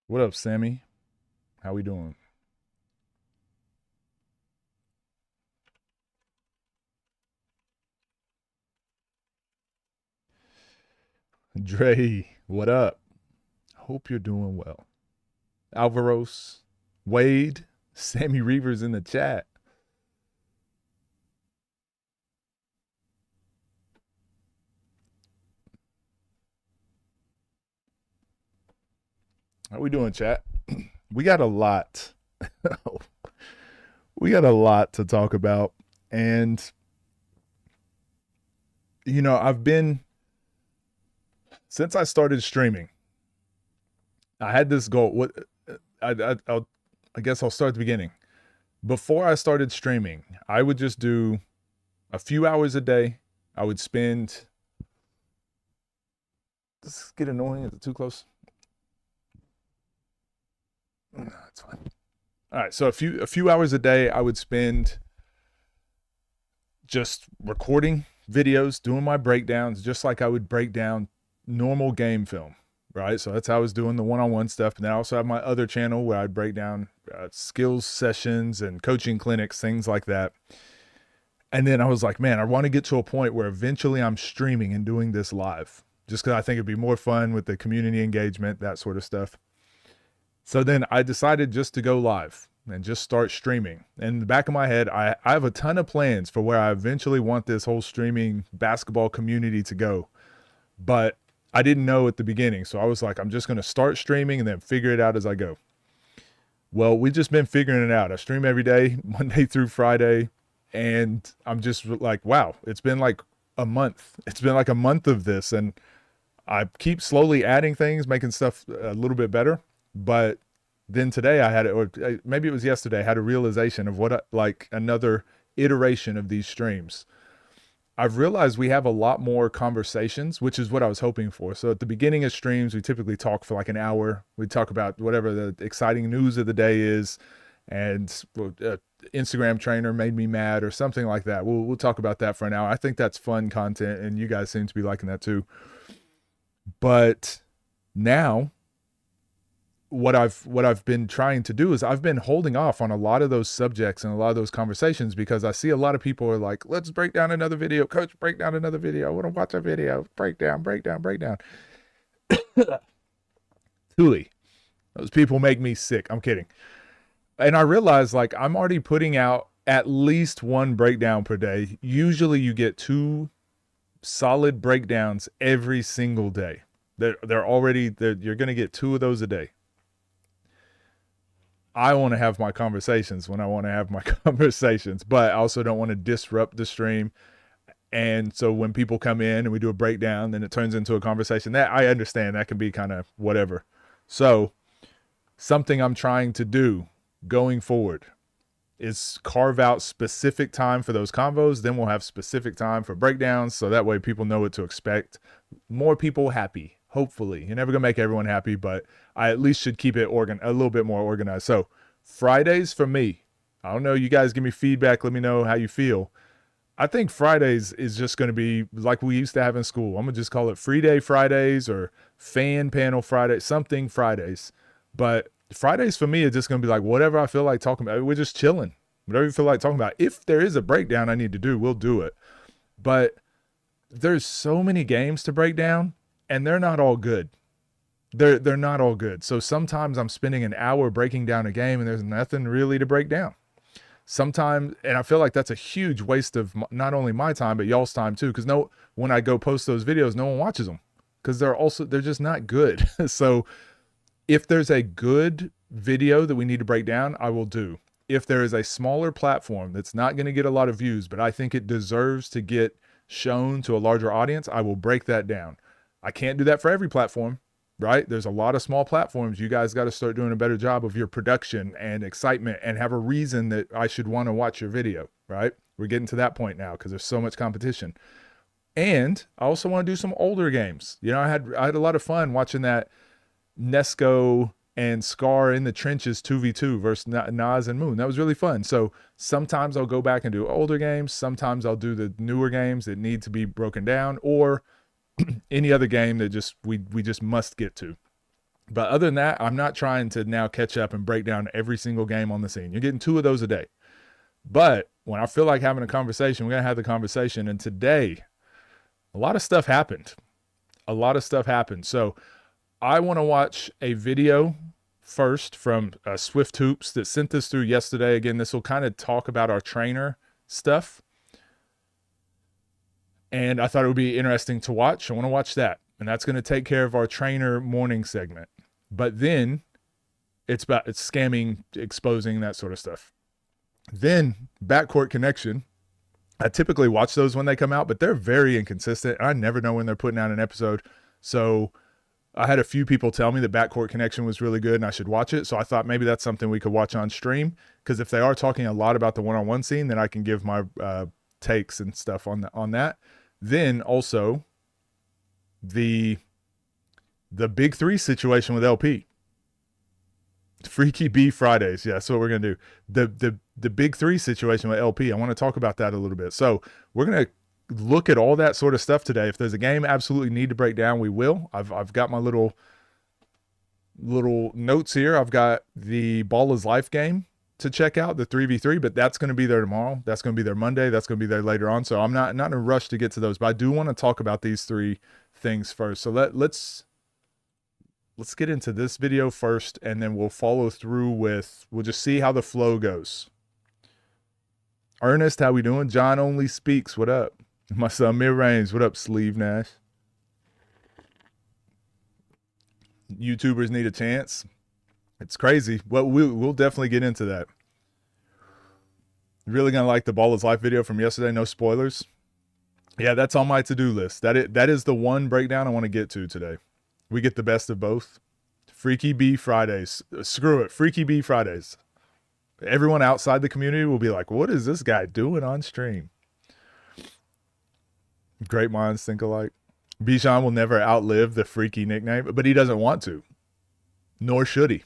What up, Sammy? How we doing? Dre, what up? Hope you're doing well. Alvaros, Wade, Sammy Reavers in the chat. How we doing, chat? We got a lot. We got a lot to talk about. And, I've been, since I started streaming, I had this goal. I guess I'll start at the beginning. Before I started streaming, I would just do a few hours a day. I would spend, does this get annoying? Is it too close? No, it's fine. All right, so a few hours a day I would spend just recording videos, doing my breakdowns, just like I would break down normal game film, right? So that's how I was doing the one-on-one stuff. And then I also have my other channel where I break down skills sessions and coaching clinics, things like that. And then I was like, man, I want to get to a point where eventually I'm streaming and doing this live, just because I think it'd be more fun with the community engagement, that sort of stuff. So then I decided just to go live and just start streaming. In the back of my head, I have a ton of plans for where I eventually want this whole streaming basketball community to go. But I didn't know at the beginning. So I was like, I'm just going to start streaming and then figure it out as I go. Well, we've just been figuring it out. I stream every day, Monday through Friday. And I'm just like, wow, it's been like a month. It's been like a month of this. And I keep slowly adding things, making stuff a little bit better. But then today I had it, or maybe it was yesterday, I had a realization of what, like another iteration of these streams. I've realized we have a lot more conversations, which is what I was hoping for. So at the beginning of streams, we typically talk for like an hour. We talk about whatever the exciting news of the day is, and Instagram trainer made me mad or something like that. We'll talk about that for an hour. I think that's fun content, and you guys seem to be liking that too. But now what I've been trying to do is I've been holding off on a lot of those subjects and a lot of those conversations because I see a lot of people are like, let's break down another video. Coach, break down another video. I want to watch a video. Breakdown, breakdown, breakdown. Truly, those people make me sick. I'm kidding. And I realize like I'm already putting out at least one breakdown per day. Usually you get two solid breakdowns every single day. You're going to get two of those a day. I want to have my conversations when I want to have my conversations, but I also don't want to disrupt the stream. And so when people come in and we do a breakdown, then it turns into a conversation. That I understand that can be kind of whatever. So something I'm trying to do going forward is carve out specific time for those convos. Then we'll have specific time for breakdowns. So that way people know what to expect. More people happy. Hopefully, you're never gonna make everyone happy, but I at least should keep it a little bit more organized. So Fridays for me, I don't know. You guys give me feedback. Let me know how you feel. I think Fridays is just going to be like we used to have in school. I'm gonna just call it Free Day Fridays or Fan Panel Friday, something Fridays. But Fridays for me is just going to be like whatever I feel like talking about. We're just chilling. Whatever you feel like talking about. If there is a breakdown I need to do, we'll do it. But there's so many games to break down, and they're not all good. They're not all good. So sometimes I'm spending an hour breaking down a game, and there's nothing really to break down. Sometimes, and I feel like that's a huge waste of not only my time but y'all's time too. Because when I go post those videos, no one watches them because they're just not good. So if there's a good video that we need to break down, I will do. If there is a smaller platform that's not going to get a lot of views, but I think it deserves to get shown to a larger audience, I will break that down. I can't do that for every platform, right? There's a lot of small platforms. You guys got to start doing a better job of your production and excitement and have a reason that I should want to watch your video, right? We're getting to that point now because there's so much competition. And I also want to do some older games. I had a lot of fun watching that Nesco and Scar in the trenches 2v2 versus Nas and Moon. That was really fun. So sometimes I'll go back and do older games. Sometimes I'll do the newer games that need to be broken down, or any other game that we just must get to. But other than that, I'm not trying to now catch up and break down every single game on the scene. You're getting 2 of those a day. But when I feel like having a conversation, we're going to have the conversation. And today, a lot of stuff happened. So I want to watch a video first from Swift Hoops that sent this through yesterday. Again, this will kind of talk about our trainer stuff. And I thought it would be interesting to watch. I want to watch that. And that's going to take care of our trainer morning segment. But then it's scamming, exposing, that sort of stuff. Then Backcourt Connection. I typically watch those when they come out, but they're very inconsistent. I never know when they're putting out an episode. So I had a few people tell me that Backcourt Connection was really good and I should watch it. So I thought maybe that's something we could watch on stream, because if they are talking a lot about the one-on-one scene, then I can give my takes and stuff on that. Then also the Big3 situation with LP. Freaky B Fridays. Yeah, that's what we're going to do. The Big3 situation with LP. I want to talk about that a little bit. So we're going to look at all that sort of stuff today. If there's a game absolutely need to break down, we will. I've got my little notes here. I've got the Ball is Life game to check out, the 3v3, but that's going to be there tomorrow. That's going to be there Monday. That's going to be there later on. So I'm not in a rush to get to those, but I do want to talk about these 3 things first. So let's get into this video first, and then we'll follow through with, we'll just see how the flow goes. Ernest, how we doing? John Only Speaks, what up? My son Mid-Range, what up, Sleeve Nash? YouTubers need a chance. It's crazy. Well, we'll definitely get into that. Really gonna like the Ball is Life video from yesterday. No spoilers. Yeah, that's on my to-do list. That is the one breakdown I want to get to today. We get the best of both. Freaky B Fridays. Screw it. Freaky B Fridays. Everyone outside the community will be like, what is this guy doing on stream? Great minds think alike. Bijan will never outlive the freaky nickname, but he doesn't want to. Nor should he.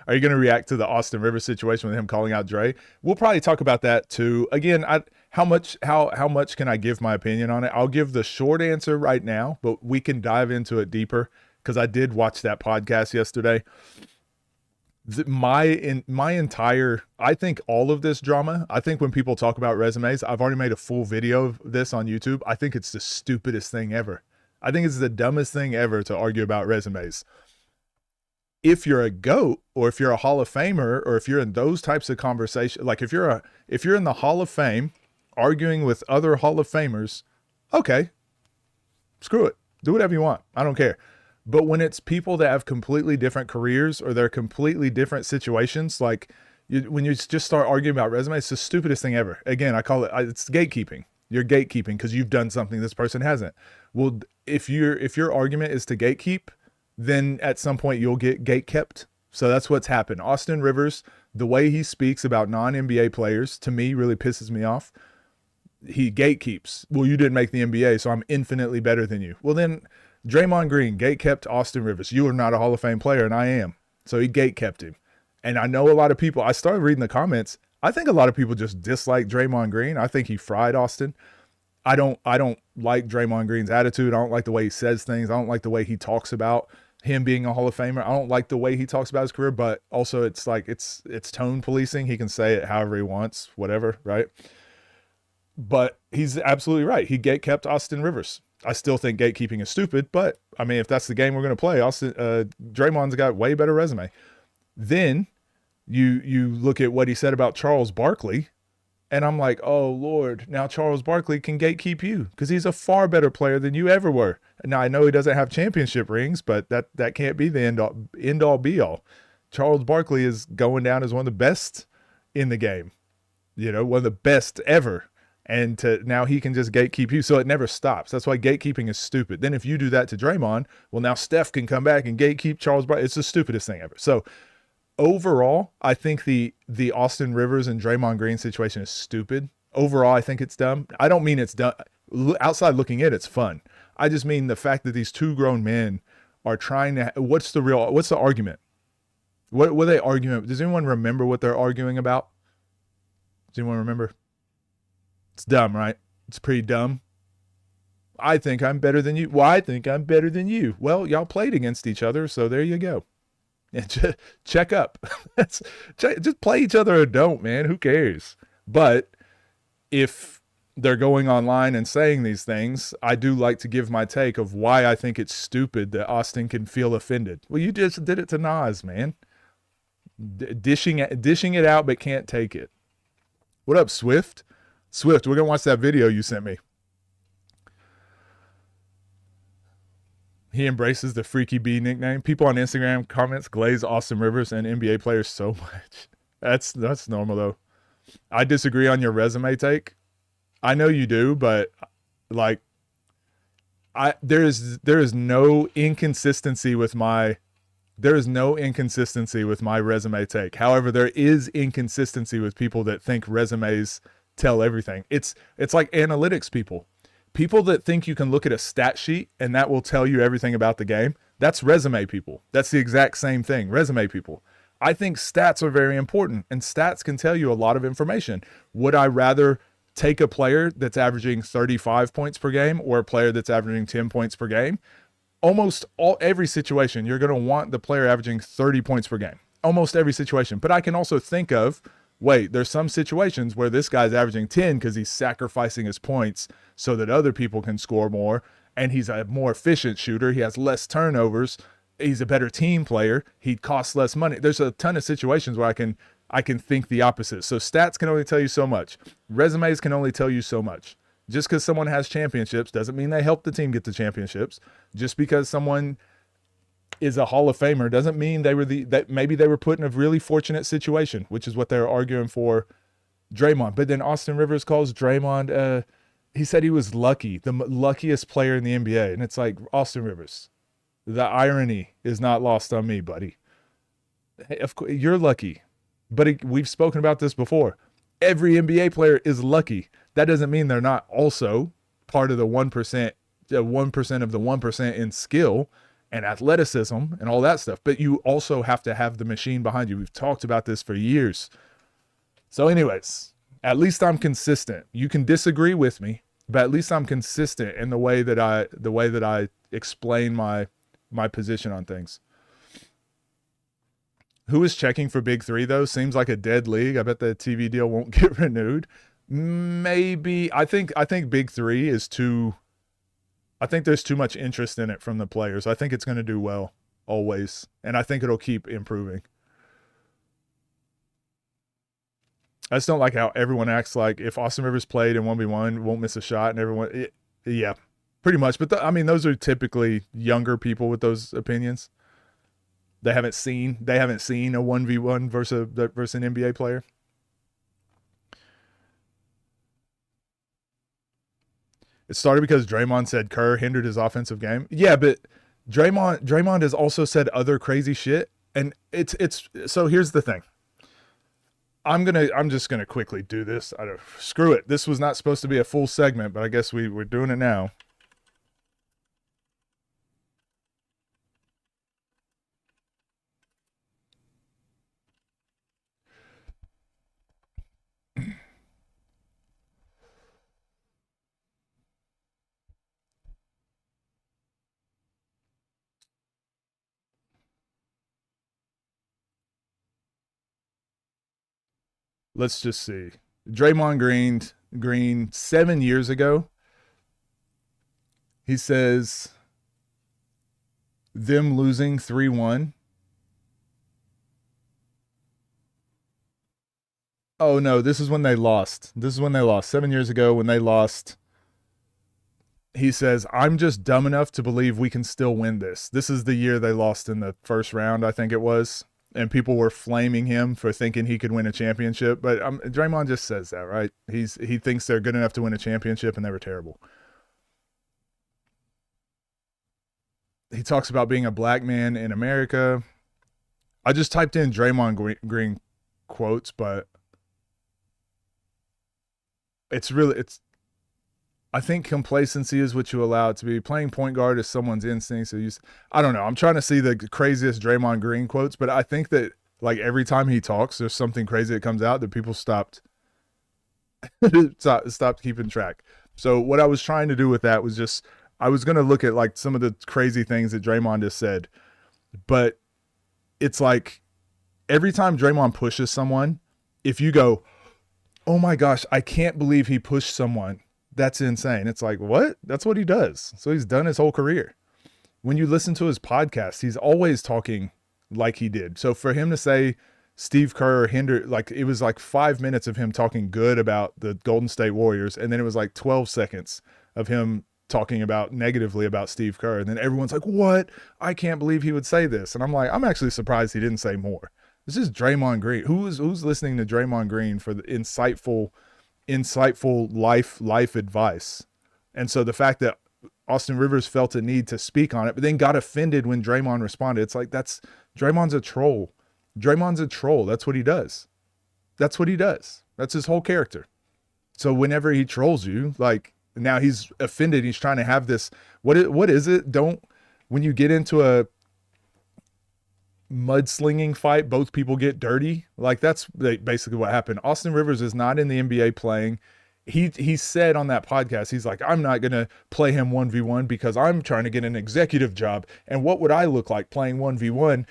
Are you going to react to the Austin Rivers situation with him calling out Dre? We'll probably talk about that too. Again, how much can I give my opinion on it? I'll give the short answer right now, but we can dive into it deeper, because I did watch that podcast yesterday. I think all of this drama, I think when people talk about resumes, I've already made a full video of this on YouTube. I think it's the stupidest thing ever. I think it's the dumbest thing ever to argue about resumes. If you're a GOAT, or if you're a Hall of Famer, or if you're in those types of conversations, like if you're in the Hall of Fame arguing with other Hall of Famers, okay, screw it. Do whatever you want. I don't care. But when it's people that have completely different careers, or they're completely different situations, like when you just start arguing about resumes, it's the stupidest thing ever. Again, I call it's gatekeeping. You're gatekeeping because you've done something this person hasn't. Well, if your argument is to gatekeep, then at some point you'll get gatekept. So that's what's happened. Austin Rivers, the way he speaks about non-NBA players, to me, really pisses me off. He gatekeeps. Well, you didn't make the NBA, so I'm infinitely better than you. Well, then Draymond Green gatekept Austin Rivers. You are not a Hall of Fame player, and I am. So he gatekept him. And I know a lot of people, I started reading the comments. I think a lot of people just dislike Draymond Green. I think he fried Austin. I don't like Draymond Green's attitude. I don't like the way he says things. I don't like the way he talks about him being a Hall of Famer. I don't like the way he talks about his career, but also it's like it's tone policing. He can say it however he wants, whatever, right? But he's absolutely right. He gatekept Austin Rivers. I still think gatekeeping is stupid, but I mean, if that's the game we're going to play, Draymond's got way better resume. Then you look at what he said about Charles Barkley, and I'm like, oh Lord, now Charles Barkley can gatekeep you because he's a far better player than you ever were. Now I know he doesn't have championship rings, but that can't be the end all be all. Charles Barkley is going down as one of the best in the game, one of the best ever. And now he can just gatekeep you. So it never stops. That's why gatekeeping is stupid. Then if you do that to Draymond, well, now Steph can come back and gatekeep Charles Barkley. It's the stupidest thing ever. So overall, I think the Austin Rivers and Draymond Green situation is stupid. Overall, I think it's dumb. I don't mean it's dumb. Outside looking at it's fun. I just mean the fact that these two grown men are trying to, what's the argument? What are they arguing? Does anyone remember what they're arguing about? Does anyone remember? It's dumb, right? It's pretty dumb. I think I'm better than you. Well, I think I'm better than you. Well, y'all played against each other, so there you go. And check up. Just play each other or don't, man. Who cares? But if they're going online and saying these things, I do like to give my take of why I think it's stupid that Austin can feel offended. Well, you just did it to Nas, man. Dishing it out, but can't take it. What up, Swift? Swift, we're going to watch that video you sent me. He embraces the Freaky B nickname. People on Instagram comments glaze Austin Rivers and NBA players so much. That's normal, though. I disagree on your resume take. I know you do, but like, there is no inconsistency with my resume take. However, there is inconsistency with people that think resumes tell everything. It's like analytics people. People that think you can look at a stat sheet and that will tell you everything about the game. That's resume people. That's the exact same thing. Resume people. I think stats are very important, and stats can tell you a lot of information. Would I rather take a player that's averaging 35 points per game or a player that's averaging 10 points per game? Almost every situation, you're going to want the player averaging 30 points per game. Almost every situation. But I can also think of, wait, there's some situations where this guy's averaging 10 because he's sacrificing his points so that other people can score more, and he's a more efficient shooter. He has less turnovers. He's a better team player. He costs less money. There's a ton of situations where I can think the opposite. So stats can only tell you so much. Resumes can only tell you so much. Just because someone has championships doesn't mean they helped the team get the championships. Just because someone is a Hall of Famer doesn't mean that maybe they were put in a really fortunate situation, which is what they're arguing for Draymond. But then Austin Rivers calls Draymond, he said he was lucky, the luckiest player in the NBA. And it's like, Austin Rivers, the irony is not lost on me, buddy. Hey, of course, you're lucky. But we've spoken about this before. Every NBA player is lucky. That doesn't mean they're not also part of the 1%, 1% of the 1% in skill and athleticism and all that stuff. But you also have to have the machine behind you. We've talked about this for years. So anyways, at least I'm consistent. You can disagree with me, but at least I'm consistent in the way that I explain my position on things. Who is checking for Big 3 though? Seems like a dead league. I bet the TV deal won't get renewed. Maybe. I think Big 3 is too. I think there's too much interest in it from the players. I think it's going to do well always, and I think it'll keep improving. I just don't like how everyone acts like if Austin Rivers played in 1v1, won't miss a shot, and everyone, yeah, pretty much. But I mean, those are typically younger people with those opinions. They haven't seen a 1v1 versus an NBA player. It started because Draymond said Kerr hindered his offensive game. Yeah, but Draymond has also said other crazy shit, and it's so here's the thing. I'm just gonna quickly do this. Screw it. This was not supposed to be a full segment, but I guess we're doing it now. Let's just see. Draymond Green 7 years ago, he says them losing 3-1. Oh no, this is when they lost. 7 years ago when they lost. He says, I'm just dumb enough to believe we can still win this. This is the year they lost in the first round, I think it was. And people were flaming him for thinking he could win a championship. But Draymond just says that, right? He thinks they're good enough to win a championship, and they were terrible. He talks about being a black man in America. I just typed in Draymond Green quotes, but I think complacency is what you allow it to be. Playing point guard is someone's instinct. So I don't know. I'm trying to see the craziest Draymond Green quotes, but I think that like every time he talks, there's something crazy that comes out that people stopped keeping track. So what I was trying to do with that was just, I was going to look at like some of the crazy things that Draymond has said, but it's like every time Draymond pushes someone, if you go, oh my gosh, I can't believe he pushed someone, that's insane. It's like, what? That's what he does. So he's done his whole career. When you listen to his podcast, he's always talking like he did. So for him to say Steve Kerr hindered, like it was like 5 minutes of him talking good about the Golden State Warriors, and then it was like 12 seconds of him talking about negatively about Steve Kerr, and then everyone's like, what? I can't believe he would say this. And I'm like, I'm actually surprised he didn't say more. This is Draymond Green. Who's listening to Draymond Green for the insightful life advice? And so the fact that Austin Rivers felt a need to speak on it, but then got offended when Draymond responded, it's like, Draymond's a troll. Draymond's a troll. That's what he does. That's what he does. That's his whole character. So whenever he trolls you, like now he's offended, he's trying to have this, what is it? When you get into a mudslinging fight, both people get dirty. Like that's basically what happened. Austin Rivers is not in the NBA playing. He said on that podcast, he's like, I'm not going to play him 1v1 because I'm trying to get an executive job. And what would I look like playing 1v1?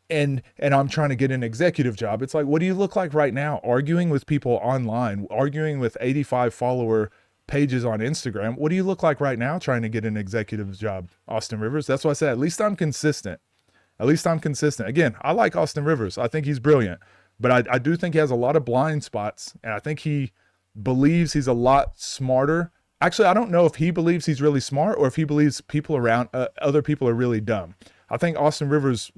And I'm trying to get an executive job. It's like, what do you look like right now? Arguing with people online, arguing with 85 follower pages on Instagram. What do you look like right now trying to get an executive job, Austin Rivers? That's why I said, at least I'm consistent. At least I'm consistent. Again, I like Austin Rivers. I think he's brilliant, but I do think he has a lot of blind spots, and I think he believes he's a lot smarter. Actually, I don't know if he believes he's really smart or if he believes people around other people are really dumb. I think Austin Rivers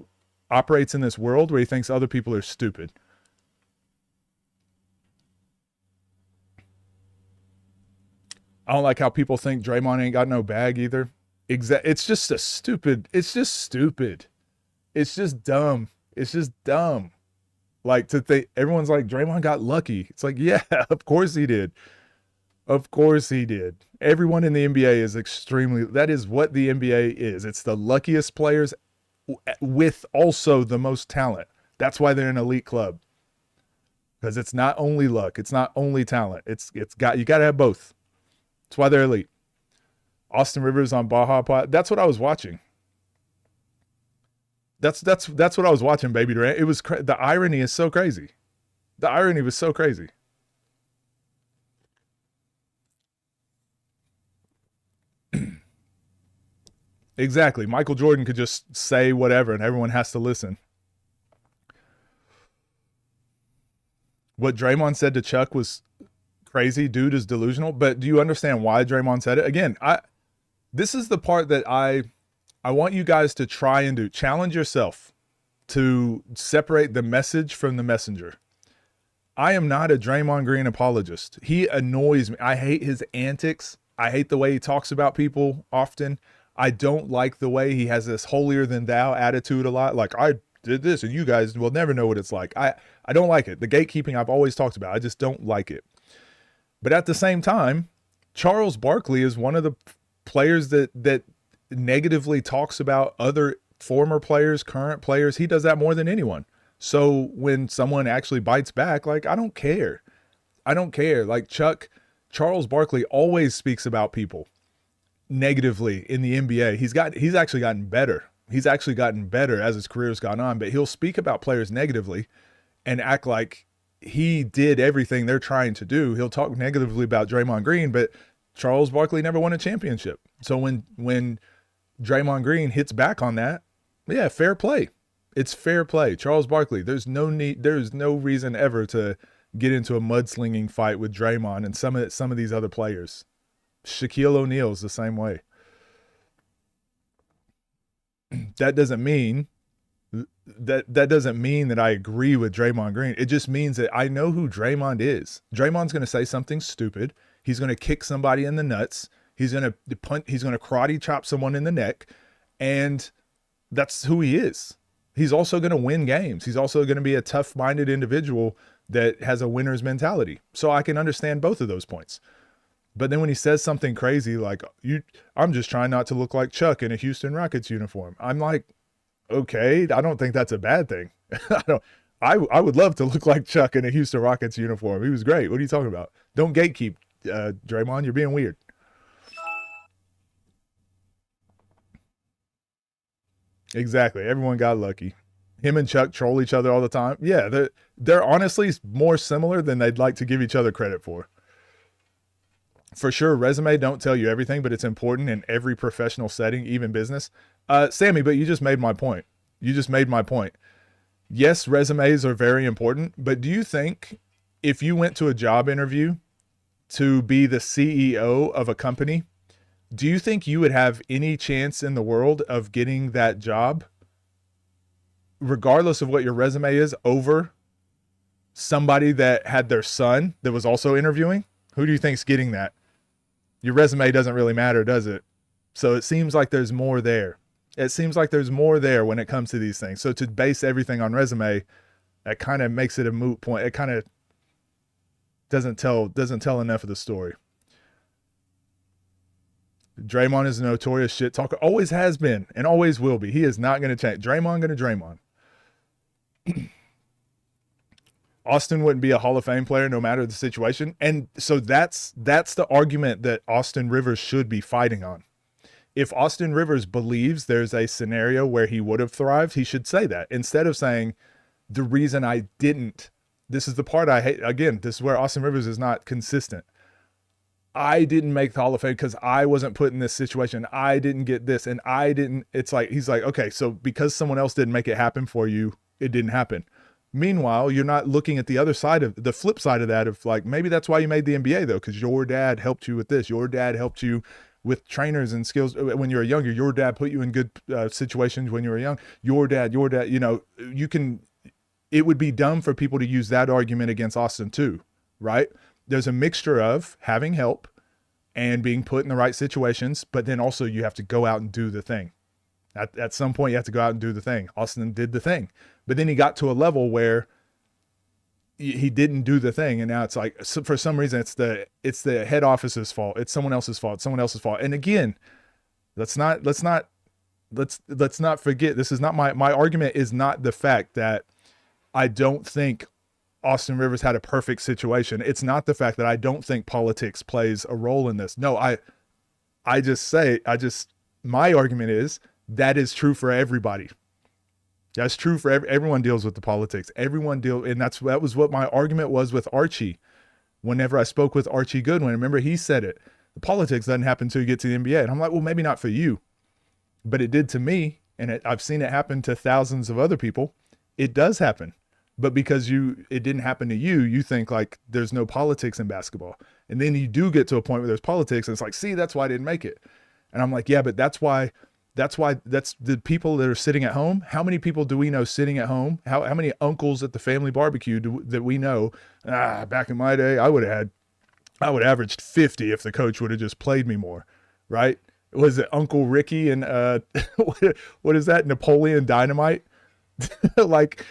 operates in this world where he thinks other people are stupid. I don't like how people think Draymond ain't got no bag either. It's just stupid. It's just dumb. It's just dumb. Like to think everyone's like, Draymond got lucky. It's like, yeah, of course he did. Of course he did. Everyone in the NBA is that is what the NBA is. It's the luckiest players with also the most talent. That's why they're an elite club. Because it's not only luck, it's not only talent. You got to have both. That's why they're elite. Austin Rivers on Baja Pod. That's what I was watching. That's what I was watching, Baby Durant. It was the irony is so crazy. The irony was so crazy. Exactly. Michael Jordan could just say whatever and everyone has to listen. What Draymond said to Chuck was crazy. Dude is delusional. But do you understand why Draymond said it? Again, this is the part that I want you guys to try and do. Challenge yourself to separate the message from the messenger. I am not a Draymond Green apologist. He annoys me. I hate his antics. I hate the way he talks about people often. I don't like the way he has this holier than thou attitude a lot. Like, I did this and you guys will never know what it's like. I don't like it. The gatekeeping I've always talked about. I just don't like it. But at the same time, Charles Barkley is one of the players that negatively talks about other former players, current players. He does that more than anyone. So when someone actually bites back, like, I don't care. I don't care. Like Charles Barkley always speaks about people negatively in the NBA. He's actually gotten better. He's actually gotten better as his career's gone on, but he'll speak about players negatively and act like he did everything they're trying to do. He'll talk negatively about Draymond Green, but Charles Barkley never won a championship. So when Draymond Green hits back on that, yeah, fair play. It's fair play. Charles Barkley, there's no reason ever to get into a mudslinging fight with Draymond and some of these other players. Shaquille O'Neal's the same way. That doesn't mean that I agree with Draymond Green. It just means that I know who Draymond is. Draymond's going to say something stupid. He's going to kick somebody in the nuts. He's going to karate chop someone in the neck, and that's who he is. He's also going to win games. He's also going to be a tough-minded individual that has a winner's mentality. So I can understand both of those points. But then when he says something crazy like, I'm just trying not to look like Chuck in a Houston Rockets uniform. I'm like, okay, I don't think that's a bad thing. I would love to look like Chuck in a Houston Rockets uniform. He was great. What are you talking about? Don't gatekeep, Draymond. You're being weird. Exactly. Everyone got lucky. Him and Chuck troll each other all the time. Yeah, they're honestly more similar than they'd like to give each other credit for. For sure, resume don't tell you everything, but it's important in every professional setting, even business. Sammy, but you just made my point. You just made my point. Yes, resumes are very important, but do you think if you went to a job interview to be the CEO of a company, do you think you would have any chance in the world of getting that job, regardless of what your resume is, over somebody that had their son that was also interviewing? Who do you think's getting that? Your resume doesn't really matter, does it? So it seems like there's more there. It seems like there's more there when it comes to these things. So to base everything on resume, that kind of makes it a moot point. It kind of doesn't tell enough of the story. Draymond is a notorious shit talker. Always has been and always will be. He is not going to change. Draymond going to Draymond. Austin wouldn't be a Hall of Fame player no matter the situation. And so that's the argument that Austin Rivers should be fighting on. If Austin Rivers believes there's a scenario where he would have thrived, he should say that instead of saying the reason I didn't. This is the part I hate. Again, this is where Austin Rivers is not consistent. I didn't make the Hall of Fame because I wasn't put in this situation. I didn't get this and I didn't. It's like, he's like, okay, so because someone else didn't make it happen for you, it didn't happen. Meanwhile, you're not looking at the other side of the flip side of that, of like, maybe that's why you made the NBA though, because your dad helped you with this. Your dad helped you with trainers and skills when you were younger. Your dad put you in good situations when you were young. Your dad, you know, it would be dumb for people to use that argument against Austin too, right? There's a mixture of having help and being put in the right situations, but then also you have to go out and do the thing. At some point you have to go out and do the thing. Austin did the thing, but then he got to a level where he didn't do the thing. And now it's like, for some reason, it's the head office's fault. It's someone else's fault. Someone else's fault. And again, let's not forget, this is not my argument is not the fact that I don't think Austin Rivers had a perfect situation. It's not the fact that I don't think politics plays a role in this. No, my argument is that is true for everybody. That's true for everyone deals with the politics. And that was what my argument was with Archie. Whenever I spoke with Archie Goodwin, remember he said it, the politics doesn't happen until you get to the NBA. And I'm like, well, maybe not for you, but it did to me. And I've seen it happen to thousands of other people. It does happen. But because it didn't happen to you, you think like there's no politics in basketball. And then you do get to a point where there's politics and it's like, see, that's why I didn't make it. And I'm like, yeah, but that's the people that are sitting at home. How many people do we know sitting at home? How many uncles at the family barbecue that we know? Back in my day, I would have averaged 50 if the coach would have just played me more, right? Was it Uncle Ricky and what is that? Napoleon Dynamite? Like,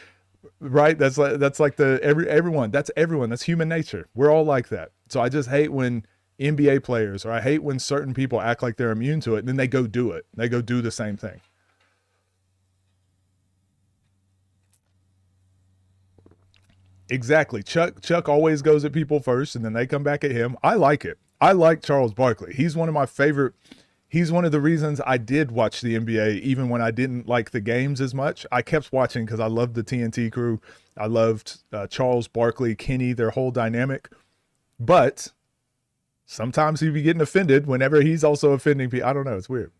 right? That's like everyone. That's everyone. That's human nature. We're all like that. So I just hate when NBA players, or I hate when certain people act like they're immune to it and then they go do it. They go do the same thing. Exactly. Chuck always goes at people first and then they come back at him. I like it. I like Charles Barkley. He's one of my favorite. He's one of the reasons I did watch the NBA even when I didn't like the games as much. I kept watching because I loved the TNT crew. I loved Charles Barkley, Kenny, their whole dynamic. But sometimes he'd be getting offended whenever he's also offending people. I don't know. It's weird.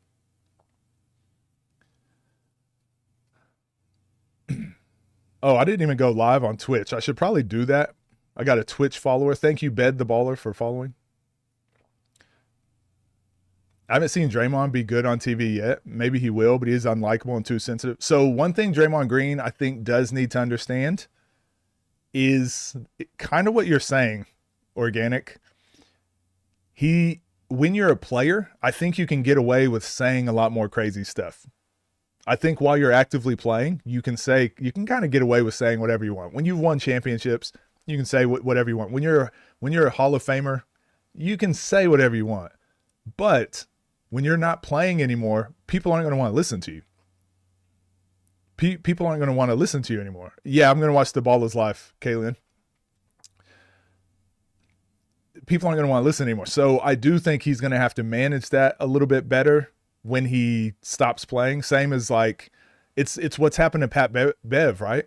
Oh, I didn't even go live on Twitch. I should probably do that. I got a Twitch follower. Thank you, Bed the Baller, for following. I haven't seen Draymond be good on TV yet. Maybe he will, but he is unlikable and too sensitive. So one thing Draymond Green, I think, does need to understand is kind of what you're saying, Organic. When you're a player, I think you can get away with saying a lot more crazy stuff. I think while you're actively playing, you can kind of get away with saying whatever you want. When you've won championships, you can say whatever you want. When you're a Hall of Famer, you can say whatever you want. But when you're not playing anymore, people aren't going to want to listen to you. People aren't going to want to listen to you anymore. Yeah, I'm going to watch The Ball is Life, Kaylin. People aren't going to want to listen anymore. So I do think he's going to have to manage that a little bit better when he stops playing. Same as like It's what's happened to Pat Bev, right?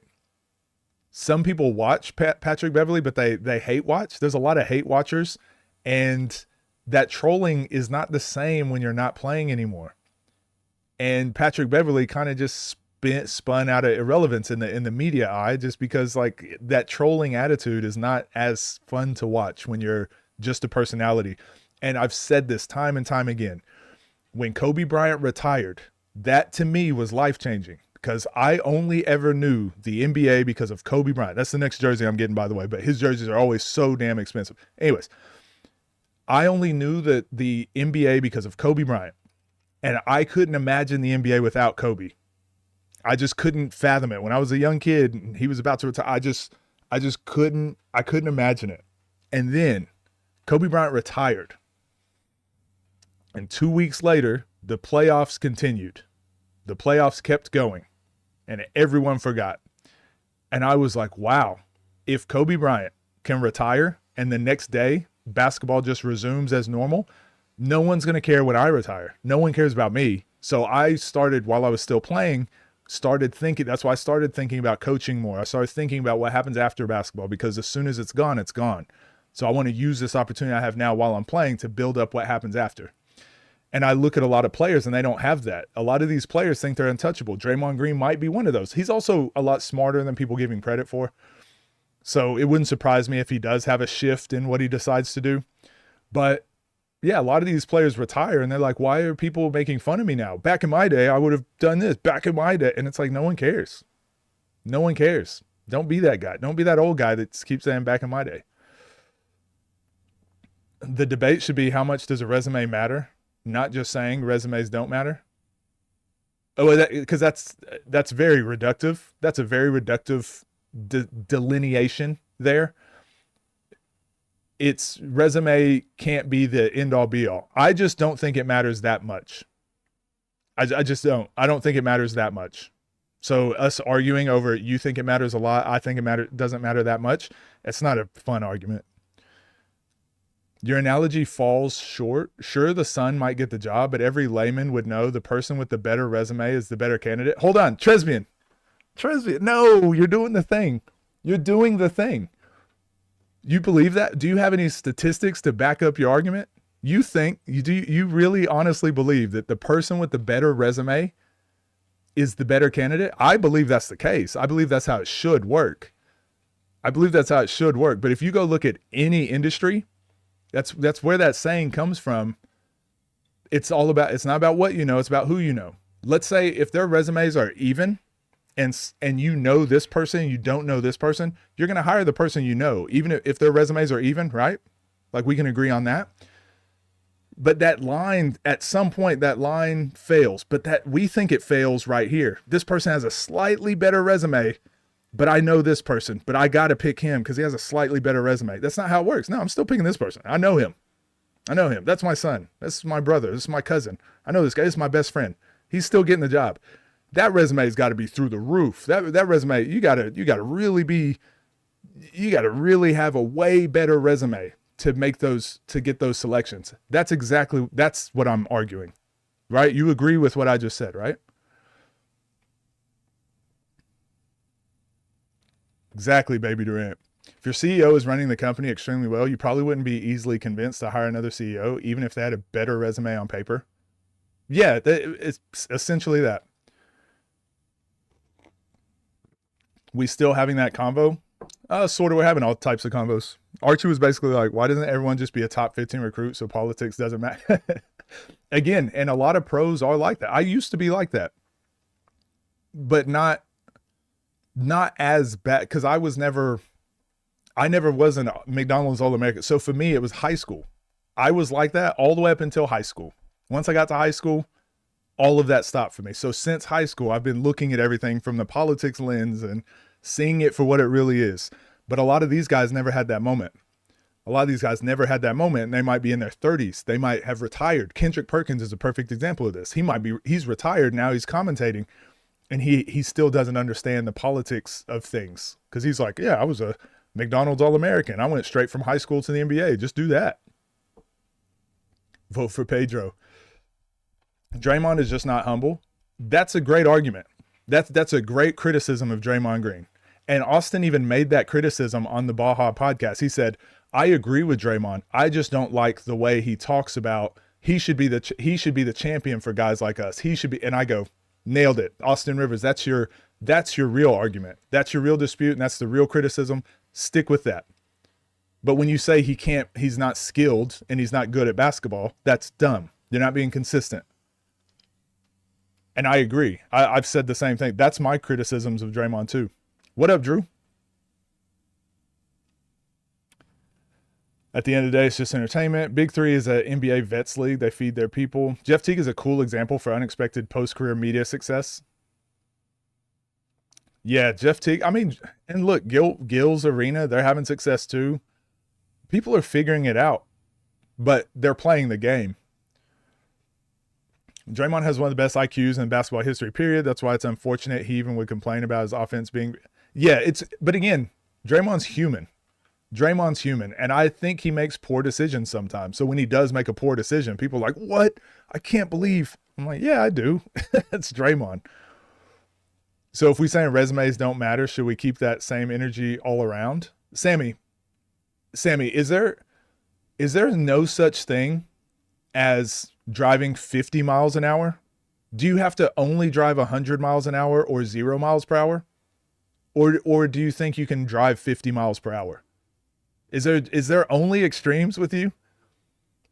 Some people watch Patrick Beverley, but they hate watch. There's a lot of hate watchers, and that trolling is not the same when you're not playing anymore. And Patrick Beverley kind of just spun out of irrelevance in the media eye, just because like that trolling attitude is not as fun to watch when you're just a personality. And I've said this time and time again. When Kobe Bryant retired, that to me was life-changing, because I only ever knew the NBA because of Kobe Bryant. That's the next jersey I'm getting, by the way, but his jerseys are always so damn expensive. Anyways, I only knew that the NBA because of Kobe Bryant, and I couldn't imagine the NBA without Kobe. I just couldn't fathom it. When I was a young kid and he was about to retire, I couldn't imagine it. And then Kobe Bryant retired. And 2 weeks later, the playoffs continued. The playoffs kept going, and everyone forgot. And I was like, wow, if Kobe Bryant can retire and the next day basketball just resumes as normal, no one's going to care when I retire. No one cares about me. So I started, while I was still playing, that's why I started thinking about coaching more. I started thinking about what happens after basketball, because as soon as it's gone, it's gone. So I want to use this opportunity I have now while I'm playing to build up what happens after. And I look at a lot of players and they don't have that. A lot of these players think they're untouchable. Draymond Green might be one of those. He's also a lot smarter than people give him credit for. So it wouldn't surprise me if he does have a shift in what he decides to do. But yeah, a lot of these players retire and they're like, why are people making fun of me now? Back in my day, I would have done this. Back in my day. And it's like, no one cares. No one cares. Don't be that guy. Don't be that old guy that keeps saying back in my day. The debate should be, how much does a resume matter? Not just saying resumes don't matter. Oh, because that's very reductive. That's a very reductive delineation there. It's resume can't be the end all be all. I just don't think it matters that much. I just don't. I don't think it matters that much. So us arguing over, you think it matters a lot, I think it doesn't matter that much. It's not a fun argument. Your analogy falls short. Sure, the son might get the job, but every layman would know the person with the better resume is the better candidate. Hold on, Tresbian. No, you're doing the thing. You're doing the thing. You believe that? Do you have any statistics to back up your argument? You really honestly believe that the person with the better resume is the better candidate? I believe that's the case. I believe that's how it should work. But if you go look at any industry, that's where that saying comes from. It's not about what you know, it's about who you know. Let's say if their resumes are even and you know this person, you don't know this person, you're going to hire the person you know, even if their resumes are even, right? Like, we can agree on that. But that line, at some point, that line fails. But that we think it fails right here. This person has a slightly better resume, but I know this person, but I got to pick him because he has a slightly better resume. That's not how it works. No, I'm still picking this person. I know him. That's my son. That's my brother. This is my cousin. I know this guy. This is my best friend. He's still getting the job. That resume's got to be through the roof. That resume, you got to really have a way better resume to get those selections. That's what I'm arguing, right? You agree with what I just said, right? Exactly, Baby Durant. If your CEO is running the company extremely well, you probably wouldn't be easily convinced to hire another CEO, even if they had a better resume on paper. Yeah, it's essentially that. We still having that convo? Sort of. We're having all types of convos. Archie was basically like, why doesn't everyone just be a top 15 recruit so politics doesn't matter? Again, and a lot of pros are like that. I used to be like that. But not as bad, because I never was a McDonald's All-American. So for me, it was high school. I was like that all the way up until high school. Once I got to high school, all of that stopped for me. So since high school, I've been looking at everything from the politics lens and seeing it for what it really is. But a lot of these guys never had that moment. And they might be in their 30s. They might have retired. Kendrick Perkins is a perfect example of this. He's retired now, he's commentating, and he still doesn't understand the politics of things. Because he's like, yeah, I was a McDonald's All-American. I went straight from high school to the NBA. Just do that. Vote for Pedro. Draymond is just not humble. That's a great argument. That's a great criticism of Draymond Green. And Austin even made that criticism on the Baja podcast. He said, I agree with Draymond. I just don't like the way he talks about he should be the champion for guys like us. He should be. And I go, nailed it. Austin Rivers, that's your real argument. That's your real dispute. And that's the real criticism. Stick with that. But when you say he's not skilled and he's not good at basketball, that's dumb. You're not being consistent. And I agree. I've said the same thing. That's my criticisms of Draymond too. What up, Drew? At the end of the day, it's just entertainment. Big 3 is an NBA vets league. They feed their people. Jeff Teague is a cool example for unexpected post-career media success. Yeah, Jeff Teague. I mean, and look, Gil's Arena, they're having success too. People are figuring it out, but they're playing the game. Draymond has one of the best IQs in basketball history, period. That's why it's unfortunate he even would complain about his offense being... Yeah, but again, Draymond's human. Draymond's human, and I think he makes poor decisions sometimes. So when he does make a poor decision, people are like, what? I can't believe. I'm like, yeah, I do. It's Draymond. So if we say resumes don't matter, should we keep that same energy all around? Sammy, is there no such thing as driving 50 miles an hour? Do you have to only drive 100 miles an hour or 0 miles per hour? Or do you think you can drive 50 miles per hour? Is there only extremes with you?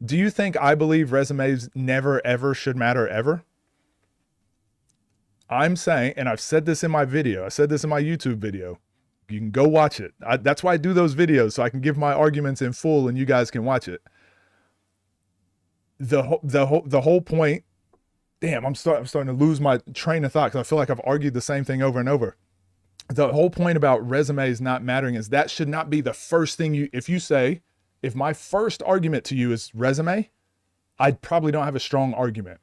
Do you think I believe resumes never, ever should matter ever? I'm saying, and I've said this in my video, I said this in my YouTube video. You can go watch it. That's why I do those videos, so I can give my arguments in full and you guys can watch it. The whole point, damn, I'm starting to lose my train of thought because I feel like I've argued the same thing over and over. The whole point about resumes not mattering is that should not be the first thing if my first argument to you is resume, I probably don't have a strong argument,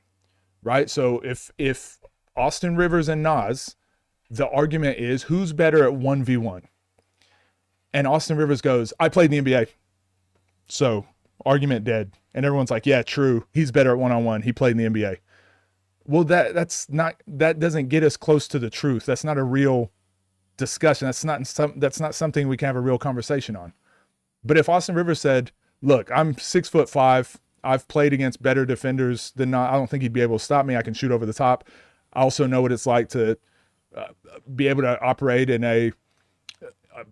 right? So if Austin Rivers and Nas, the argument is who's better at 1v1? And Austin Rivers goes, I played in the NBA. So argument dead. And everyone's like, yeah, true. He's better at one-on-one. He played in the NBA. Well, that doesn't get us close to the truth. That's not a real discussion. That's not something we can have a real conversation on. But if Austin Rivers said, look, I'm 6'5", I've played against better defenders than I don't think he'd be able to stop me. I can shoot over the top. I also know what it's like to be able to operate in a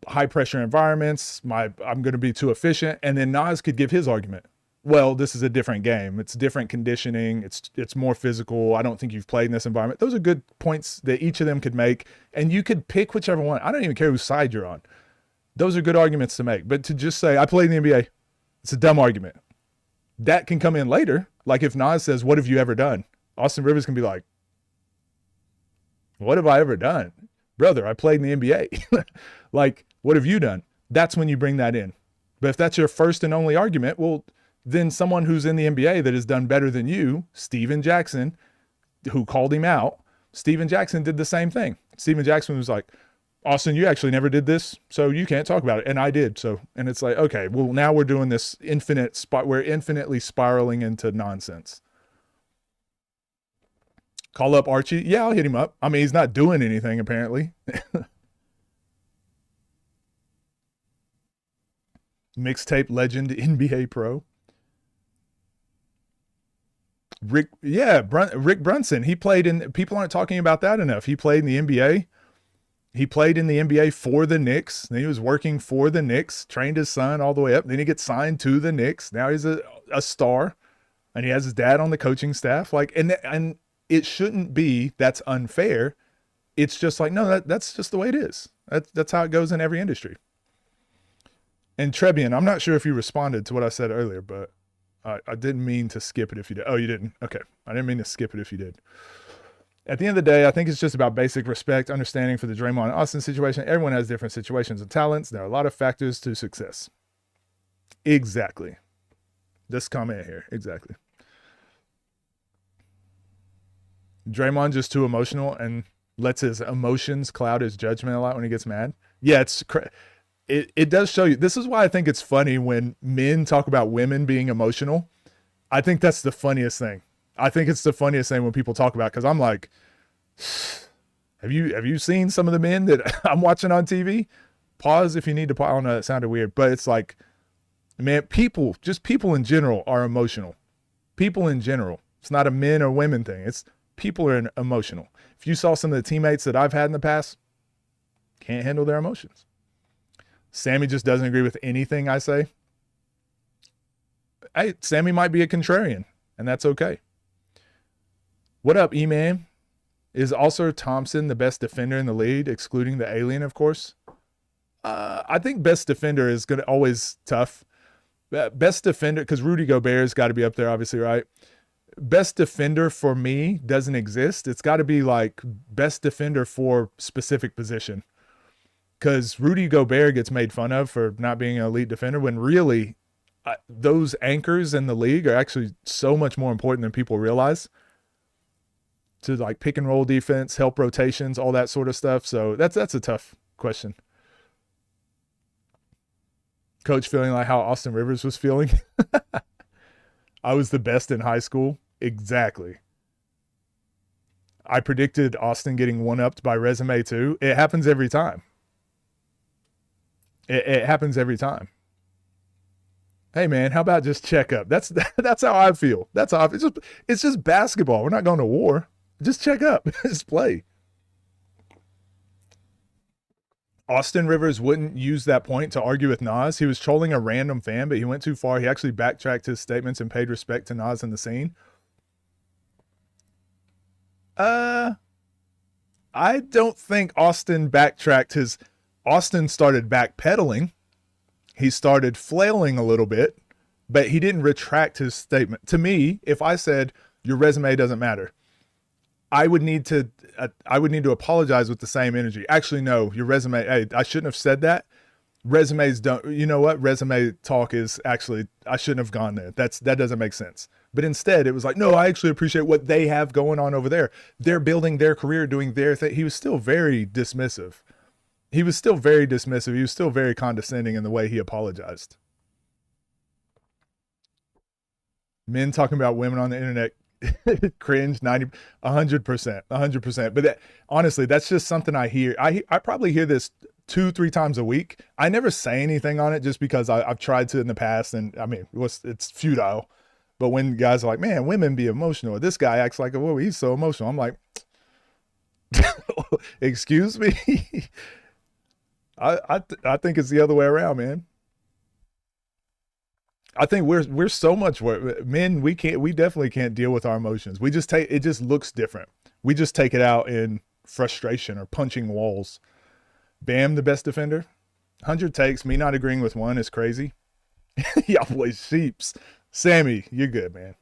high pressure environments. I'm going to be too efficient. And then Nas could give his argument. Well, this is a different game. It's different conditioning. It's more physical. I don't think you've played in this environment. Those are good points that each of them could make, and you could pick whichever one. I don't even care whose side you're on. Those are good arguments to make. But to just say, I played in the NBA, it's a dumb argument. That can come in later. Like if Nas says, what have you ever done? Austin Rivers can be like, what have I ever done? Brother, I played in the NBA. Like, what have you done? That's when you bring that in. But if that's your first and only argument, well, then someone who's in the NBA that has done better than you, Steven Jackson, who called him out, Steven Jackson did the same thing. Steven Jackson was like, Austin, you actually never did this, so you can't talk about it. And I did. And it's like, okay, well, now we're doing this we're infinitely spiraling into nonsense. Call up Archie. Yeah, I'll hit him up. I mean, he's not doing anything apparently. Mixtape legend, NBA pro. Rick Brunson. He played in, people aren't talking about that enough. He played in the NBA. He played in the NBA for the Knicks. Then he was working for the Knicks, trained his son all the way up. Then he gets signed to the Knicks. Now he's a star, and he has his dad on the coaching staff. Like, and it shouldn't be that's unfair. It's just like, no, that's just the way it is. That's how it goes in every industry. And Trebian, I'm not sure if you responded to what I said earlier, but I didn't mean to skip it if you did. Oh, you didn't? Okay. I didn't mean to skip it if you did. At the end of the day, I think it's just about basic respect, understanding for the Draymond and Austin situation. Everyone has different situations and talents. There are a lot of factors to success. Exactly. This comment here. Exactly. Draymond just too emotional and lets his emotions cloud his judgment a lot when he gets mad. Yeah, it does show you. This is why I think it's funny when men talk about women being emotional. I think that's the funniest thing. I think it's the funniest thing when people talk about, because I'm like, Have you seen some of the men that I'm watching on TV? Pause if you need to pause. I don't know, that sounded weird, but it's like, man, just people in general are emotional. People in general. It's not a men or women thing. It's people are emotional. If you saw some of the teammates that I've had in the past, can't handle their emotions. Sammy just doesn't agree with anything I say. Hey, Sammy might be a contrarian, and that's okay. What up, E-Man? Is also Thompson the best defender in the league, excluding the alien, of course? I think best defender is going to always tough. Best defender, because Rudy Gobert's got to be up there, obviously, right? Best defender for me doesn't exist. It's got to be like best defender for specific position. Because Rudy Gobert gets made fun of for not being an elite defender when really those anchors in the league are actually so much more important than people realize. To like pick and roll defense, help rotations, all that sort of stuff. So that's a tough question. Coach feeling like how Austin Rivers was feeling. I was the best in high school. Exactly. I predicted Austin getting one-upped by resume too. It happens every time. It happens every time. Hey man, how about just check up? That's how I feel. That's how it's just basketball. We're not going to war. Just check up. Just play. Austin Rivers wouldn't use that point to argue with Nas. He was trolling a random fan, but he went too far. He actually backtracked his statements and paid respect to Nas in the scene. I don't think Austin backtracked his. Austin started backpedaling. He started flailing a little bit, but he didn't retract his statement. To me, if I said your resume doesn't matter, I would need to apologize with the same energy. Actually, no, your resume, hey, I shouldn't have said that. Resumes don't, you know what? Resume talk is actually, I shouldn't have gone there. That doesn't make sense. But instead, it was like, no, I actually appreciate what they have going on over there. They're building their career, doing their thing. He was still very dismissive. He was still very condescending in the way he apologized. Men talking about women on the internet. Cringe 100%. But honestly, that's just something I hear. I probably hear this 2-3 times a week. I never say anything on it just because I've tried to in the past, and I mean, it's futile. But when guys are like, man, women be emotional, this guy acts like, oh, he's so emotional. I'm like, excuse me. I think it's the other way around, man. I think we're so much men. We definitely can't deal with our emotions. We just it just looks different. We just take it out in frustration or punching walls. Bam, the best defender. 100 takes. Me not agreeing with one is crazy. Y'all boys sheeps. Sammy, you're good, man.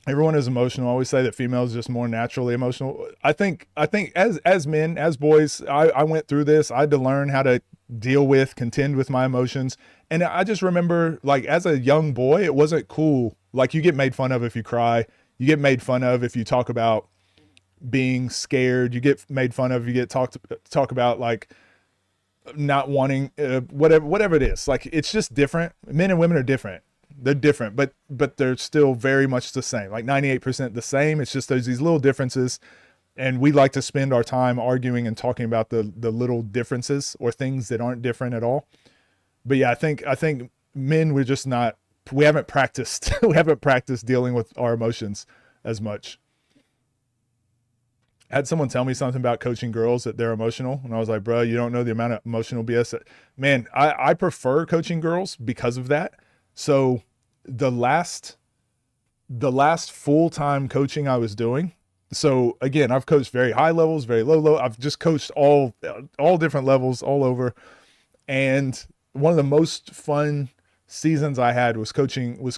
Everyone is emotional. I always say that females are just more naturally emotional. I think as men, as boys, I went through this. I had to learn how to contend with my emotions. And I just remember, like, as a young boy, it wasn't cool. Like, you get made fun of if you cry. You get made fun of if you talk about being scared. You get made fun of if you get talk about, like, not wanting, whatever it is. Like, it's just different. Men and women are different. They're different, but they're still very much the same, like 98% the same. It's just there's these little differences, and we like to spend our time arguing and talking about the little differences or things that aren't different at all. But yeah, I think men, we haven't practiced dealing with our emotions as much. I had someone tell me something about coaching girls that they're emotional, and I was like, bro, you don't know the amount of emotional BS man, I prefer coaching girls because of that. So the last full-time coaching I was doing. So again, I've coached very high levels, very low. I've just coached all different levels all over. And one of the most fun seasons I had was coaching, it was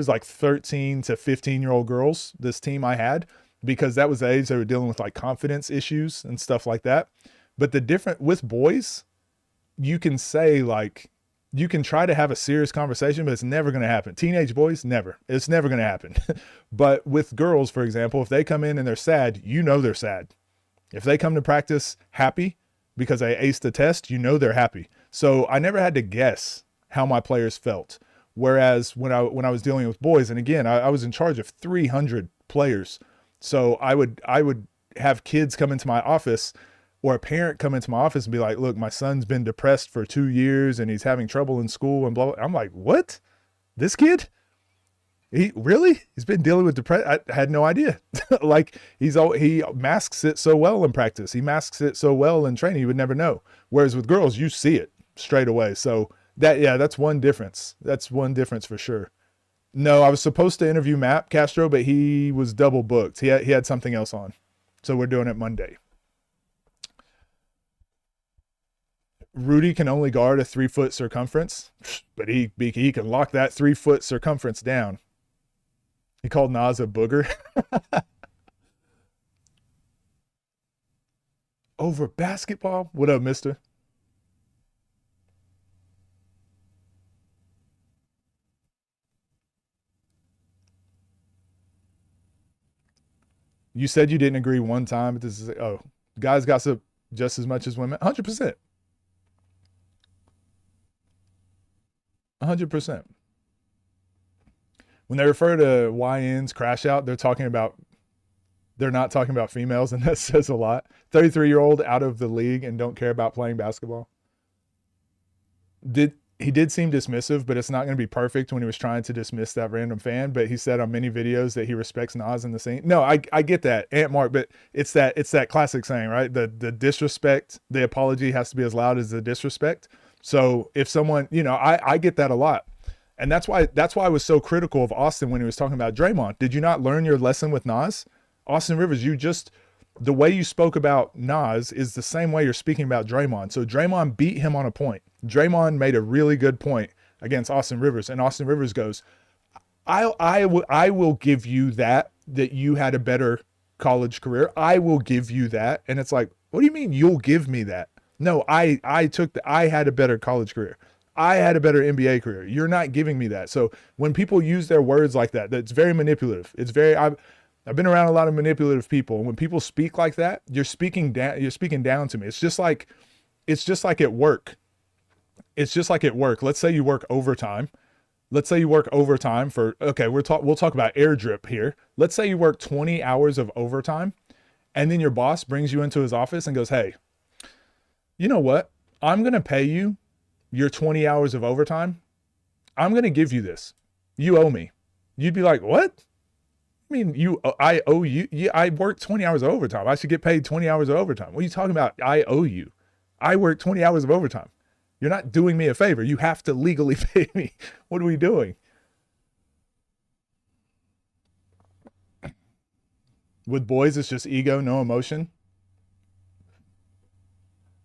like 13 to 15-year-old girls, this team I had, because that was the age they were dealing with like confidence issues and stuff like that. But the different with boys, you can say like, you can try to have a serious conversation, but it's never going to happen. Teenage boys, never. It's never going to happen. But with girls, for example, if they come in and they're sad, you know they're sad. If they come to practice happy because they aced the test, you know they're happy. So I never had to guess how my players felt. Whereas when I was dealing with boys, and again, I was in charge of 300 players. So I would have kids come into my office, or a parent come into my office and be like, look, my son's been depressed for 2 years and he's having trouble in school and blah, blah. I'm like, what? This kid? He's been dealing with depression. I had no idea. Like he masks it so well in practice. He masks it so well in training. You would never know. Whereas with girls, you see it straight away. So that's one difference. That's one difference for sure. No, I was supposed to interview Matt Castro, but he was double booked. He had something else on. So we're doing it Monday. Rudy can only guard a 3-foot circumference, but he can lock that 3-foot circumference down. He called Nas a booger. Over basketball? What up, mister? You said you didn't agree one time, but this is, oh, guys gossip just as much as women. 100%. 100%. When they refer to YNs crash out, they're not talking about females, and that says a lot. 33-year-old out of the league and don't care about playing basketball. He did seem dismissive, but it's not going to be perfect when he was trying to dismiss that random fan. But he said on many videos that he respects Nas in the scene. No, I get that, Aunt Mark, but it's that classic saying, right? The disrespect, the apology has to be as loud as the disrespect. So if someone, I get that a lot. And that's why I was so critical of Austin when he was talking about Draymond. Did you not learn your lesson with Nas? Austin Rivers, the way you spoke about Nas is the same way you're speaking about Draymond. So Draymond beat him on a point. Draymond made a really good point against Austin Rivers, and Austin Rivers goes, I will give you that you had a better college career. I will give you that. And it's like, what do you mean you'll give me that? No, I had a better college career. I had a better NBA career. You're not giving me that. So when people use their words like that, that's very manipulative. I've been around a lot of manipulative people. And when people speak like that, you're speaking down to me. It's just like at work. It's just like at work. Let's say you work overtime. Let's say you work overtime for, okay, we'll talk about air drip here. Let's say you work 20 hours of overtime, and then your boss brings you into his office and goes, hey, you know what? I'm going to pay you your 20 hours of overtime. I'm going to give you this. You owe me. You'd be like, what? I mean, I owe you. I worked 20 hours of overtime. I should get paid 20 hours of overtime. What are you talking about? I owe you. I worked 20 hours of overtime. You're not doing me a favor. You have to legally pay me. What are we doing? With boys, it's just ego, no emotion.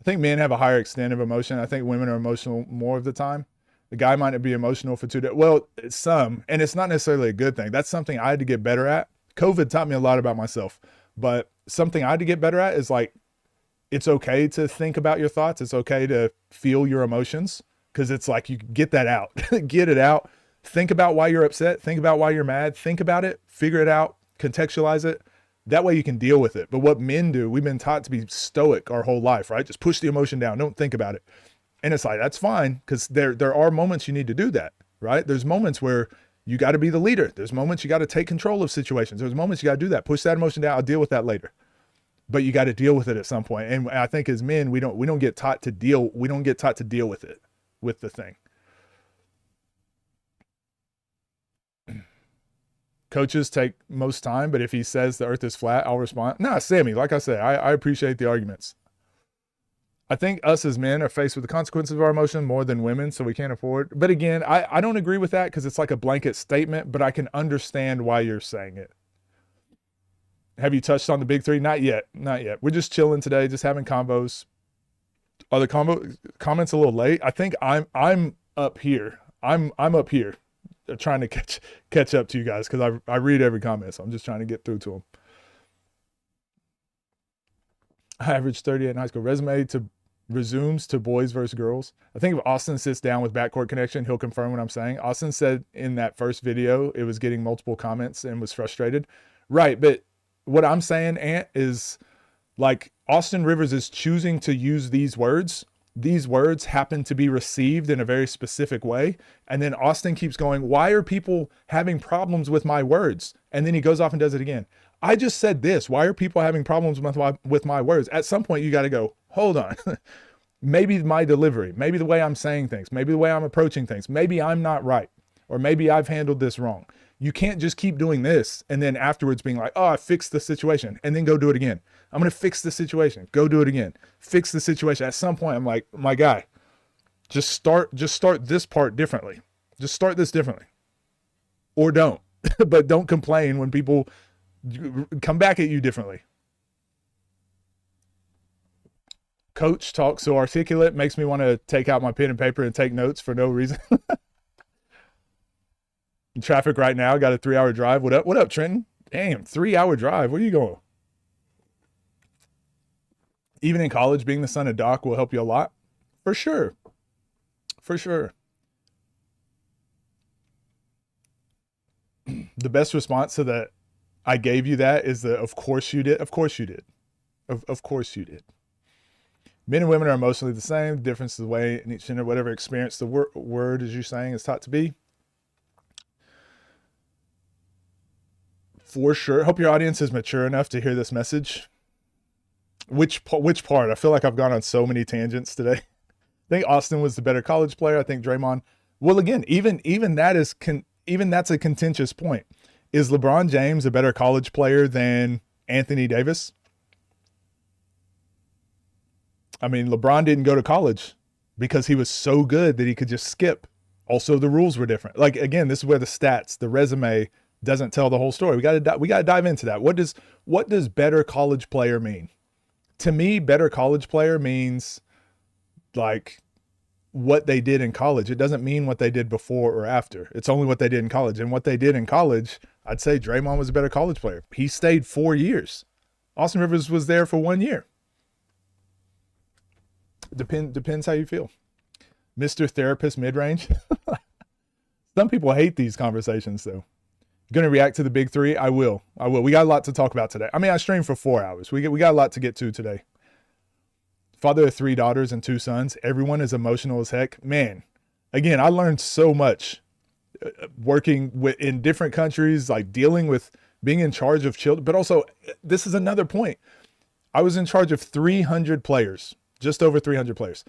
I think men have a higher extent of emotion. I think women are emotional more of the time. The guy might not be emotional for 2 days. Well, some, and it's not necessarily a good thing. That's something I had to get better at. COVID taught me a lot about myself, but something I had to get better at is like, it's okay to think about your thoughts. It's okay to feel your emotions, because it's like you get that out, get it out. Think about why you're upset. Think about why you're mad. Think about it, figure it out, contextualize it. That way you can deal with it. But what men do, we've been taught to be stoic our whole life, right? Just push the emotion down. Don't think about it. And it's like, that's fine, because there are moments you need to do that, right? There's moments where you got to be the leader. There's moments you got to take control of situations. There's moments you got to do that. Push that emotion down. I'll deal with that later. But you got to deal with it at some point. And I think as men, we don't get taught to deal with it, with the thing. Coaches take most time, but if he says the earth is flat, I'll respond. Nah, Sammy, like I said, I appreciate the arguments. I think us as men are faced with the consequences of our emotion more than women, so we can't afford. But again, I don't agree with that, because it's like a blanket statement, but I can understand why you're saying it. Have you touched on the big three? Not yet. We're just chilling today, just having combos. Are the comments a little late? I think I'm up here. I'm up here trying to catch up to you guys, because I read every comment, so I'm just trying to get through to them. I averaged 38 in high school. Resumes to boys versus girls. I think if Austin sits down with Backcourt Connection, he'll confirm what I'm saying. Austin said in that first video, it was getting multiple comments and was frustrated. Right, but what I'm saying, Ant, is like Austin Rivers is choosing to use these words these words happen to be received in a very specific way. And then Austin keeps going, why are people having problems with my words? And then he goes off and does it again. I just said this. Why are people having problems with my words? At some point, you got to go, hold on. Maybe my delivery, maybe the way I'm saying things, maybe the way I'm approaching things, maybe I'm not right, or maybe I've handled this wrong. You can't just keep doing this and then afterwards being like, oh, I fixed the situation, and then go do it again. I'm going to fix the situation. Go do it again. Fix the situation. At some point, I'm like, my guy, just start this part differently. Just start this differently. Or don't. But don't complain when people come back at you differently. Coach talks so articulate, makes me want to take out my pen and paper and take notes for no reason. In traffic right now, got a 3-hour drive. What up, Trenton? Damn, 3-hour drive. Where are you going? Even in college, being the son of Doc will help you a lot. For sure. For sure. The best response to that, I gave you that, is the, of course you did. Of course you did. Of course you did. Men and women are emotionally the same. The difference is the way in each gender, whatever experience the word, as you're saying, is taught to be. For sure. Hope your audience is mature enough to hear this message. Which part? I feel like I've gone on so many tangents today. I think Austin was the better college player. I think Draymond. Well, again, even that's a contentious point. Is LeBron James a better college player than Anthony Davis? I mean, LeBron didn't go to college because he was so good that he could just skip. Also, the rules were different. Like, again, this is where the stats, the resume doesn't tell the whole story. We got to dive into that. What does better college player mean? To me, better college player means like what they did in college. It doesn't mean what they did before or after. It's only what they did in college. And what they did in college, I'd say Draymond was a better college player. He stayed 4 years. Austin Rivers was there for 1 year. Depends how you feel. Mr. Therapist mid-range. Some people hate these conversations though. Going to react to the big three? I will. We got a lot to talk about today. I mean, I streamed for 4 hours. We got a lot to get to today. Father of 3 daughters and 2 sons. Everyone is emotional as heck. Man, again, I learned so much working in different countries, like dealing with being in charge of children. But also, this is another point. I was in charge of 300 players, just over 300 players.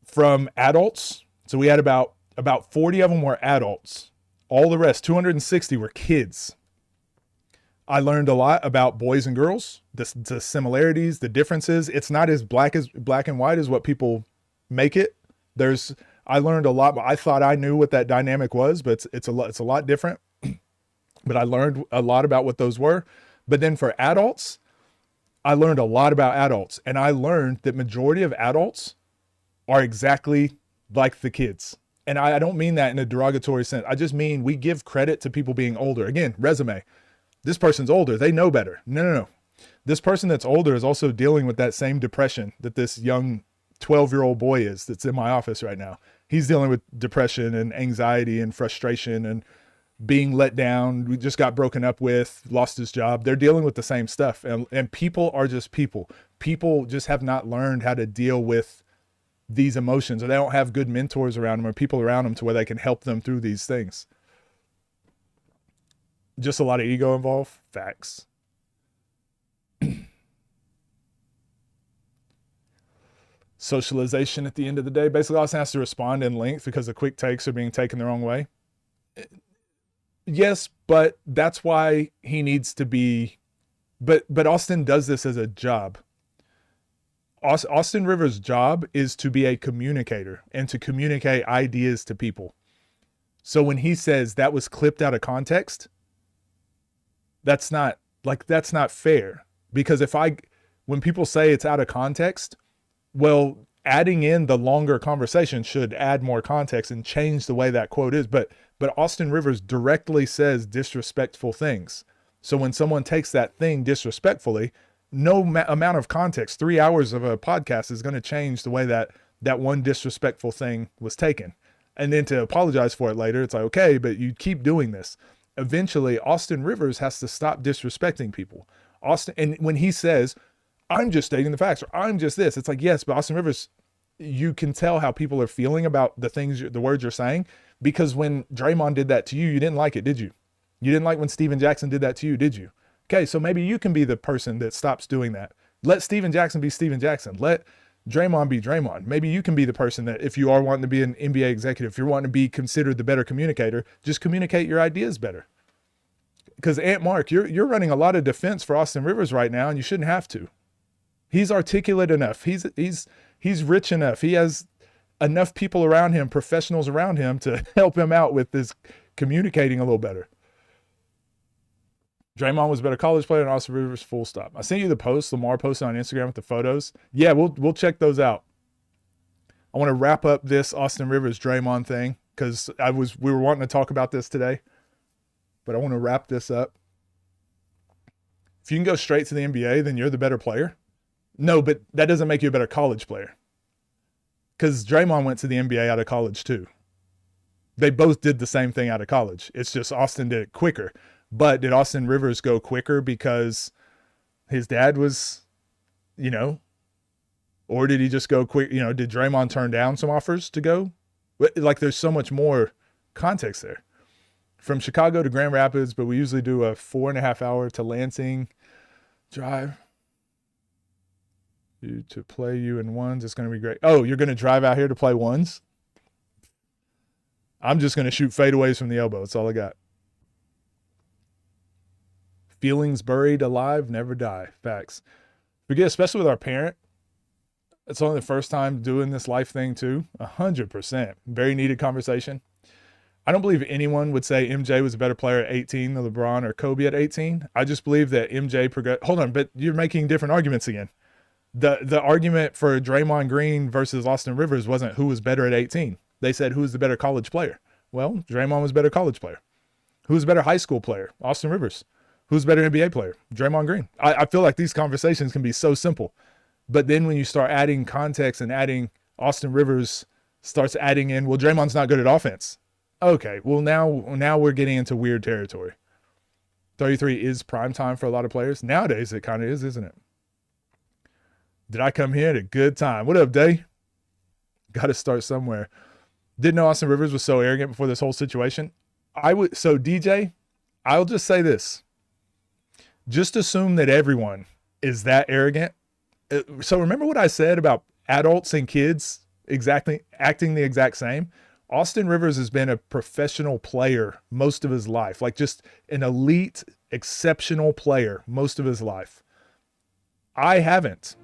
From adults, so we had about 40 of them were adults. All the rest, 260, were kids. I learned a lot about boys and girls, the similarities, the differences. It's not as black and white as what people make it. I learned a lot. I thought I knew what that dynamic was, but it's a lot different. But I learned a lot about what those were. But then for adults, I learned a lot about adults, and I learned that majority of adults are exactly like the kids. And I don't mean that in a derogatory sense. I just mean we give credit to people being older. Again, resume. This person's older. They know better. No. This person that's older is also dealing with that same depression that this young 12-year-old boy is that's in my office right now. He's dealing with depression and anxiety and frustration and being let down. We just got broken up with, lost his job. They're dealing with the same stuff. And people are just people. People just have not learned how to deal with these emotions, or they don't have good mentors around them or people around them to where they can help them through these things. Just a lot of ego involved. Facts. Socialization at the end of the day. Basically, Austin has to respond in length because the quick takes are being taken the wrong way. Yes, but that's why he needs to be. But Austin does this as a job. Austin Rivers' job is to be a communicator and to communicate ideas to people. So when he says that was clipped out of context, that's not fair. Because when people say it's out of context, well, adding in the longer conversation should add more context and change the way that quote is. But Austin Rivers directly says disrespectful things. So when someone takes that thing disrespectfully, no amount of context, 3 hours of a podcast is going to change the way that one disrespectful thing was taken. And then to apologize for it later, it's like, okay, but you keep doing this. Eventually, Austin Rivers has to stop disrespecting people. And when he says, I'm just stating the facts, or I'm just this. It's like, yes, but Austin Rivers, you can tell how people are feeling about the things, the words you're saying, because when Draymond did that to you, you didn't like it, did you? You didn't like when Steven Jackson did that to you, did you? Okay, so maybe you can be the person that stops doing that. Let Steven Jackson be Steven Jackson. Let Draymond be Draymond. Maybe you can be the person that, if you are wanting to be an NBA executive, if you're wanting to be considered the better communicator, just communicate your ideas better. Because Aunt Mark, you're running a lot of defense for Austin Rivers right now, and you shouldn't have to. He's articulate enough. He's rich enough. He has enough people around him, professionals around him, to help him out with this communicating a little better. Draymond was a better college player than Austin Rivers, full stop. I sent you the post Lamar posted on Instagram with the photos. Yeah, we'll check those out. I want to wrap up this Austin Rivers Draymond thing because we were wanting to talk about this today, but I want to wrap this up. If you can go straight to the NBA, then you're the better player. No, but that doesn't make you a better college player, because Draymond went to the NBA out of college too. They both did the same thing out of college. It's just Austin did it quicker. But did Austin Rivers go quicker because his dad was, or did he just go quick? Did Draymond turn down some offers to go? Like, there's so much more context there. From Chicago to Grand Rapids, but we usually do a 4.5 hour to Lansing drive. To play you in ones, it's going to be great. Oh, you're going to drive out here to play ones? I'm just going to shoot fadeaways from the elbow. That's all I got. Feelings buried alive never die. Facts. Forget, especially with our parent. It's only the first time doing this life thing too. 100%. Very needed conversation. I don't believe anyone would say MJ was a better player at 18 than LeBron or Kobe at 18. I just believe that MJ progressed. Hold on, but you're making different arguments again. The argument for Draymond Green versus Austin Rivers wasn't who was better at 18. They said who's the better college player. Well, Draymond was a better college player. Who's a better high school player? Austin Rivers. Who's a better NBA player? Draymond Green. I feel like these conversations can be so simple. But then when you start adding context and adding Austin Rivers starts adding in, well, Draymond's not good at offense. Okay, well, now we're getting into weird territory. 33 is prime time for a lot of players. Nowadays, it kind of is, isn't it? Did I come here at a good time? What up, Day? Got to start somewhere. Didn't know Austin Rivers was so arrogant before this whole situation. So DJ, I'll just say this. Just assume that everyone is that arrogant. So remember what I said about adults and kids exactly acting the exact same? Austin Rivers has been a professional player most of his life, like just an elite, exceptional player most of his life. I haven't.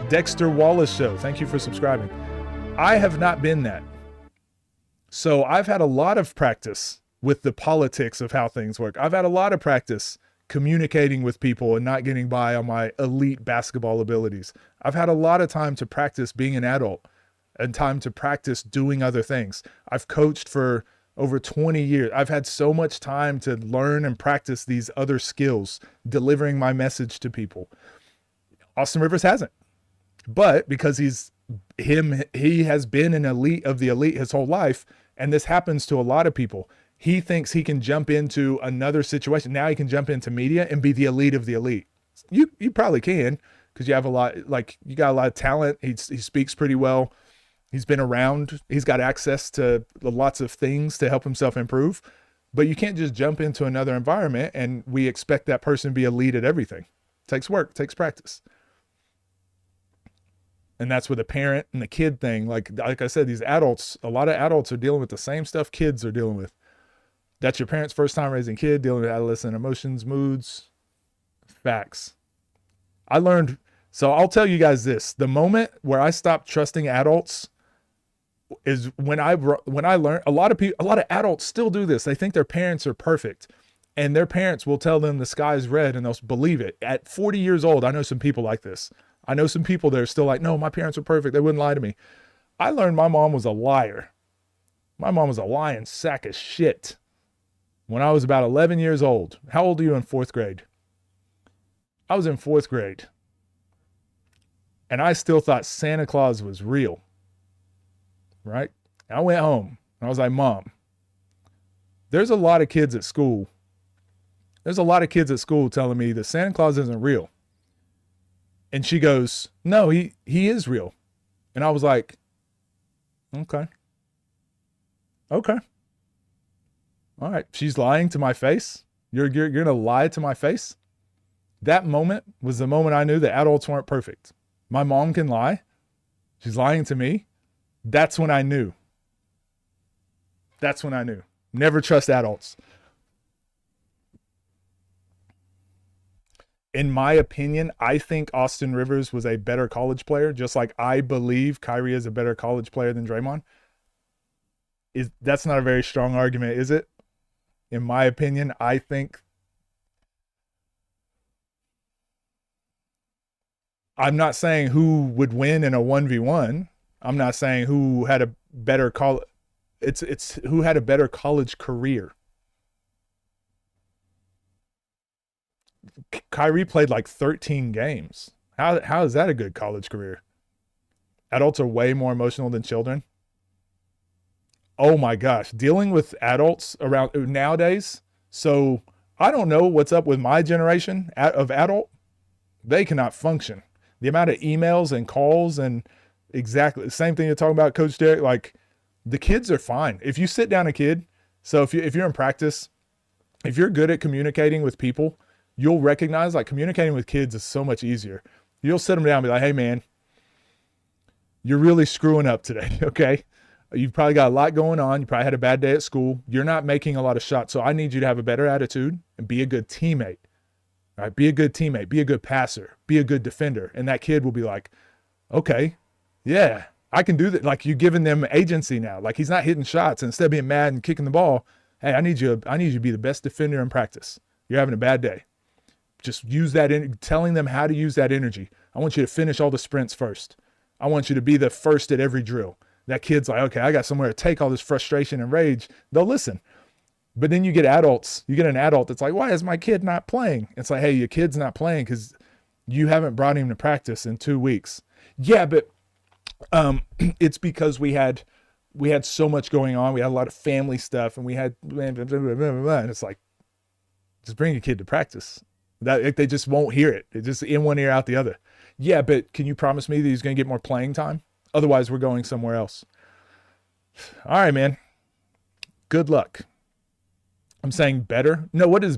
Dexter Wallace Show, thank you for subscribing. I have not been that. So I've had a lot of practice with the politics of how things work. I've had a lot of practice communicating with people and not getting by on my elite basketball abilities. I've had a lot of time to practice being an adult and time to practice doing other things. I've coached for over 20 years. I've had so much time to learn and practice these other skills, delivering my message to people. Austin Rivers hasn't. But because he has been an elite of the elite his whole life, and this happens to a lot of people. He thinks he can jump into another situation. Now he can jump into media and be the elite of the elite. You probably can, because you have you got a lot of talent. He speaks pretty well. He's been around. He's got access to lots of things to help himself improve. But you can't just jump into another environment and we expect that person to be elite at everything. It takes work, it takes practice. And that's with a parent and the kid thing. Like I said, these adults, a lot of adults are dealing with the same stuff kids are dealing with. That's your parents' first time raising a kid, dealing with adolescent emotions, moods, facts. I learned, so I'll tell you guys this. The moment where I stopped trusting adults is when I learned, a lot of adults still do this. They think their parents are perfect and their parents will tell them the sky is red and they'll believe it. At 40 years old, I know some people like this. I know some people that are still like, no, my parents are perfect. They wouldn't lie to me. I learned my mom was a liar. My mom was a lying sack of shit. When I was about 11 years old. How old are you in fourth grade? I was in fourth grade. And I still thought Santa Claus was real. Right? I went home. And I was like, Mom, there's a lot of kids at school. There's a lot of kids at school telling me that Santa Claus isn't real. And she goes, no, he is real. And I was like, okay. Okay. All right. She's lying to my face. You're going to lie to my face. That moment was the moment I knew that adults weren't perfect. My mom can lie. She's lying to me. That's when I knew. That's when I knew. Never trust adults. In my opinion, I think Austin Rivers was a better college player, just like I believe Kyrie is a better college player than Draymond. That's not a very strong argument, is it? In my opinion, I think I'm not saying who would win in a 1v1. I'm not saying who had a better it's who had a better college career. Kyrie played like 13 games. How is that a good college career? Adults are way more emotional than children. Oh my gosh, dealing with adults around nowadays. So I don't know what's up with my generation of adult. They cannot function. The amount of emails and calls and exactly the same thing you're talking about, Coach Derek. Like the kids are fine. If you sit down a kid, so if you're in practice, if you're good at communicating with people, you'll recognize like communicating with kids is so much easier. You'll sit them down and be like, hey man, you're really screwing up today. Okay. You've probably got a lot going on. You probably had a bad day at school. You're not making a lot of shots. So I need you to have a better attitude and be a good teammate. All right. Be a good teammate, be a good passer, be a good defender. And that kid will be like, okay, yeah, I can do that. Like you're giving them agency now. Like he's not hitting shots. And instead of being mad and kicking the ball, hey, I need you to be the best defender in practice. You're having a bad day. Just use that telling them how to use that energy. I want you to finish all the sprints first. I want you to be the first at every drill. That kid's like, okay, I got somewhere to take all this frustration and rage. They'll listen. But then you get an adult that's like, why is my kid not playing? It's like, hey, your kid's not playing because you haven't brought him to practice in 2 weeks. Yeah, but it's because we had so much going on. We had a lot of family stuff and we had, and it's like, just bring your kid to practice. That they just won't hear it. It's just in one ear, out the other. Yeah, but can you promise me that he's going to get more playing time? Otherwise, we're going somewhere else. All right, man. Good luck. I'm saying better. No, what is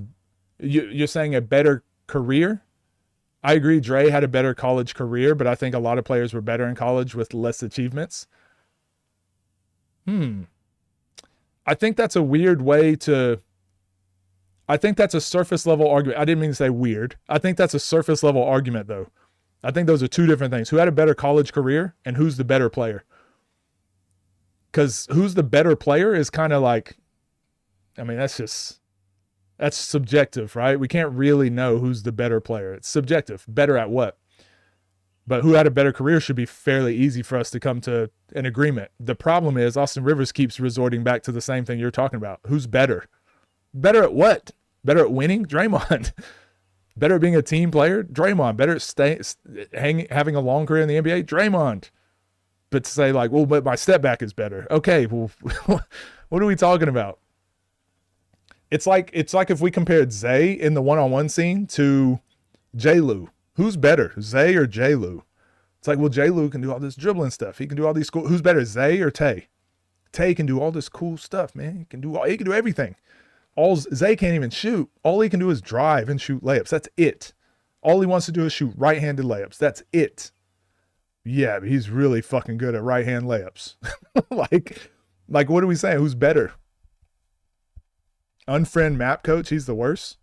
you're saying a better career? I agree. Dre had a better college career, but I think a lot of players were better in college with less achievements. I think that's a weird way to. I think that's a surface level argument. I didn't mean to say weird. I think that's a surface level argument, though. I think those are two different things. Who had a better college career and who's the better player? Because who's the better player is kind of like, I mean, that's subjective, right? We can't really know who's the better player. It's subjective. Better at what? But who had a better career should be fairly easy for us to come to an agreement. The problem is Austin Rivers keeps resorting back to the same thing you're talking about. Who's better? Better at what? Better at winning? Draymond. Better at being a team player? Draymond. Better at having a long career in the NBA? Draymond. But to say like, well, but my step back is better. Okay, well, what are we talking about? It's like if we compared Zay in the one-on-one scene to J-Lou. Who's better, Zay or J-Lou? It's like, well, J-Lou can do all this dribbling stuff. He can do all these cool. Who's better, Zay or Tay? Tay can do all this cool stuff, man. He can do everything. Zay can't even shoot. All he can do is drive and shoot layups. That's it. All he wants to do is shoot right-handed layups. That's it. Yeah, but he's really fucking good at right-hand layups. like what are we saying? Who's better? Unfriend map coach, he's the worst.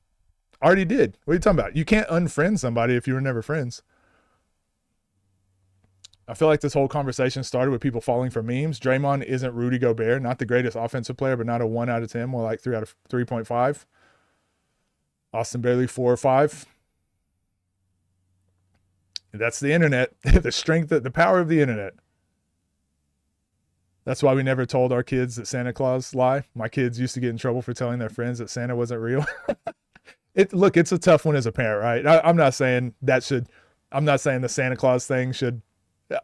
Already did. What are you talking about? You can't unfriend somebody if you were never friends. I feel like this whole conversation started with people falling for memes. Draymond isn't Rudy Gobert, not the greatest offensive player, but not a 1 out of 10, more like 3 out of 3.5. Austin barely 4 or 5. That's the internet. The power of the internet. That's why we never told our kids that Santa Claus lie. My kids used to get in trouble for telling their friends that Santa wasn't real. Look, it's a tough one as a parent, right? I'm not saying the Santa Claus thing should.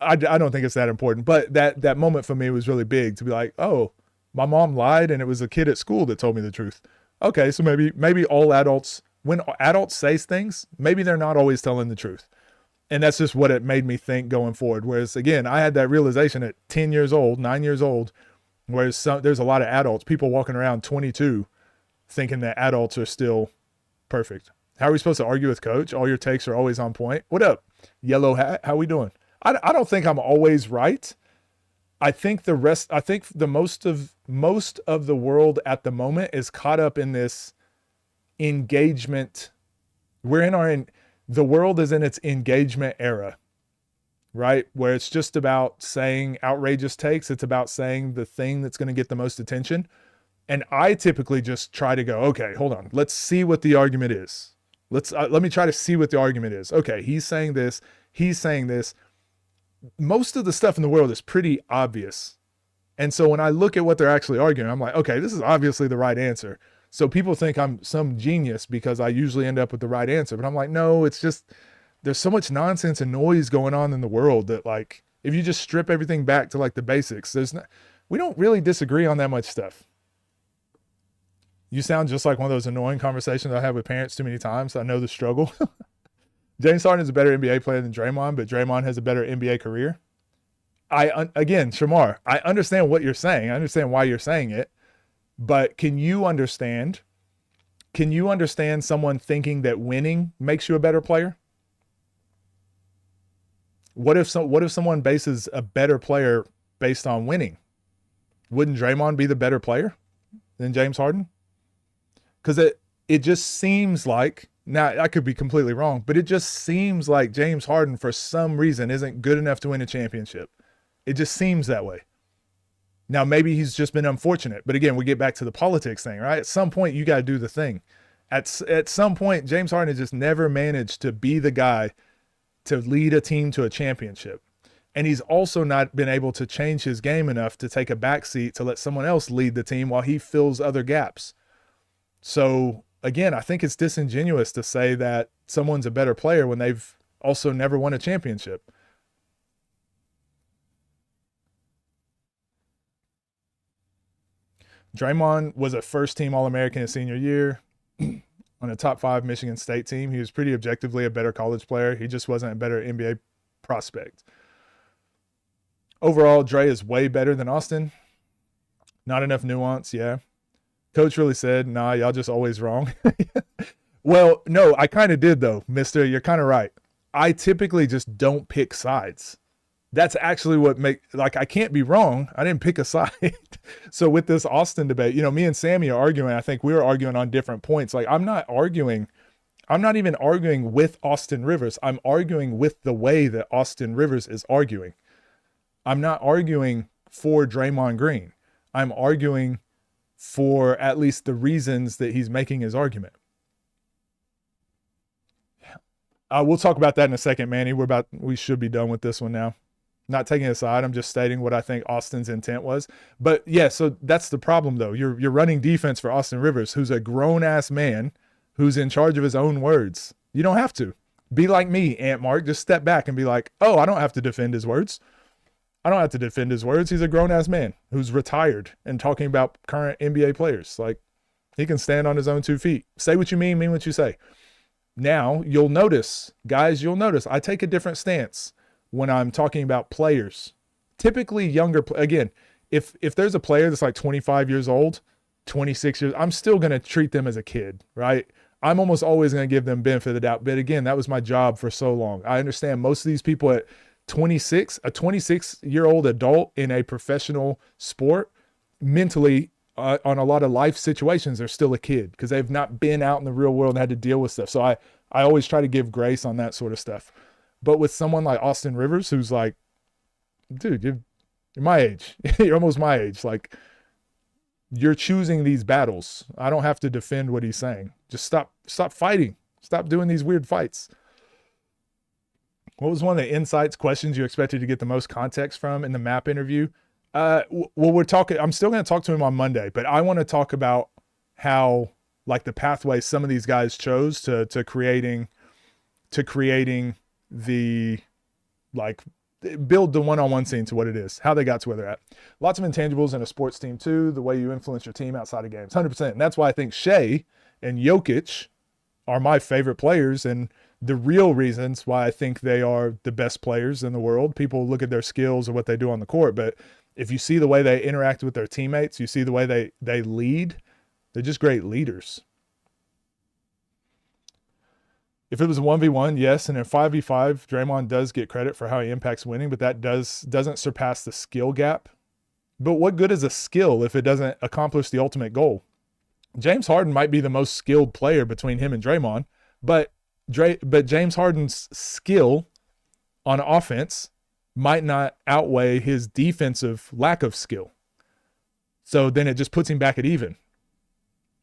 I don't think it's that important, but that moment for me was really big to be like, oh, my mom lied and it was a kid at school that told me the truth. Okay, so maybe all adults, when adults say things, maybe they're not always telling the truth. And that's just what it made me think going forward. Whereas, again, I had that realization at 10 years old, 9 years old, whereas there's a lot of adults, people walking around 22 thinking that adults are still perfect. How are we supposed to argue with coach? All your takes are always on point. What up, yellow hat? How we doing? I don't think I'm always right. I think the most of the world at the moment is caught up in this engagement. The world is in its engagement era, right? Where it's just about saying outrageous takes. It's about saying the thing that's going to get the most attention. And I typically just try to go, okay, hold on. Let's see what the argument is. Let me try to see what the argument is. Okay, he's saying this. He's saying this. Most of the stuff in the world is pretty obvious. And so when I look at what they're actually arguing, I'm like, okay, this is obviously the right answer. So people think I'm some genius because I usually end up with the right answer. But I'm like, no, it's just there's so much nonsense and noise going on in the world that, like, if you just strip everything back to like the basics, we don't really disagree on that much stuff. You sound just like one of those annoying conversations I have with parents too many times. I know the struggle. James Harden is a better NBA player than Draymond, but Draymond has a better NBA career. Again, Shamar, I understand what you're saying. I understand why you're saying it. But can you understand someone thinking that winning makes you a better player? What if someone bases a better player based on winning? Wouldn't Draymond be the better player than James Harden? Because it just seems like, now I could be completely wrong, but it just seems like James Harden for some reason isn't good enough to win a championship. It just seems that way. Now, maybe he's just been unfortunate. But again, we get back to the politics thing, right? At some point, you got to do the thing. At some point, James Harden just never managed to be the guy to lead a team to a championship. And he's also not been able to change his game enough to take a backseat to let someone else lead the team while he fills other gaps. So, again, I think it's disingenuous to say that someone's a better player when they've also never won a championship. Draymond was a first-team All-American his senior year on a top-5 Michigan State team. He was pretty objectively a better college player. He just wasn't a better NBA prospect. Overall, Dre is way better than Austin. Not enough nuance, yeah. Coach really said, nah, y'all just always wrong. Well, no, I kind of did, though, mister. You're kind of right. I typically just don't pick sides. That's actually what I can't be wrong. I didn't pick a side. So with this Austin debate, me and Sammy are arguing. I think we were arguing on different points. Like, I'm not even arguing with Austin Rivers. I'm arguing with the way that Austin Rivers is arguing. I'm not arguing for Draymond Green. I'm arguing for at least the reasons that he's making his argument. We'll talk about that in a second, Manny. We should be done with this one now. Not taking a side. I'm just stating what I think Austin's intent was. But yeah, so that's the problem though. You're running defense for Austin Rivers, who's a grown-ass man who's in charge of his own words. You don't have to. Be like me, Ant Mark. Just step back and be like, oh, I don't have to defend his words. I don't have to defend his words. He's a grown-ass man who's retired and talking about current NBA players. Like, he can stand on his own 2 feet. Say what you mean what you say. Now, you'll notice, guys, I take a different stance when I'm talking about players. Typically younger, again, if there's a player that's like 25 years old, 26 years, I'm still going to treat them as a kid, right? I'm almost always going to give them benefit of the doubt. But again, that was my job for so long. I understand most of these people at 26, a 26-year-old adult in a professional sport, mentally on a lot of life situations, they're still a kid because they've not been out in the real world and had to deal with stuff. So I always try to give grace on that sort of stuff. But with someone like Austin Rivers, who's like, dude, you're my age. You're almost my age. Like, you're choosing these battles. I don't have to defend what he's saying. Just stop fighting. Stop doing these weird fights. What was one of the insights questions you expected to get the most context from in the MAP interview? Well, I'm still going to talk to him on Monday, but I want to talk about how, like, the pathway some of these guys chose to creating the, like, build the one-on-one scene to what it is, how they got to where they're at. Lots of intangibles in a sports team too, the way you influence your team outside of games, 100%. And that's why I think Shea and Jokic are my favorite players. And the real reasons why I think they are the best players in the world. People look at their skills or what they do on the court, but if you see the way they interact with their teammates, you see the way they lead, they're just great leaders. If it was a 1v1, yes, and in 5v5, Draymond does get credit for how he impacts winning, but that doesn't surpass the skill gap. But what good is a skill if it doesn't accomplish the ultimate goal? James Harden might be the most skilled player between him and Draymond, but James Harden's skill on offense might not outweigh his defensive lack of skill. So then it just puts him back at even,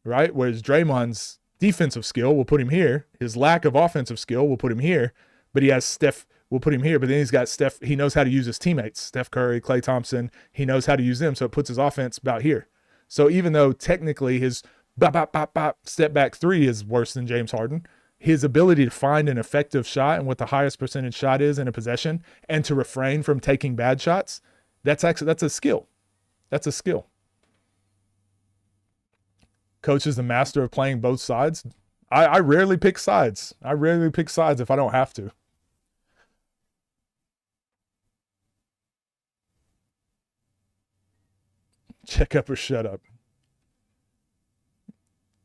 right? Whereas Draymond's defensive skill will put him here. His lack of offensive skill will put him here, but he has Steph will put him here. But then he's got Steph. He knows how to use his teammates, Steph Curry, Klay Thompson. He knows how to use them. So it puts his offense about here. So even though technically his step back three is worse than James Harden, his ability to find an effective shot and what the highest percentage shot is in a possession and to refrain from taking bad shots, that's a skill. That's a skill. Coach is the master of playing both sides. I rarely pick sides. I rarely pick sides if I don't have to. Check up or shut up.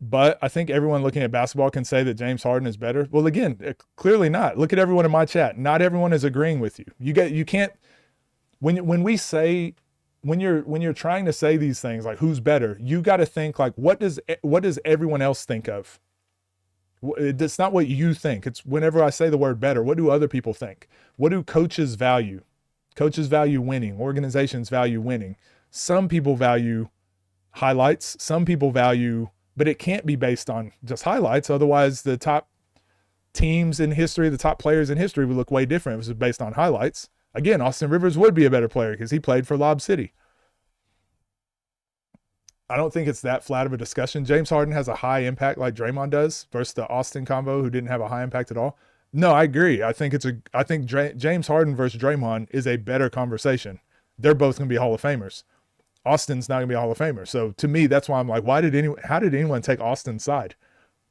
But I think everyone looking at basketball can say that James Harden is better. Well, again, clearly not. Look at everyone in my chat. Not everyone is agreeing with you. You can't when you're trying to say these things like who's better, you got to think like what does everyone else think of? It's not what you think. It's whenever I say the word better, what do other people think? What do coaches value? Coaches value winning. Organizations value winning. Some people value highlights. Some people value, but it can't be based on just highlights. Otherwise, the top teams in history, the top players in history would look way different if it was based on highlights. Again, Austin Rivers would be a better player because he played for Lob City. I don't think it's that flat of a discussion. James Harden has a high impact like Draymond does versus the Austin combo who didn't have a high impact at all. No, I agree. I think James Harden versus Draymond is a better conversation. They're both going to be Hall of Famers. Austin's not going to be a Hall of Famer. So to me, that's why I'm like, how did anyone take Austin's side?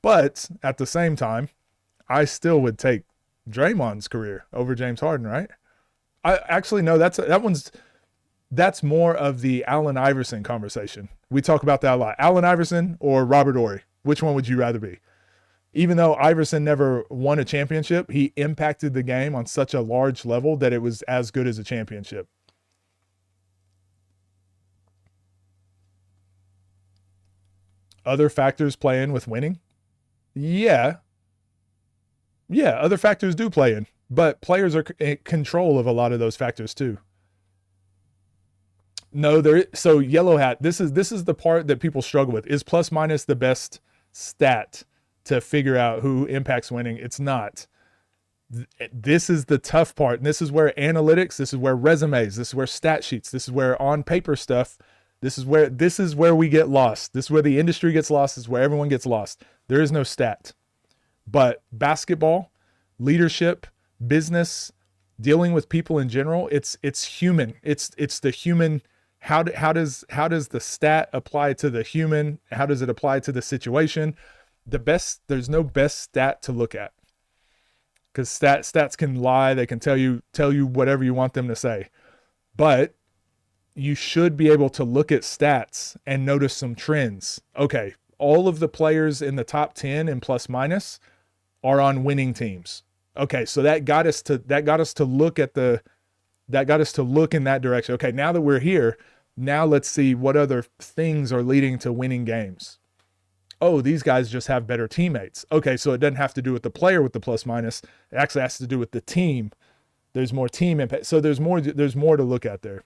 But at the same time, I still would take Draymond's career over James Harden, right? I actually no, that's more of the Allen Iverson conversation. We talk about that a lot. Allen Iverson or Robert Horry, which one would you rather be? Even though Iverson never won a championship, he impacted the game on such a large level that it was as good as a championship. Other factors play in with winning? Yeah, other factors do play in, but players are in control of a lot of those factors too. No, so yellow hat, this is the part that people struggle with. Is plus minus the best stat to figure out who impacts winning? It's not. This is the tough part. And this is where analytics, this is where resumes, this is where stat sheets, this is where on paper stuff, this is where we get lost. This is where the industry gets lost. This is where everyone gets lost. There is no stat. But basketball, leadership, business, dealing with people in general, it's human. It's the human. How does the stat apply to the human? How does it apply to the situation? There's no best stat to look at. Because stats can lie. They can tell you whatever you want them to say. But you should be able to look at stats and notice some trends. Okay, all of the players in the top 10 in plus minus are on winning teams. Okay, so that got us to look in that direction. Okay, now that we're here, now let's see what other things are leading to winning games. Oh, these guys just have better teammates. Okay, so it doesn't have to do with the player with the plus minus. It actually has to do with the team. There's more team impact. So there's more to look at there.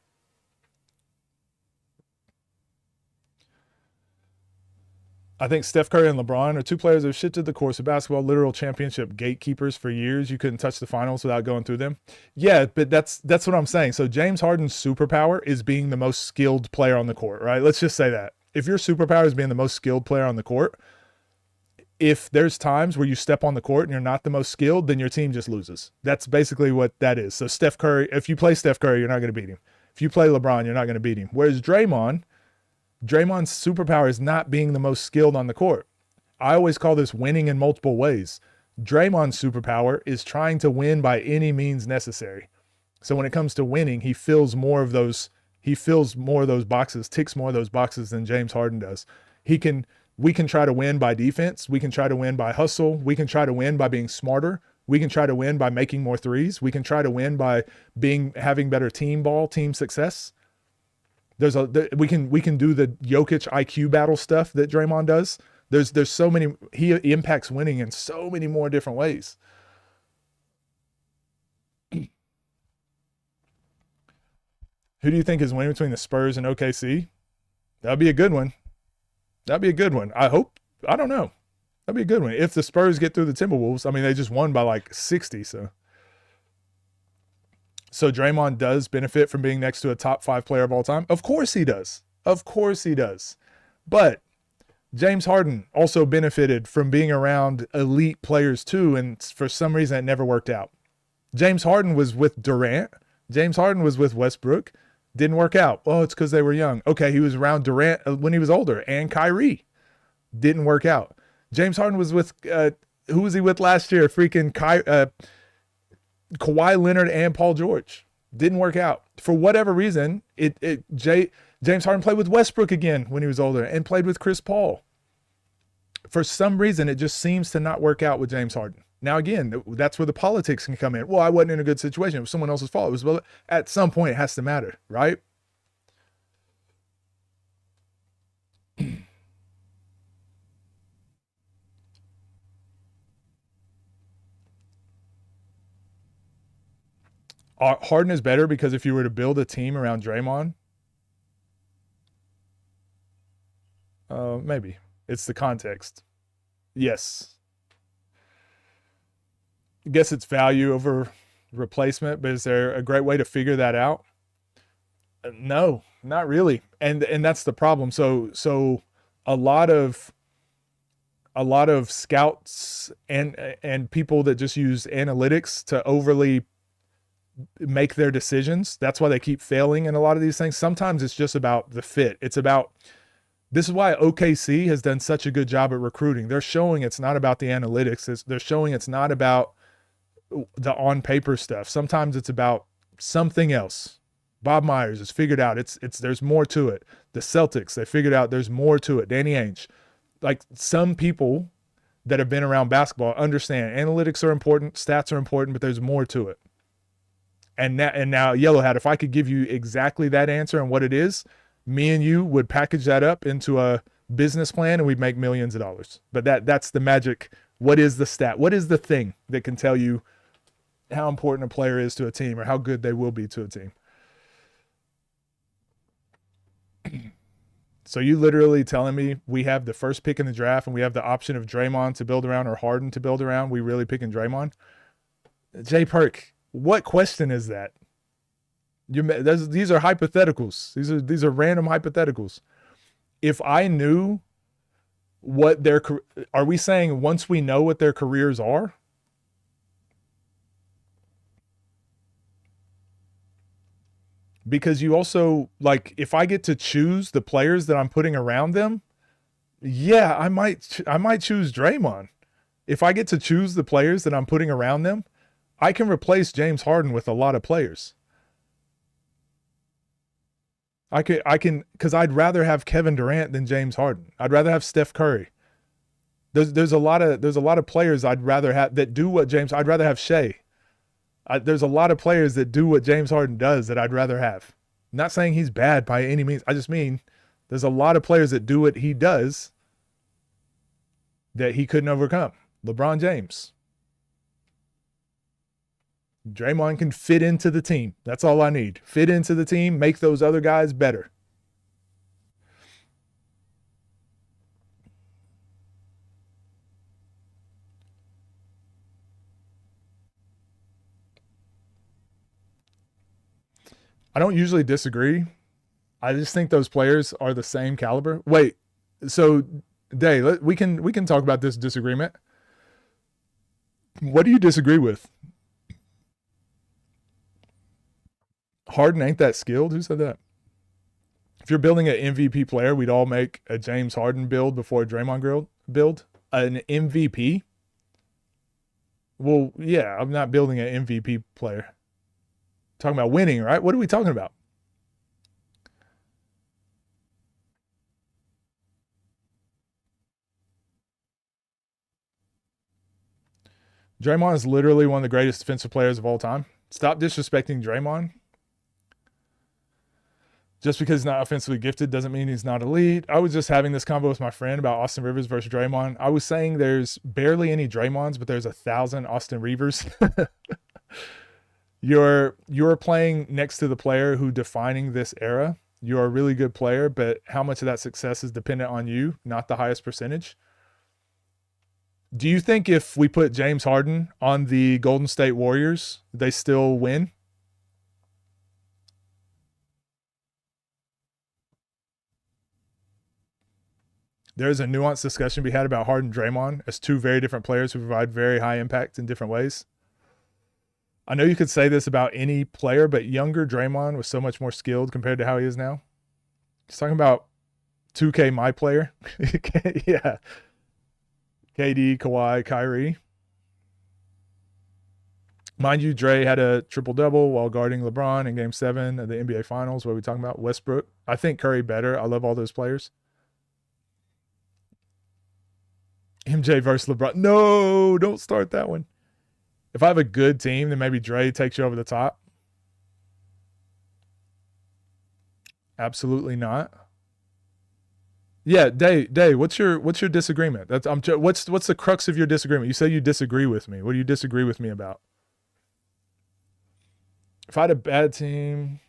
I think Steph Curry and LeBron are two players that have shifted the course of basketball, literal championship gatekeepers for years. You couldn't touch the finals without going through them. Yeah, but that's what I'm saying. So James Harden's superpower is being the most skilled player on the court, right? Let's just say that. If your superpower is being the most skilled player on the court, if there's times where you step on the court and you're not the most skilled, then your team just loses. That's basically what that is. So Steph Curry, if you play Steph Curry, you're not going to beat him. If you play LeBron, you're not going to beat him. Whereas Draymond's superpower is not being the most skilled on the court. I always call this winning in multiple ways. Draymond's superpower is trying to win by any means necessary. So when it comes to winning, he fills more of those boxes, ticks more of those boxes than James Harden does. We can try to win by defense. We can try to win by hustle. We can try to win by being smarter. We can try to win by making more threes. We can try to win by having better team ball, team success. We can do the Jokic IQ battle stuff that Draymond does. There's so many, he impacts winning in so many more different ways. Who do you think is winning between the Spurs and OKC? That'd be a good one. That'd be a good one. I don't know. That'd be a good one. If the Spurs get through the Timberwolves, I mean, they just won by like 60. So Draymond does benefit from being next to a top 5 player of all time. Of course he does. Of course he does. But James Harden also benefited from being around elite players too. And for some reason, it never worked out. James Harden was with Durant. James Harden was with Westbrook. Didn't work out. Oh, it's because they were young. Okay, he was around Durant when he was older, and Kyrie. Didn't work out. James Harden was with, who was he with last year? Freaking Kawhi Leonard and Paul George. Didn't work out. For whatever reason, James Harden played with Westbrook again when he was older and played with Chris Paul. For some reason, it just seems to not work out with James Harden. Now, again, that's where the politics can come in. Well, I wasn't in a good situation. It was someone else's fault. It was, well, at some point, it has to matter, right? Harden is better because if you were to build a team around Draymond, maybe. It's the context. Yes. I guess it's value over replacement, but is there a great way to figure that out? No, not really. And that's the problem. So a lot of scouts and people that just use analytics to overly make their decisions. That's why they keep failing in a lot of these things. Sometimes it's just about the fit. This is why OKC has done such a good job at recruiting. They're showing it's not about the analytics. They're showing it's not about the on paper stuff. Sometimes it's about something else. Bob Myers has figured out there's more to it. The Celtics, they figured out there's more to it. Danny Ainge. Like, some people that have been around basketball understand analytics are important, stats are important, but there's more to it. And now Yellow Hat, if I could give you exactly that answer and what it is, me and you would package that up into a business plan and we'd make millions of dollars. But that's the magic. What is the stat? What is the thing that can tell you how important a player is to a team or how good they will be to a team? So you literally telling me we have the first pick in the draft and we have the option of Draymond to build around or Harden to build around. We really picking Draymond? J Perk, what question is that? These are hypotheticals. These are random hypotheticals. If I knew what are we saying once we know what their careers are? Because you also, like, if I get to choose the players that I'm putting around them, yeah, I might choose Draymond. If I get to choose the players that I'm putting around them, I can replace James Harden with a lot of players. I can, because I'd rather have Kevin Durant than James Harden. I'd rather have Steph Curry. There's a lot of players I'd rather have that do what I'd rather have Shea. There's a lot of players that do what James Harden does that I'd rather have. I'm not saying he's bad by any means. I just mean there's a lot of players that do what he does that he couldn't overcome. LeBron James. Draymond can fit into the team. That's all I need. Fit into the team, make those other guys better. I don't usually disagree. I just think those players are the same caliber. Wait, so Day, we can talk about this disagreement. What do you disagree with? Harden ain't that skilled? Who said that? If you're building an MVP player, we'd all make a James Harden build before a Draymond build. An MVP? Well, yeah, I'm not building an MVP player. Talking about winning, right? What are we talking about? Draymond is literally one of the greatest defensive players of all time. Stop disrespecting Draymond. Just because he's not offensively gifted doesn't mean he's not elite. I was just having this convo with my friend about Austin Rivers versus Draymond. I was saying there's barely any Draymonds, but there's 1,000 Austin Rivers. You're playing next to the player who defining this era. You're a really good player, but how much of that success is dependent on you, not the highest percentage? Do you think if we put James Harden on the Golden State Warriors, they still win? There's a nuanced discussion to be had about Harden and Draymond as two very different players who provide very high impact in different ways. I know you could say this about any player, but younger Draymond was so much more skilled compared to how he is now. He's talking about 2K my player. Yeah. KD, Kawhi, Kyrie. Mind you, Dre had a triple-double while guarding LeBron in Game 7 of the NBA Finals. What are we talking about? Westbrook. I think Curry better. I love all those players. MJ versus LeBron. No, don't start that one. If I have a good team, then maybe Dre takes you over the top. Absolutely not. Yeah, Dave, what's your disagreement? What's the crux of your disagreement? You say you disagree with me. What do you disagree with me about? If I had a bad team,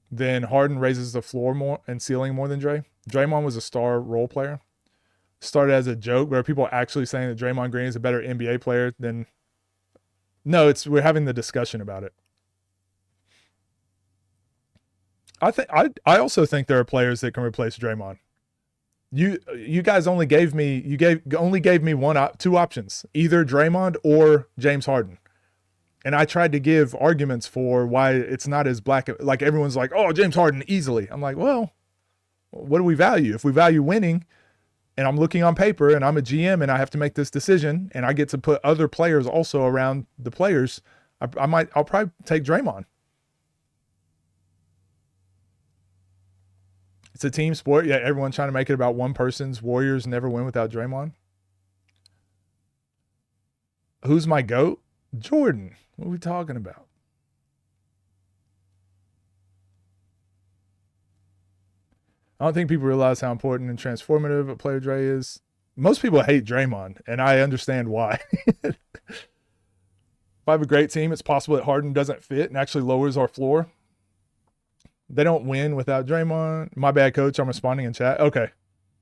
then Harden raises the floor more and ceiling more than Dre. Draymond was a star role player. Started as a joke, where people are actually saying that Draymond Green is a better NBA player than. No, we're having the discussion about it. I also think there are players that can replace Draymond. You guys only gave me two options, either Draymond or James Harden. And I tried to give arguments for why it's not as black. Like everyone's like, oh, James Harden easily. I'm like, well, what do we value? If we value winning, and I'm looking on paper and I'm a GM and I have to make this decision and I get to put other players also around the players, I'll probably take Draymond. It's a team sport. Yeah, everyone's trying to make it about one person's. Warriors never win without Draymond. Who's my GOAT? Jordan. What are we talking about? I don't think people realize how important and transformative a player Dre is. Most people hate Draymond, and I understand why. If I have a great team, it's possible that Harden doesn't fit and actually lowers our floor. They don't win without Draymond. My bad, coach. I'm responding in chat. Okay.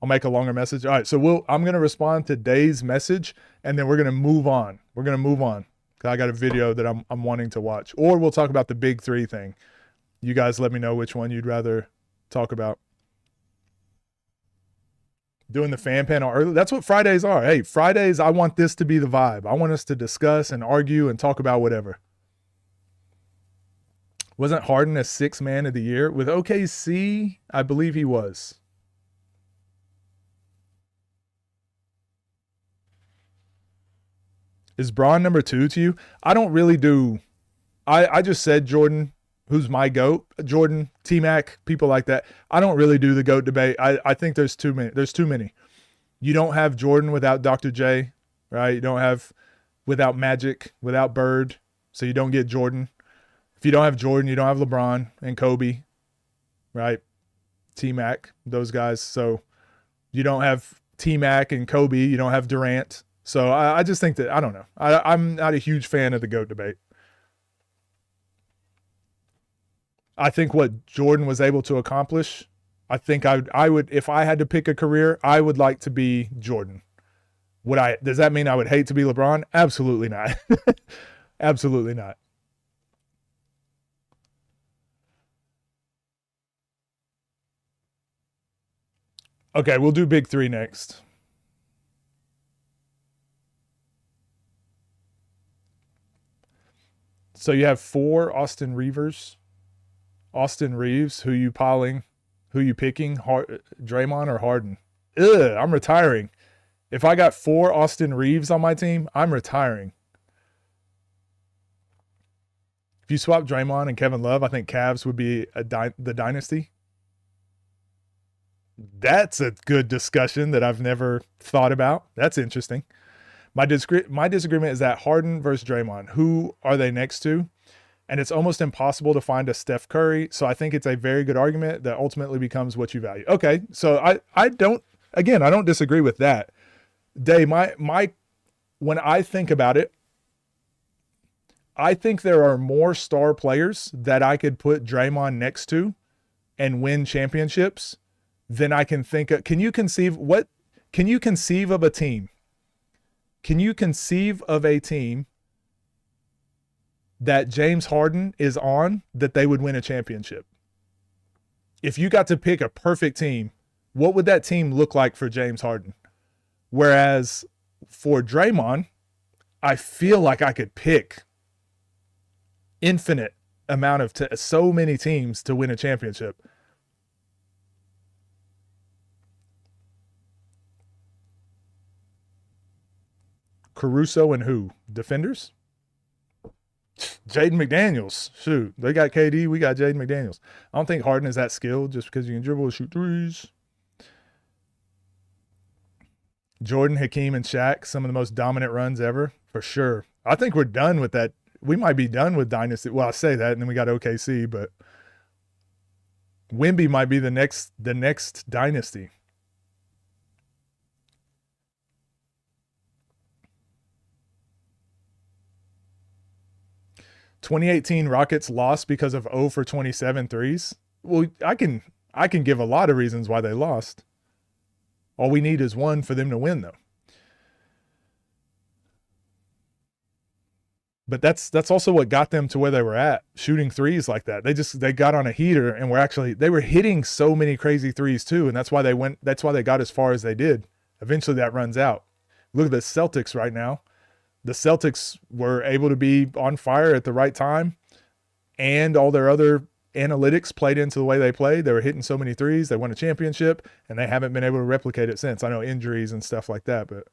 I'll make a longer message. All right. So I'm going to respond to Dave's message, and then we're going to move on. We're going to move on. I got a video that I'm wanting to watch. Or we'll talk about the Big 3 thing. You guys let me know which one you'd rather talk about. Doing the fan panel early. That's what Fridays are. Hey, Fridays, I want this to be the vibe. I want us to discuss and argue and talk about whatever. Wasn't Harden a 6th man of the year? With OKC, I believe he was. Is Braun number 2 to you? I don't really do. I just said Jordan, who's my GOAT. Jordan, T-Mac, people like that. I don't really do the GOAT debate. I think there's too many. There's too many. You don't have Jordan without Dr. J, right? You don't have without Magic, without Bird. So you don't get Jordan. If you don't have Jordan, you don't have LeBron and Kobe, right? T-Mac, those guys. So you don't have T-Mac and Kobe. You don't have Durant. So I just think that, I don't know. I'm not a huge fan of the GOAT debate. I think what Jordan was able to accomplish, I think I would, if I had to pick a career, I would like to be Jordan. Does that mean I would hate to be LeBron? Absolutely not. Absolutely not. Okay, we'll do Big 3 next. So you have 4 Austin Reavers. Austin Reeves, who you piling? Who you picking? Draymond or Harden? I'm retiring. If I got 4 Austin Reeves on my team, I'm retiring. If you swap Draymond and Kevin Love, I think Cavs would be the dynasty. That's a good discussion that I've never thought about. That's interesting. My disagreement is that Harden versus Draymond. Who are they next to? And it's almost impossible to find a Steph Curry. So I think it's a very good argument that ultimately becomes what you value. Okay, so I don't disagree with that. Day, when I think about it, I think there are more star players that I could put Draymond next to and win championships than I can think of. Can you conceive of a team? Can you conceive of a team that James Harden is on that they would win a championship? If you got to pick a perfect team, what would that team look like for James Harden? Whereas for Draymond, I feel like I could pick infinite amount of so many teams to win a championship. Caruso and who? Defenders? Jaden McDaniels. Shoot, they got KD, we got Jaden McDaniels. I don't think Harden is that skilled just because you can dribble and shoot threes. Jordan, Hakeem, and Shaq, some of the most dominant runs ever, for sure. I think we're done with that. We might be done with Dynasty. Well, I say that, and then we got OKC, but Wemby might be the next Dynasty. "2018 Rockets lost because of 0 for 27 threes." Well, I can give a lot of reasons why they lost. All we need is one for them to win, though. But that's also what got them to where they were at, shooting threes like that. They got on a heater and they were hitting so many crazy threes too, and that's why they got as far as they did. Eventually that runs out. Look at the Celtics right now. The Celtics were able to be on fire at the right time, and all their other analytics played into the way they played. They were hitting so many threes. They won a championship, and they haven't been able to replicate it since. I know injuries and stuff like that, but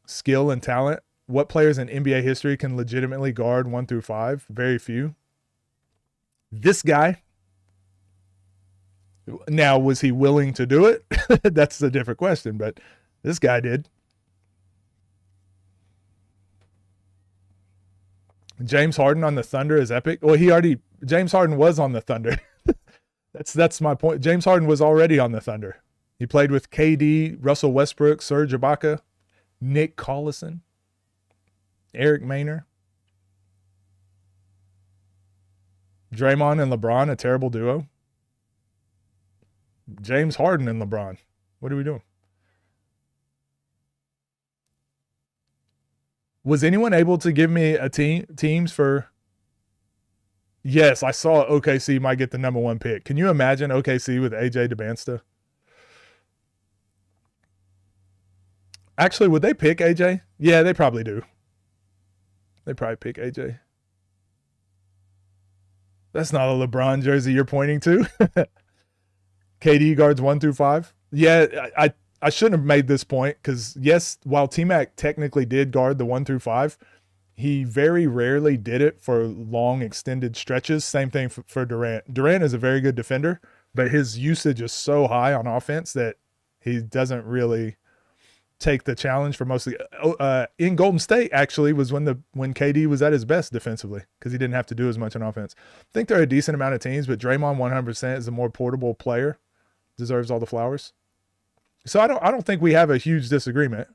skill and talent. What players in NBA history can legitimately guard 1 through 5? Very few. This guy. Now, was he willing to do it? That's a different question, but this guy did. James Harden on the Thunder is epic. Well, James Harden was on the Thunder. That's my point. James Harden was already on the Thunder. He played with KD, Russell Westbrook, Serge Ibaka, Nick Collison, Eric Maynor, Draymond and LeBron, a terrible duo. James Harden and LeBron. What are we doing? Was anyone able to give me a teams for? Yes, I saw OKC might get the number 1 pick. Can you imagine OKC with AJ DeBansta? Actually, would they pick AJ? Yeah, they probably do. They probably pick AJ. That's not a LeBron jersey you're pointing to. KD guards 1 through 5. Yeah, I shouldn't have made this point because, yes, while T-Mac technically did guard the 1 through 5, he very rarely did it for long extended stretches. Same thing for Durant. Durant is a very good defender, but his usage is so high on offense that he doesn't really take the challenge for mostly. In Golden State, actually, was when KD was at his best defensively because he didn't have to do as much on offense. I think there are a decent amount of teams, but Draymond 100% is a more portable player, deserves all the flowers. So I don't think we have a huge disagreement.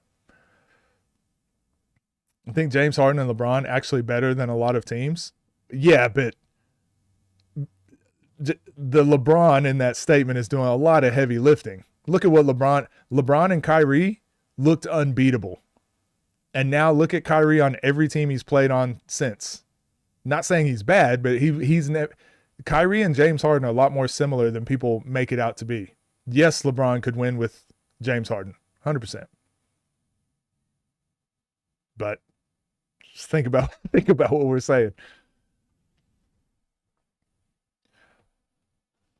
I think James Harden and LeBron actually better than a lot of teams. Yeah, but the LeBron in that statement is doing a lot of heavy lifting. Look at what LeBron and Kyrie looked unbeatable. And now look at Kyrie on every team he's played on since. Not saying he's bad, but Kyrie and James Harden are a lot more similar than people make it out to be. Yes, LeBron could win with James Harden, 100%. But just think about what we're saying.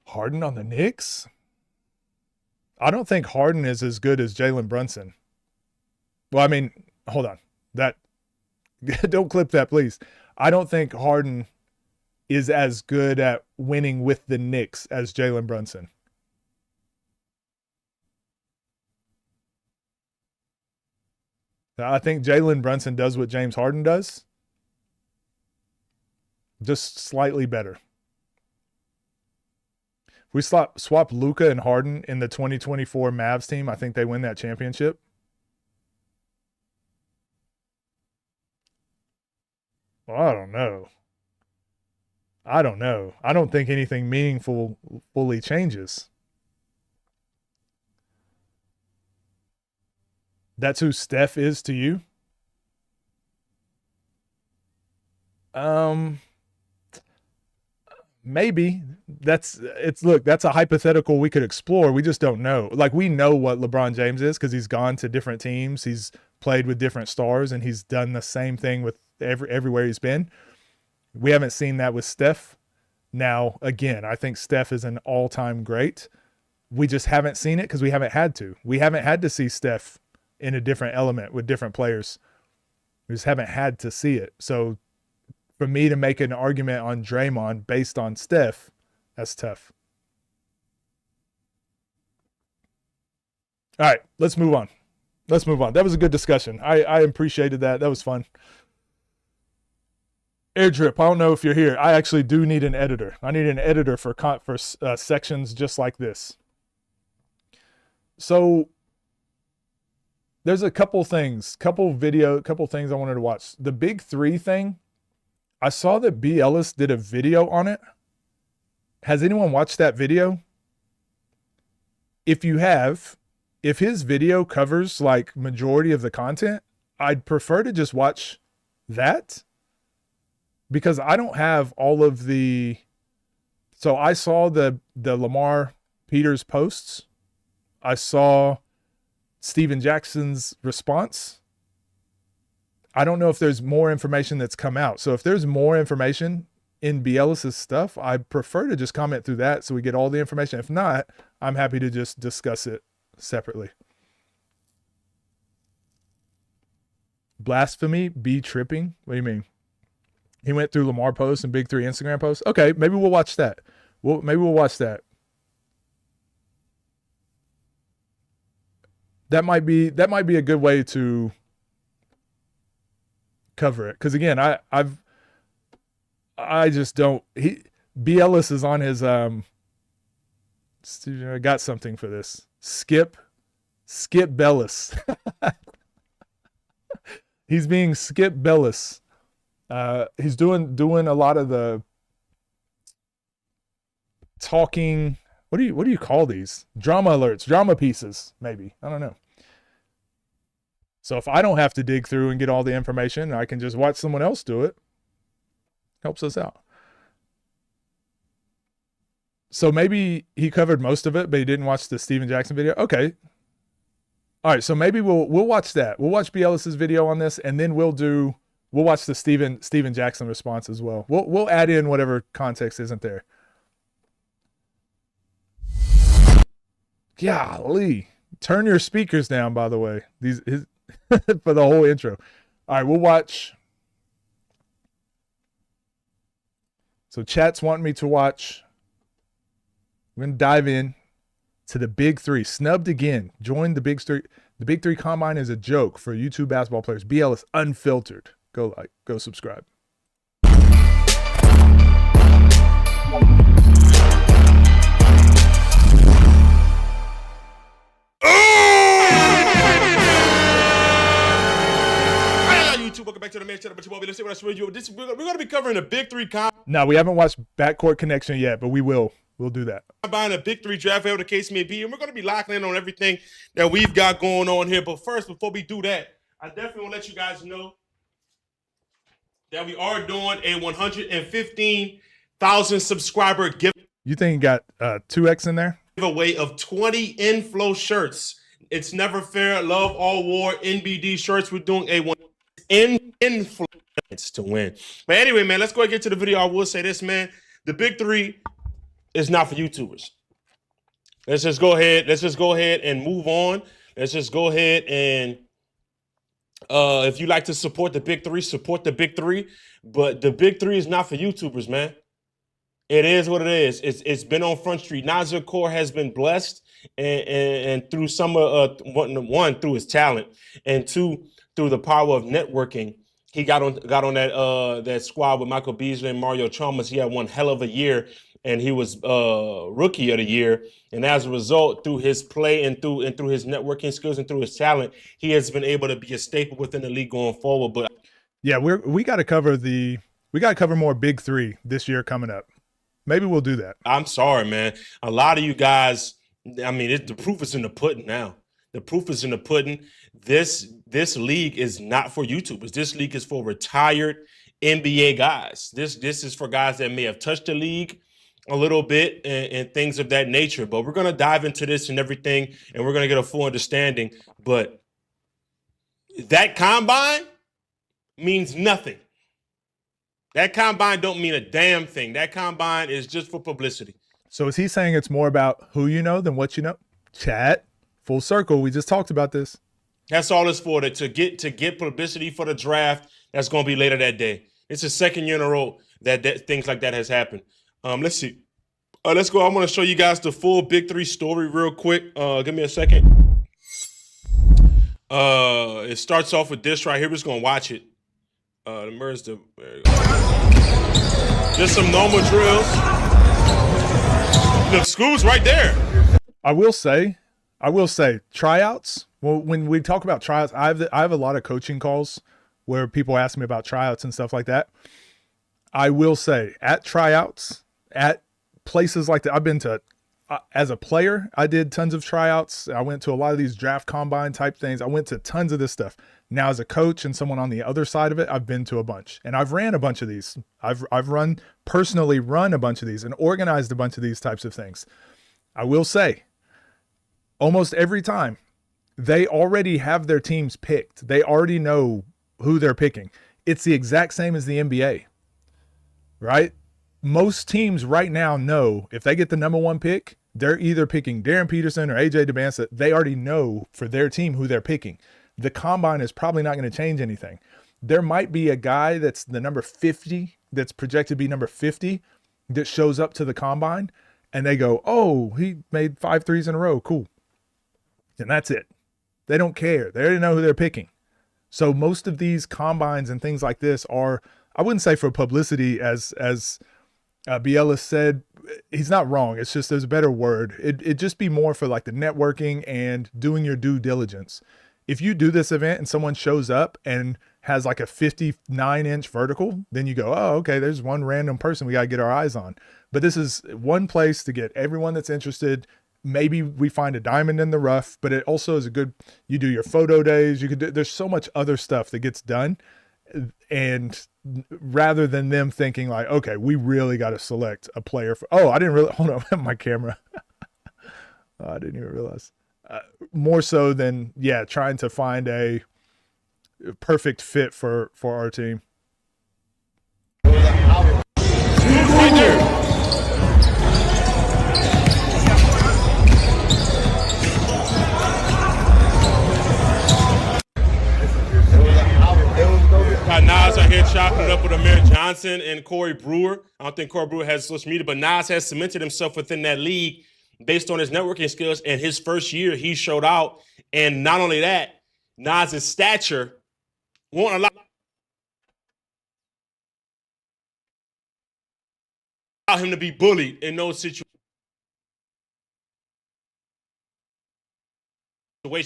Harden on the Knicks? I don't think Harden is as good as Jalen Brunson. Well, I mean, hold on. Don't clip that, please. I don't think Harden is as good at winning with the Knicks as Jalen Brunson. I think Jalen Brunson does what James Harden does, just slightly better. If we swap Luka and Harden in the 2024 Mavs team, I think they win that championship. Well, I don't know. I don't think anything meaningful fully changes. That's who Steph is to you? Maybe. That's a hypothetical we could explore. We just don't know. Like, we know what LeBron James is because he's gone to different teams. He's played with different stars, and he's done the same thing with everywhere he's been. We haven't seen that with Steph. Now, again, I think Steph is an all-time great. We just haven't seen it because we haven't had to. We haven't had to see Steph in a different element with different players. We just haven't had to see it. So for me to make an argument on Draymond based on Steph, that's tough. All right, let's move on. That was a good discussion. I appreciated that. That was fun. Airdrip, I don't know if you're here. I actually do need an editor. I need an editor for sections just like this. So there's a couple things I wanted to watch. The Big3 thing, I saw that B. Ellis did a video on it. Has anyone watched that video? If you have, if his video covers like majority of the content, I'd prefer to just watch that, because I don't have all of the. So I saw the Lamar Peters posts. I saw Steven Jackson's response. I don't know if there's more information that's come out. So if there's more information in B. Ellis's stuff, I prefer to just comment through that so we get all the information. If not, I'm happy to just discuss it separately. Blasphemy, be tripping. What do you mean? He went through Lamar posts and Big3 Instagram posts. Okay, maybe we'll watch that. Maybe we'll watch that. That might be a good way to cover it. Because again, I just don't. B. Ellis is on his I got something for this. Skip Bellis. He's being Skip Bellis. He's doing a lot of the talking. What do you call these? Drama alerts, drama pieces, maybe. I don't know. So if I don't have to dig through and get all the information, I can just watch someone else do it. Helps us out. So maybe he covered most of it, but he didn't watch the Steven Jackson video. Okay. All right, so maybe we'll watch that. We'll watch B. Ellis's video on this, and then we'll watch the Steven Jackson response as well. We'll add in whatever context isn't there. Golly. Turn your speakers down, by the way. For the whole intro. All right, we'll watch. So chat's wanting me to watch. We're going to dive in to the Big3. Snubbed again. Join the Big3. The Big3 Combine is a joke for YouTube basketball players. B. Ellis Unfiltered. Go subscribe. Welcome back to the main channel, but you won't be listening when I show you. We're going to be covering the Big3 No, we haven't watched Backcourt Connection yet, but we will. We'll do that. Buying a Big3 draft, whatever the case may be, and we're going to be locking in on everything that we've got going on here. But first, before we do that, I definitely want to let you guys know that we are doing a 115,000 subscriber giveaway. You think you got 2X in there? Giveaway of 20 inflow shirts. It's never fair. Love all war NBD shirts. We're doing a influence to win. But anyway, man, let's go ahead and get to the video. I will say this, man. The Big3 is not for YouTubers. Let's just go ahead and move on. Let's just go ahead and if you like to support the Big3, support the Big3. But the Big3 is not for YouTubers, man. It is what it is. It's been on Front Street. Nasir Core has been blessed, and through some one through his talent, and two through the power of networking. He got on that squad with Michael Beasley and Mario Chalmers. He had one hell of a year, and he was rookie of the year. And as a result, through his play and through his networking skills and through his talent, he has been able to be a staple within the league going forward. But yeah, we got to cover more Big 3 this year coming up. Maybe we'll do that. I'm sorry, man. A lot of you guys, I mean, the proof is in the pudding now. The proof is in the pudding. This league is not for YouTubers. This league is for retired NBA guys. This is for guys that may have touched the league a little bit and things of that nature. But we're going to dive into this and everything, and we're going to get a full understanding. But that combine means nothing. That combine don't mean a damn thing. That combine is just for publicity. So is he saying it's more about who you know than what you know? Chat, full circle. We just talked about this. That's all it's for, to get publicity for the draft. That's going to be later that day. It's the second year in a row that things like that has happened. Let's see. Let's go. I'm going to show you guys the full Big 3 story real quick. Give me a second. It starts off with this right here. We're just going to watch it. There you go. Just some normal drills. The school's right there. I will say, tryouts. Well, when we talk about tryouts, I have a lot of coaching calls where people ask me about tryouts and stuff like that. I will say, at tryouts, at places like that, I've been to, as a player, I did tons of tryouts. I went to a lot of these draft combine type things. I went to tons of this stuff. Now, as a coach and someone on the other side of it, I've been to a bunch, and I've ran a bunch of these. I've personally run a bunch of these and organized a bunch of these types of things. I will say, almost every time, they already have their teams picked. They already know who they're picking. It's the exact same as the NBA, right? Most teams right now know if they get the number 1 pick, they're either picking Darren Peterson or AJ DeBanza. They already know for their team who they're picking. The combine is probably not going to change anything. There might be a guy that's the number 50, that's projected to be number 50, that shows up to the combine and they go, oh, he made 5 threes in a row. Cool. And that's it. They don't care. They already know who they're picking. So most of these combines and things like this are, I wouldn't say for publicity, as Biela said. He's not wrong. It's just, there's a better word. It'd just be more for like the networking and doing your due diligence. If you do this event and someone shows up and has like a 59-inch vertical, then you go, oh, okay, there's one random person we got to get our eyes on. But this is one place to get everyone that's interested. Maybe we find a diamond in the rough, but it also is a good, you do your photo days. You could do, there's so much other stuff that gets done. And rather than them thinking like, okay, we really got to select a player for, oh, I didn't really, hold on, I have my camera. I didn't even realize. More so than, yeah, trying to find a perfect fit for our team. Right there. Got Nas out here chopping it up with Amir Johnson and Corey Brewer. I don't think Corey Brewer has social media, but Nas has cemented himself within that league based on his networking skills. And his first year, he showed out. And not only that, Nas's stature won't allow him to be bullied in those situations.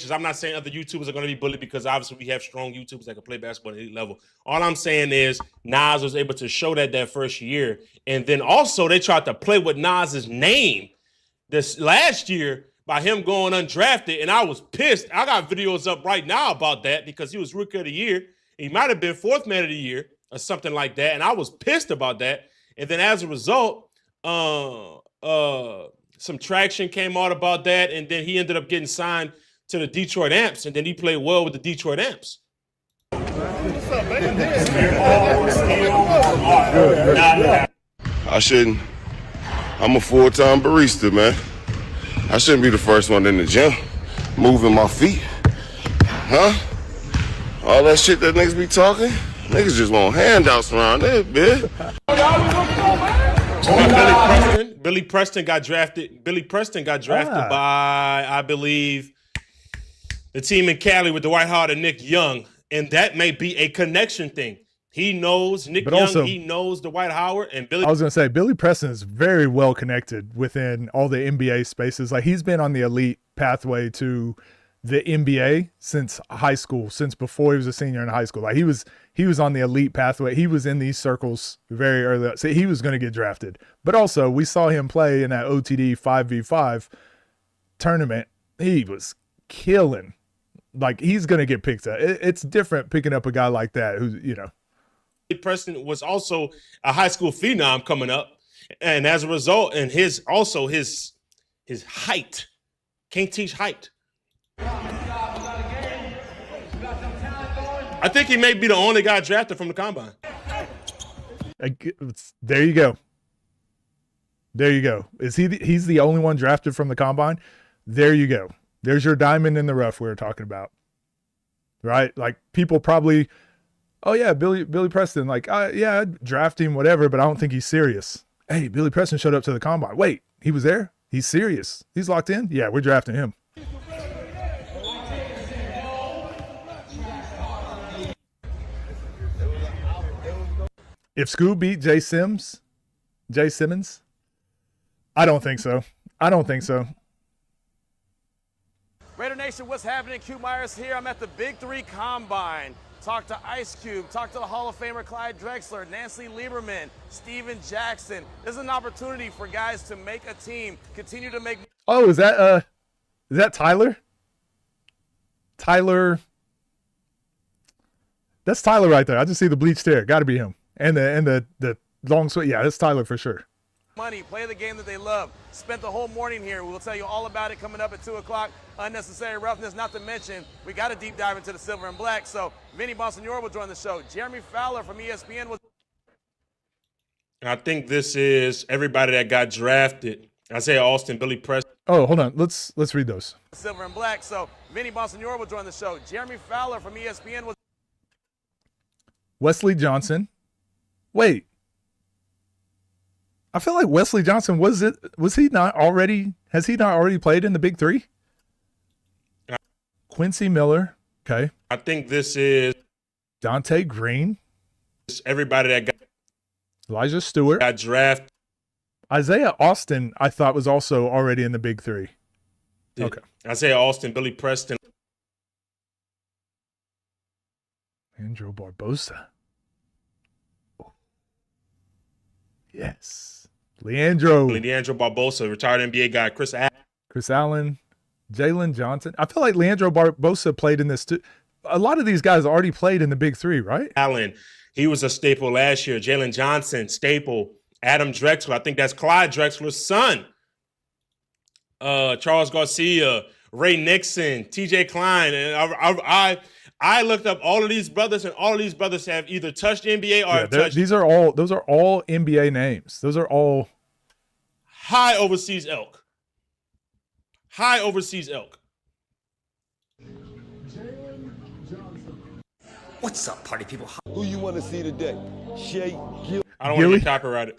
I'm not saying other YouTubers are going to be bullied, because obviously we have strong YouTubers that can play basketball at elite level. All I'm saying is Nas was able to show that first year. And then also they tried to play with Nas's name this last year by him going undrafted. And I was pissed. I got videos up right now about that, because he was rookie of the year. He might have been 4th man of the year or something like that. And I was pissed about that. And then as a result, some traction came out about that. And then he ended up getting signed to the Detroit Amps, and then he played well with the Detroit Amps. I shouldn't. I'm a full-time barista, man. I shouldn't be the first one in the gym, moving my feet. Huh? All that shit that niggas be talking? Niggas just want handouts around there, bitch. Billy Preston got drafted. Billy Preston got drafted by, I believe, the team in Cali with Dwight Howard and Nick Young, and that may be a connection thing. He knows Nick Young. Also, he knows Dwight Howard and Billy. I was going to say Billy Preston is very well connected within all the NBA spaces. Like, he's been on the elite pathway to the NBA since high school, since before he was a senior in high school. Like, he was on the elite pathway. He was in these circles very early. So he was going to get drafted. But also, we saw him play in that OTD 5v5 tournament. He was killing. Like, he's going to get picked up. It's different picking up a guy like that who's, you know. Preston was also a high school phenom coming up. And as a result, and his height, can't teach height. I think he may be the only guy drafted from the combine. There you go. There you go. He's the only one drafted from the combine? There you go. There's your diamond in the rough we were talking about. Right? Like, people probably, oh yeah, Billy Preston, like, yeah, I'd draft him, whatever, but I don't think he's serious. Hey, Billy Preston showed up to the combine. Wait, he was there? He's serious. He's locked in? Yeah, we're drafting him. If Scoob beat Jay Simmons, I don't think so. Raider Nation, what's happening? Q Myers here. I'm at the Big 3 Combine. Talk to Ice Cube, talk to the Hall of Famer Clyde Drexler, Nancy Lieberman, Steven Jackson. This is an opportunity for guys to make a team, continue to make. Oh, is that Tyler? That's Tyler right there. I just see the bleached hair. Got to be him. And the long sweat. Yeah, that's Tyler for sure. Money, play the game that they love. Spent the whole morning here. We'll tell you all about it coming up at 2 o'clock. Unnecessary roughness, not to mention, we got a deep dive into the silver and black. So Vinny Bonsignore will join the show. Jeremy Fowler from ESPN will. I think this is everybody that got drafted. Isaiah Austin, Billy Preston. Oh, hold on. Let's read those. Silver and black. So Vinny Bonsignore will join the show. Jeremy Fowler from ESPN will. Wesley Johnson. Wait. I feel like Wesley Johnson has he not already played in the Big 3? Quincy Miller. Okay. I think this is Dante Green. Everybody that got Elijah Stewart. Got drafted. Isaiah Austin, I thought, was also already in the Big 3. Okay. Isaiah Austin, Billy Preston. Andrew Barbosa. Yes. Leandro Barbosa, retired NBA guy. Chris Allen, Jalen Johnson. I feel like Leandro Barbosa played in this too. A lot of these guys already played in the Big 3, right? Allen, he was a staple last year. Jalen Johnson, staple. Adam Drexler, I think that's Clyde Drexler's son. Charles Garcia, Ray Nixon, TJ Klein. And I looked up all of these brothers, and all of these brothers have either touched the NBA or have touched. Those are all NBA names. Those are all high overseas elk. What's up, party people? Who you want to see today? Shea Gill. I don't want to get copyrighted.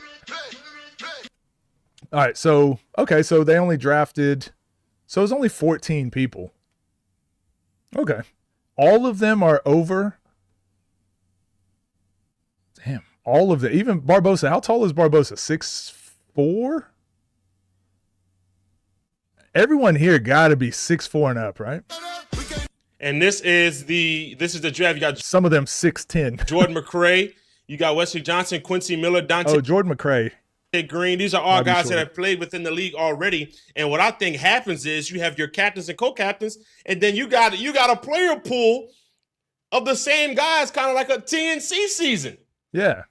All right, so they only drafted, so it was only 14 people. Okay. All of them are over. Damn. All of them. Even Barbosa. How tall is Barbosa? 6'4"? Everyone here got to be 6'4" and up, right? And this is the draft. You got some of them 6'10". Jordan McRae. You got Wesley Johnson, Quincy Miller, Dante. Oh, Jordan McRae. Green. These are all guys that have played within the league already. And what I think happens is you have your captains and co-captains, and then you got a player pool of the same guys, kind of like a TNC season. Yeah.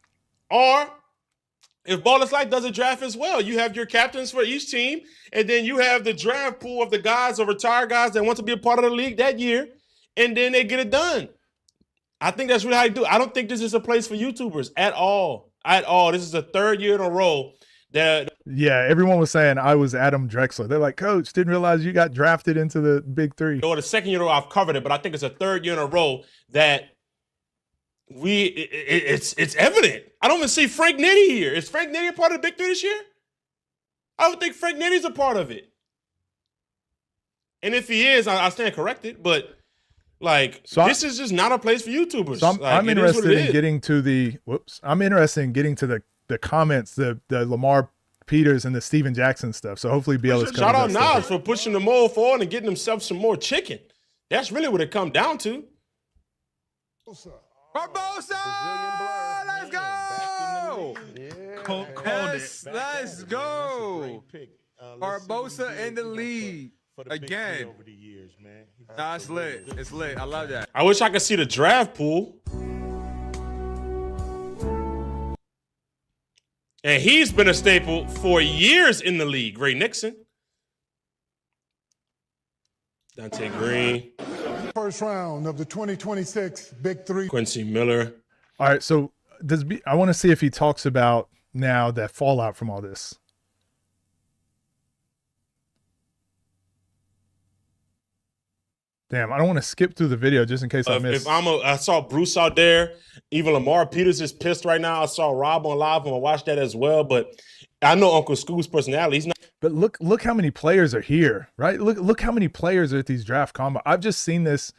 Or if Ballers Life does a draft as well, you have your captains for each team, and then you have the draft pool of the guys or retired guys that want to be a part of the league that year, and then they get it done. I think that's really how you do it. I don't think this is a place for YouTubers at all. This is the third year in a row that. Yeah, everyone was saying I was Adam Drexler. They're like, Coach, didn't realize you got drafted into the Big 3. Or the second year in a row I've covered it, but I think it's the third year in a row that it's evident. I don't even see Frank Nitty here. Is Frank Nitty a part of the Big 3 this year? I would think Frank Nitty's a part of it. And if he is, I stand corrected. But like, this is just not a place for YouTubers. So like, I'm interested in getting to the I'm interested in getting to the comments, the Lamar Peters and the Steven Jackson stuff. So hopefully be able to shout out Nas for pushing the mold forward and getting himself some more chicken. That's really what it come down to. Barbosa! Let's go! Yes, let's go! Barbosa in the lead again. That's lit. It's lit. I love that. I wish I could see the draft pool. And he's been a staple for years in the league. Ray Nixon. Dante Green. First round of the 2026 Big 3. Quincy Miller. All right, so I want to see if he talks about now that fallout from all this. Damn, I don't want to skip through the video just in case I miss. I saw Bruce out there. Even Lamar Peters is pissed right now. I saw Rob on live. I'm gonna watch that as well. But I know Uncle Scoot's personality. He's not. But look how many players are here, right? Look how many players are at these draft combine. I've just seen this.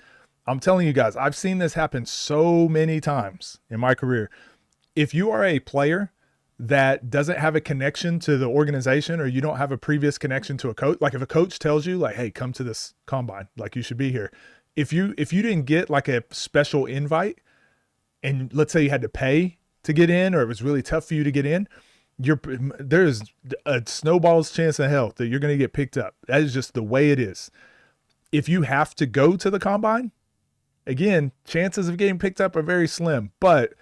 I'm telling you guys, I've seen this happen so many times in my career. If you are a player that doesn't have a connection to the organization, or you don't have a previous connection to a coach, like if a coach tells you like, hey, come to this combine, like you should be here. If you didn't get like a special invite, and let's say you had to pay to get in, or it was really tough for you to get in, there's a snowball's chance in hell that you're going to get picked up. That is just the way it is. If you have to go to the combine, again, chances of getting picked up are very slim, but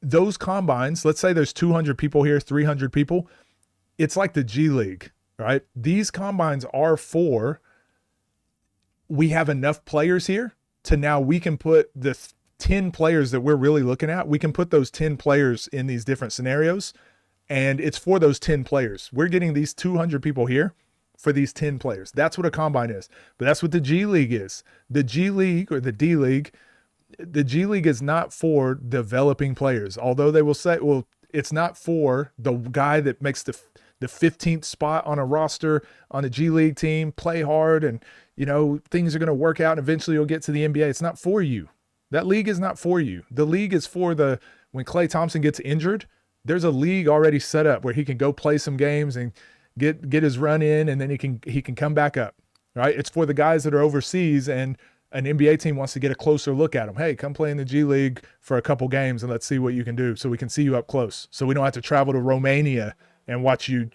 those combines, let's say there's 200 people here, 300 people. It's like the G League, right? These combines are we have enough players here to now we can put the 10 players that we're really looking at. We can put those 10 players in these different scenarios, and it's for those 10 players. We're getting these 200 people here for these 10 players. That's what a combine is, but that's what the G League is. The G League or the D League, the G League is not for developing players, although they will say, well, it's not for the guy that makes the 15th spot on a roster on a G League team, play hard, and, you know, things are going to work out and eventually you'll get to the NBA. It's not for you. That league is not for you. The league is for when Klay Thompson gets injured, there's a league already set up where he can go play some games and get his run in, and then he can come back up, right? It's for the guys that are overseas and an NBA team wants to get a closer look at them. Hey, come play in the G League for a couple games and let's see what you can do, so we can see you up close. So we don't have to travel to Romania and watch you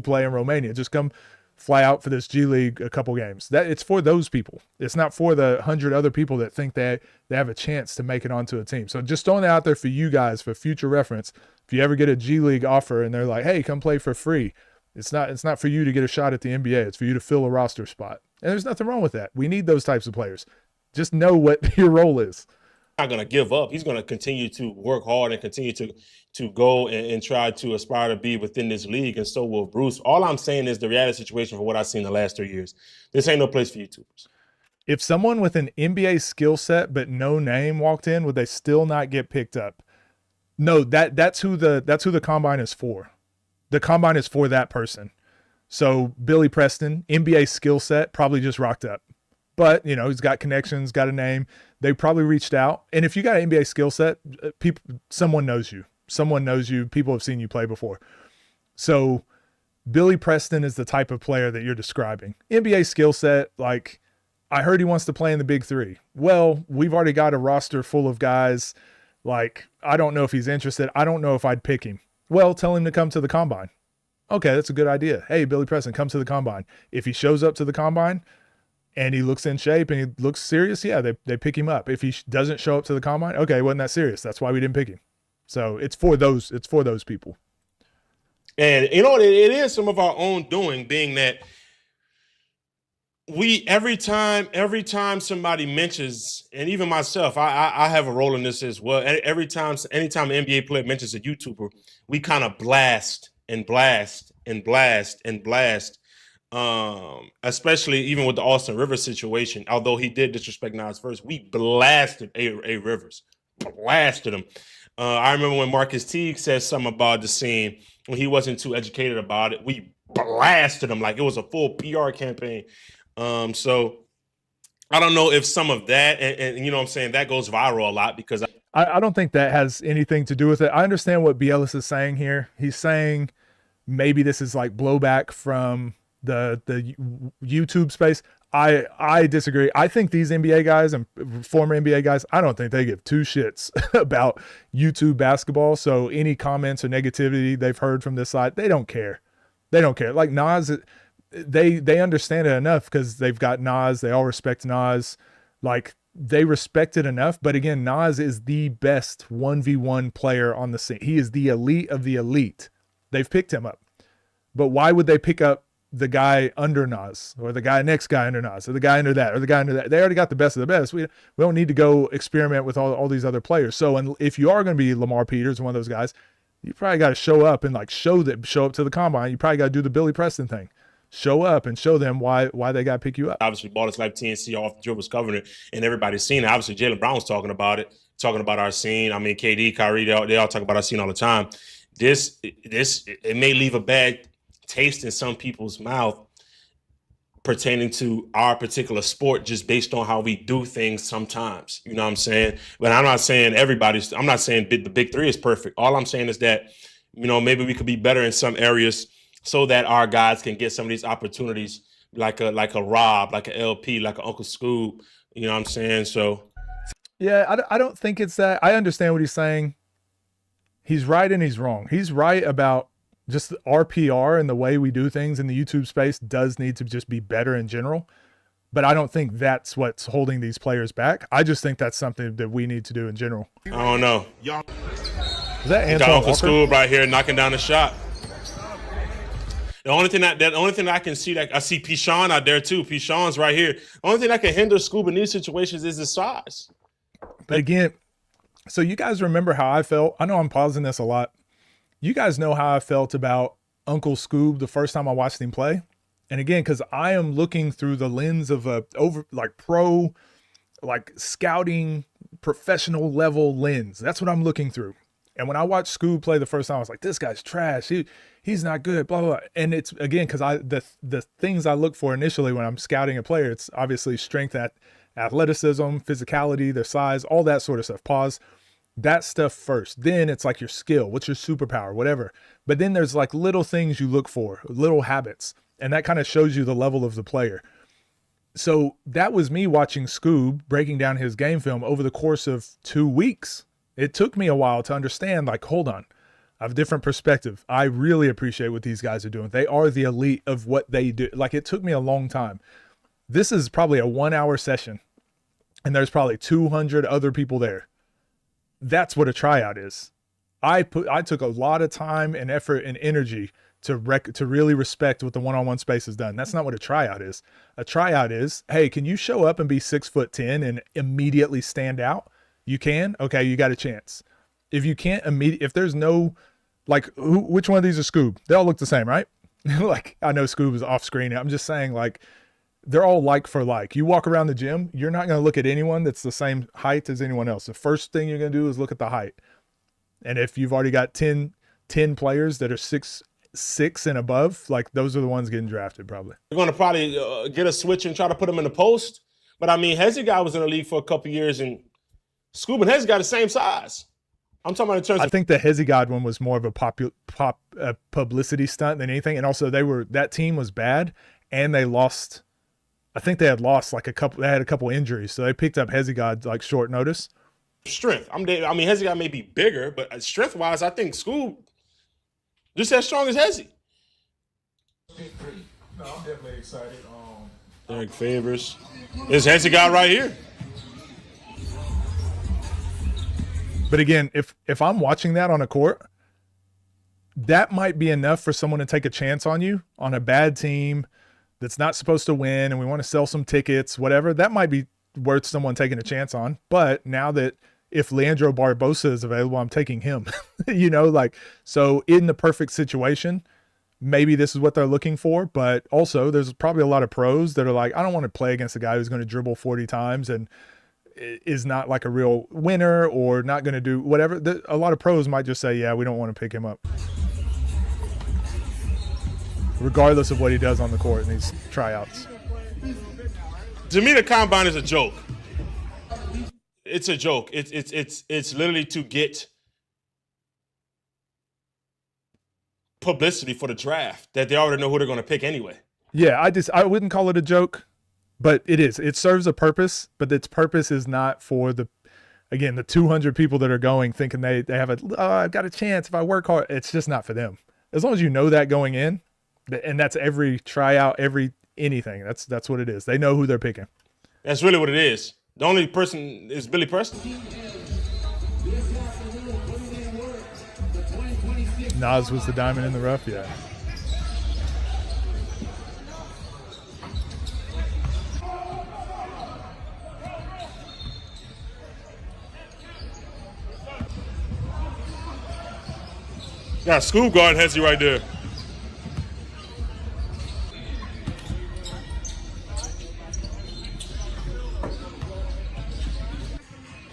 play in Romania. Just come fly out for this G League a couple games. It's for those people. It's not for the 100 other people that think they have a chance to make it onto a team. So just throwing it out there for you guys for future reference. If you ever get a G League offer and they're like, hey, come play for free, it's not for you to get a shot at the NBA. It's for you to fill a roster spot. And there's nothing wrong with that. We need those types of players. Just know what your role is. Not going to give up. He's going to continue to work hard and continue to go and try to aspire to be within this league, and so will Bruce. All I'm saying is the reality situation for what I've seen the last 3 years. This ain't no place for YouTubers. If someone with an NBA skill set but no name walked in, would they still not get picked up? No, that's who the combine is for. The combine is for that person. So Billy Preston, NBA skill set, probably just rocked up. But, you know, he's got connections, got a name. They probably reached out. And if you got an NBA skill set, someone knows you. Someone knows you. People have seen you play before. So Billy Preston is the type of player that you're describing. NBA skill set, like, I heard he wants to play in the Big 3. Well, we've already got a roster full of guys. Like, I don't know if he's interested. I don't know if I'd pick him. Well, tell him to come to the combine. Okay, that's a good idea. Hey, Billy Preston, come to the combine. If he shows up to the combine and he looks in shape and he looks serious, yeah, they pick him up. If he doesn't show up to the combine, okay, it wasn't that serious. That's why we didn't pick him. So it's for those people. And you know what? It is some of our own doing, being that we every time somebody mentions, and even myself, I have a role in this as well. Anytime an NBA player mentions a YouTuber, we kind of blast and blast and blast and blast. Especially even with the Austin Rivers situation, although he did disrespect Nas first, we blasted A Rivers blasted him. I remember when Marcus Teague said something about the scene when he wasn't too educated about it. We blasted him like it was a full PR campaign. So I don't know if some of that, and you know what I'm saying, that goes viral a lot because I don't think that has anything to do with it. I understand what Bielis is saying here. He's saying maybe this is like blowback from the YouTube space. I disagree. I think these NBA guys and former NBA guys, I don't think they give two shits about YouTube basketball. So any comments or negativity they've heard from this side, they don't care. They don't care. Like Nas, they understand it enough because they've got Nas. They all respect Nas. Like they respect it enough. But again, Nas is the best 1v1 player on the scene. He is the elite of the elite. They've picked him up. But why would they pick up the guy under Nas or the next guy under Nas or the guy under that or the guy under that? They already got the best of the best. We don't need to go experiment with all these other players. So, and if you are going to be Lamar Peters, one of those guys, you probably got to show up and like show up to the combine. You probably got to do the Billy Preston thing. Show up and show them why they got to pick you up. Obviously, ball is like TNC off the dribbles covering it, and everybody's seen it. Obviously, Jaylen Brown's talking about it, talking about our scene. I mean, KD, Kyrie, they all talk about our scene all the time. It may leave a bad taste in some people's mouth pertaining to our particular sport just based on how we do things sometimes. You know what I'm saying? But I'm not saying I'm not saying the Big 3 is perfect. All I'm saying is that, you know, maybe we could be better in some areas so that our guys can get some of these opportunities like a Rob, like an LP, like an Uncle Scoob. You know what I'm saying? So, yeah, I don't think it's that. I understand what he's saying. He's right and he's wrong. He's right about just our PR and the way we do things in the YouTube space does need to just be better in general. But I don't think that's what's holding these players back. I just think that's something that we need to do in general. I don't know. Is that Antoine Uncle Walker? Scoob right here knocking down the shot. The only thing that I can see, that I see Pishon out there too. Pishon's right here. The only thing that can hinder Scoob in these situations is his size. But again, so you guys remember how I felt? I know I'm pausing this a lot. You guys know how I felt about Uncle Scoob the first time I watched him play. And again, because I am looking through the lens of a pro, scouting, professional level lens. That's what I'm looking through. And when I watched Scoob play the first time, I was like, this guy's trash. He's not good, blah, blah, blah. And it's, again, because the things I look for initially when I'm scouting a player, it's obviously strength, athleticism, physicality, their size, all that sort of stuff. Pause. That stuff first. Then it's like your skill. What's your superpower? Whatever. But then there's like little things you look for, little habits. And that kind of shows you the level of the player. So that was me watching Scoob breaking down his game film over the course of 2 weeks. It took me a while to understand, like, hold on, I have a different perspective. I really appreciate what these guys are doing. They are the elite of what they do. Like, it took me a long time. This is probably a 1 hour session and there's probably 200 other people there. That's what a tryout is. I took a lot of time and effort and energy to really respect what the one-on-one space has done. That's not what a tryout is. A tryout is, hey, can you show up and be 6'10" and immediately stand out? You can? Okay, you got a chance. If you can't if there's no, like, which one of these are Scoob? They all look the same, right? Like, I know Scoob is off screen. I'm just saying, like, they're all like for like. You walk around the gym, you're not going to look at anyone that's the same height as anyone else. The first thing you're going to do is look at the height. And if you've already got 10 players that are 6'6" and above, like, those are the ones getting drafted probably. They're going to probably get a switch and try to put them in the post. But, I mean, Hezzy guy was in the league for a couple years, and Scoob and Hezzy got the same size. I'm talking about in terms of— I think the Hezzy God one was more of a publicity stunt than anything. And also that team was bad, and they lost. I think they had lost like they had a couple injuries. So they picked up Hezzy God like short notice. Strength. I mean, Hezzy guy may be bigger, but strength-wise, I think Scoob just as strong as Hezzy. No, I'm definitely excited. Derek Favors. This Hezzy guy right here. But again, if I'm watching that on a court, that might be enough for someone to take a chance on you on a bad team that's not supposed to win, and we want to sell some tickets, whatever. That might be worth someone taking a chance on. But now that if Leandro Barbosa is available, I'm taking him. So in the perfect situation, maybe this is what they're looking for. But also there's probably a lot of pros that are like, I don't want to play against a guy who's going to dribble 40 times and is not like a real winner or not going to do whatever. A lot of pros might just say, yeah, we don't want to pick him up, regardless of what he does on the court in these tryouts. To me, the combine is a joke. It's a joke. It's literally to get publicity for the draft that they already know who they're going to pick anyway. Yeah, I wouldn't call it a joke, but it is. It serves a purpose, but its purpose is not for the 200 people that are going thinking they have I've got a chance if I work hard. It's just not for them. As long as you know that going in, and that's every tryout, anything. That's what it is. They know who they're picking. That's really what it is. The only person is Billy Preston. Nas was the diamond in the rough, yeah. Got Scoop guarding Hezzy right there.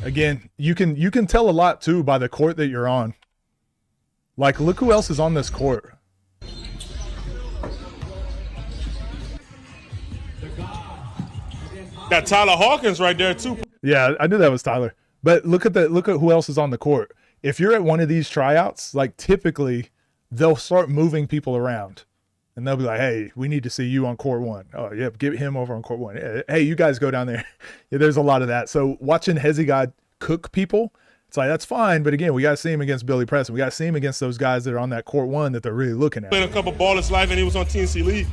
Again, you can tell a lot too by the court that you're on. Like, look who else is on this court. Got Tyler Hawkins right there too. Yeah, I knew that was Tyler. But look at who else is on the court. If you're at one of these tryouts, like typically they'll start moving people around. And they'll be like, hey, we need to see you on court one. Oh, yeah, get him over on court one. Hey, you guys go down there. Yeah, there's a lot of that. So watching Hezzy God cook people, it's like, that's fine. But again, we got to see him against Billy Preston. We got to see him against those guys that are on that court one that they're really looking at. Played a couple ball his life, and he was on TNC League.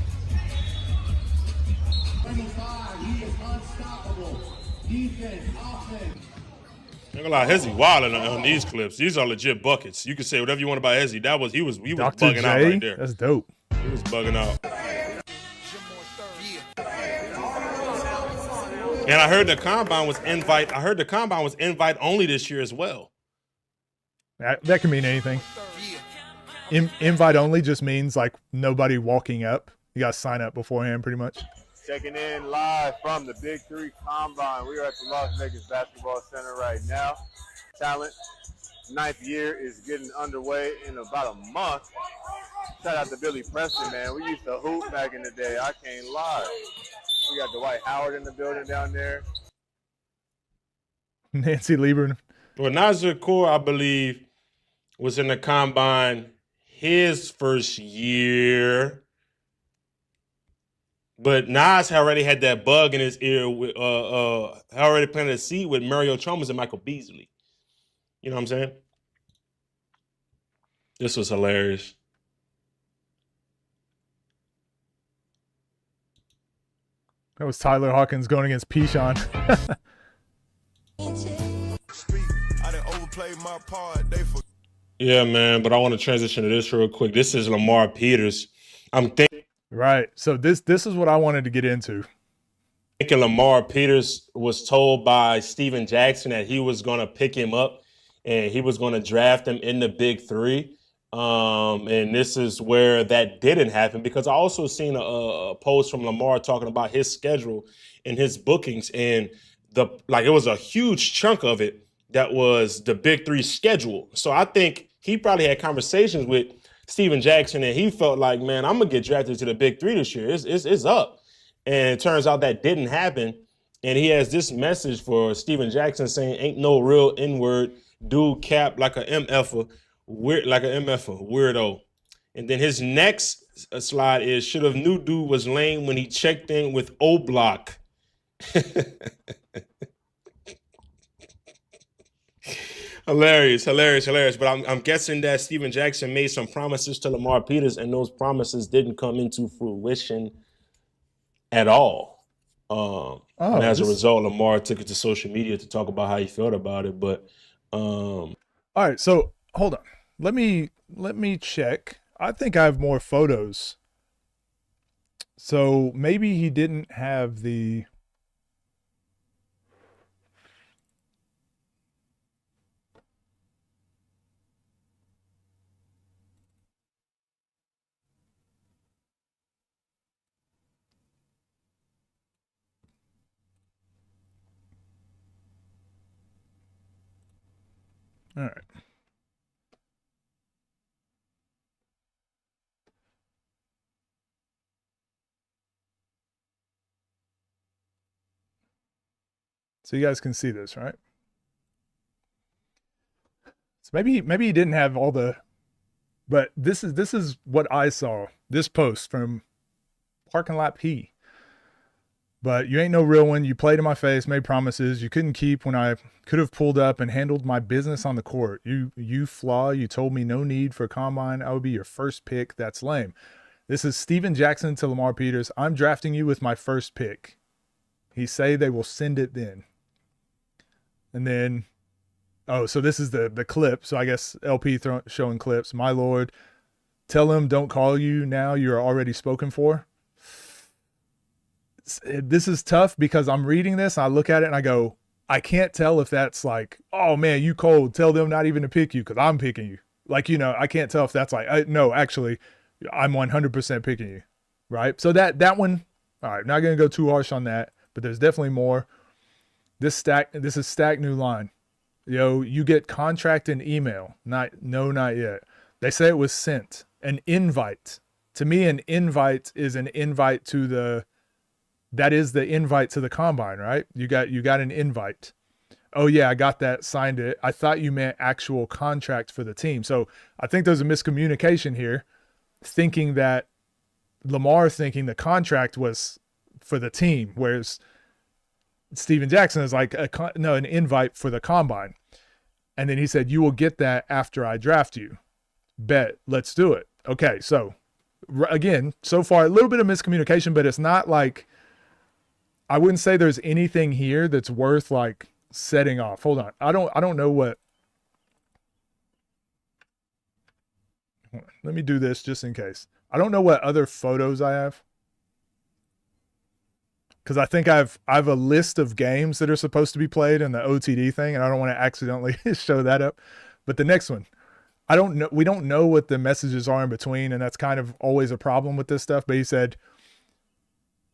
I'm gonna lie, Hezzy wilding on these clips. These are legit buckets. You can say whatever you want about Hezzy. He was Dr. bugging J, out right there. That's dope. He was bugging out. And I heard the combine was invite. I heard the combine was invite only this year as well. That can mean anything. Invite only just means like nobody walking up. You got to sign up beforehand, pretty much. Checking in live from the Big 3 Combine. We are at the Las Vegas Basketball Center right now. Talent, 9th year is getting underway in about a month. Shout out to Billy Preston, man. We used to hoop back in the day. I can't lie. We got Dwight Howard in the building down there. Nancy Lieberman. Well, Nasir Kaur, I believe, was in the combine his first year. But Nas already had that bug in his ear. Already planted a seed with Mario Chalmers and Michael Beasley. You know what I'm saying? This was hilarious. That was Tyler Hawkins going against Pishon. Yeah, man, but I want to transition to this real quick. This is Lamar Peters. I'm thinking. Right. So this is what I wanted to get into. Lamar Peters was told by Steven Jackson that he was going to pick him up and he was going to draft him in the Big 3. And this is where that didn't happen, because I also seen a post from Lamar talking about his schedule and his bookings, and it was a huge chunk of it that was the Big 3 schedule. So I think he probably had conversations with Steven Jackson and he felt like, man, I'm gonna get drafted to the Big 3 this year. It's up. And it turns out that didn't happen. And he has this message for Steven Jackson saying, ain't no real N-word, dude cap like a MFer. Weird, like an MFer, weirdo. And then his next slide is, should have knew dude was lame when he checked in with O-Block. Hilarious. But I'm guessing that Steven Jackson made some promises to Lamar Peters, and those promises didn't come into fruition at all. And as a result, Lamar took it to social media to talk about how he felt about it. But all right, so hold on. Let me check. I think I have more photos. So maybe he didn't have the All right. So you guys can see this, right? So maybe he didn't have all the, but this is what I saw. This post from Parking Lot P. But you ain't no real one. You played in my face, made promises you couldn't keep when I could have pulled up and handled my business on the court. You flaw. You told me no need for combine. I would be your first pick. That's lame. This is Steven Jackson to Lamar Peters. I'm drafting you with my first pick. He say they will send it then. And then, oh, so this is the clip. So I guess LP showing clips. My Lord, tell him don't call you now. You're already spoken for. This is tough because I'm reading this. I look at it and I go, I can't tell if that's like, oh man, you cold. Tell them not even to pick you because I'm picking you. Like, you know, I can't tell if that's like, no, actually, I'm 100% picking you. Right. So that one, all right, not going to go too harsh on that, but there's definitely more. This is stack new line. Yo, you get contract and email. Not yet. They say it was sent. An invite. To me, an invite is an invite to that is the invite to the combine, right? You got an invite. Oh yeah, I got that, signed it. I thought you meant actual contract for the team. So I think there's a miscommunication here, Lamar thinking the contract was for the team, whereas Steven Jackson is like, an invite for the combine. And then he said, you will get that after I draft you. Bet, let's do it. Okay, so again, so far, a little bit of miscommunication, but it's not like, I wouldn't say there's anything here that's worth like setting off. Hold on. I don't know what. Let me do this just in case. I don't know what other photos I have. Because I think I have a list of games that are supposed to be played in the OTD thing, and I don't want to accidentally show that up. But the next one, I don't know. We don't know what the messages are in between, and that's kind of always a problem with this stuff. But he said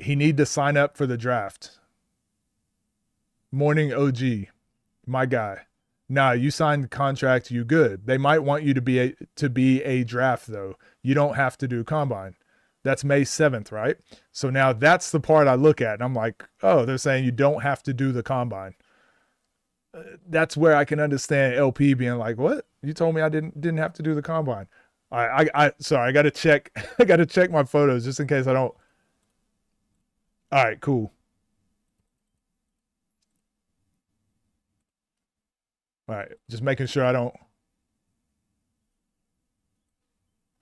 he need to sign up for the draft. Morning OG, my guy. Nah, you signed the contract, you good. They might want you to be a draft though. You don't have to do combine. That's May 7th, right? So now that's the part I look at and I'm like, oh, they're saying you don't have to do the combine. That's where I can understand LP being like, what? You told me I didn't have to do the combine. Sorry, I got to check. I got to check my photos just in case I don't. All right, cool. All right, just making sure I don't.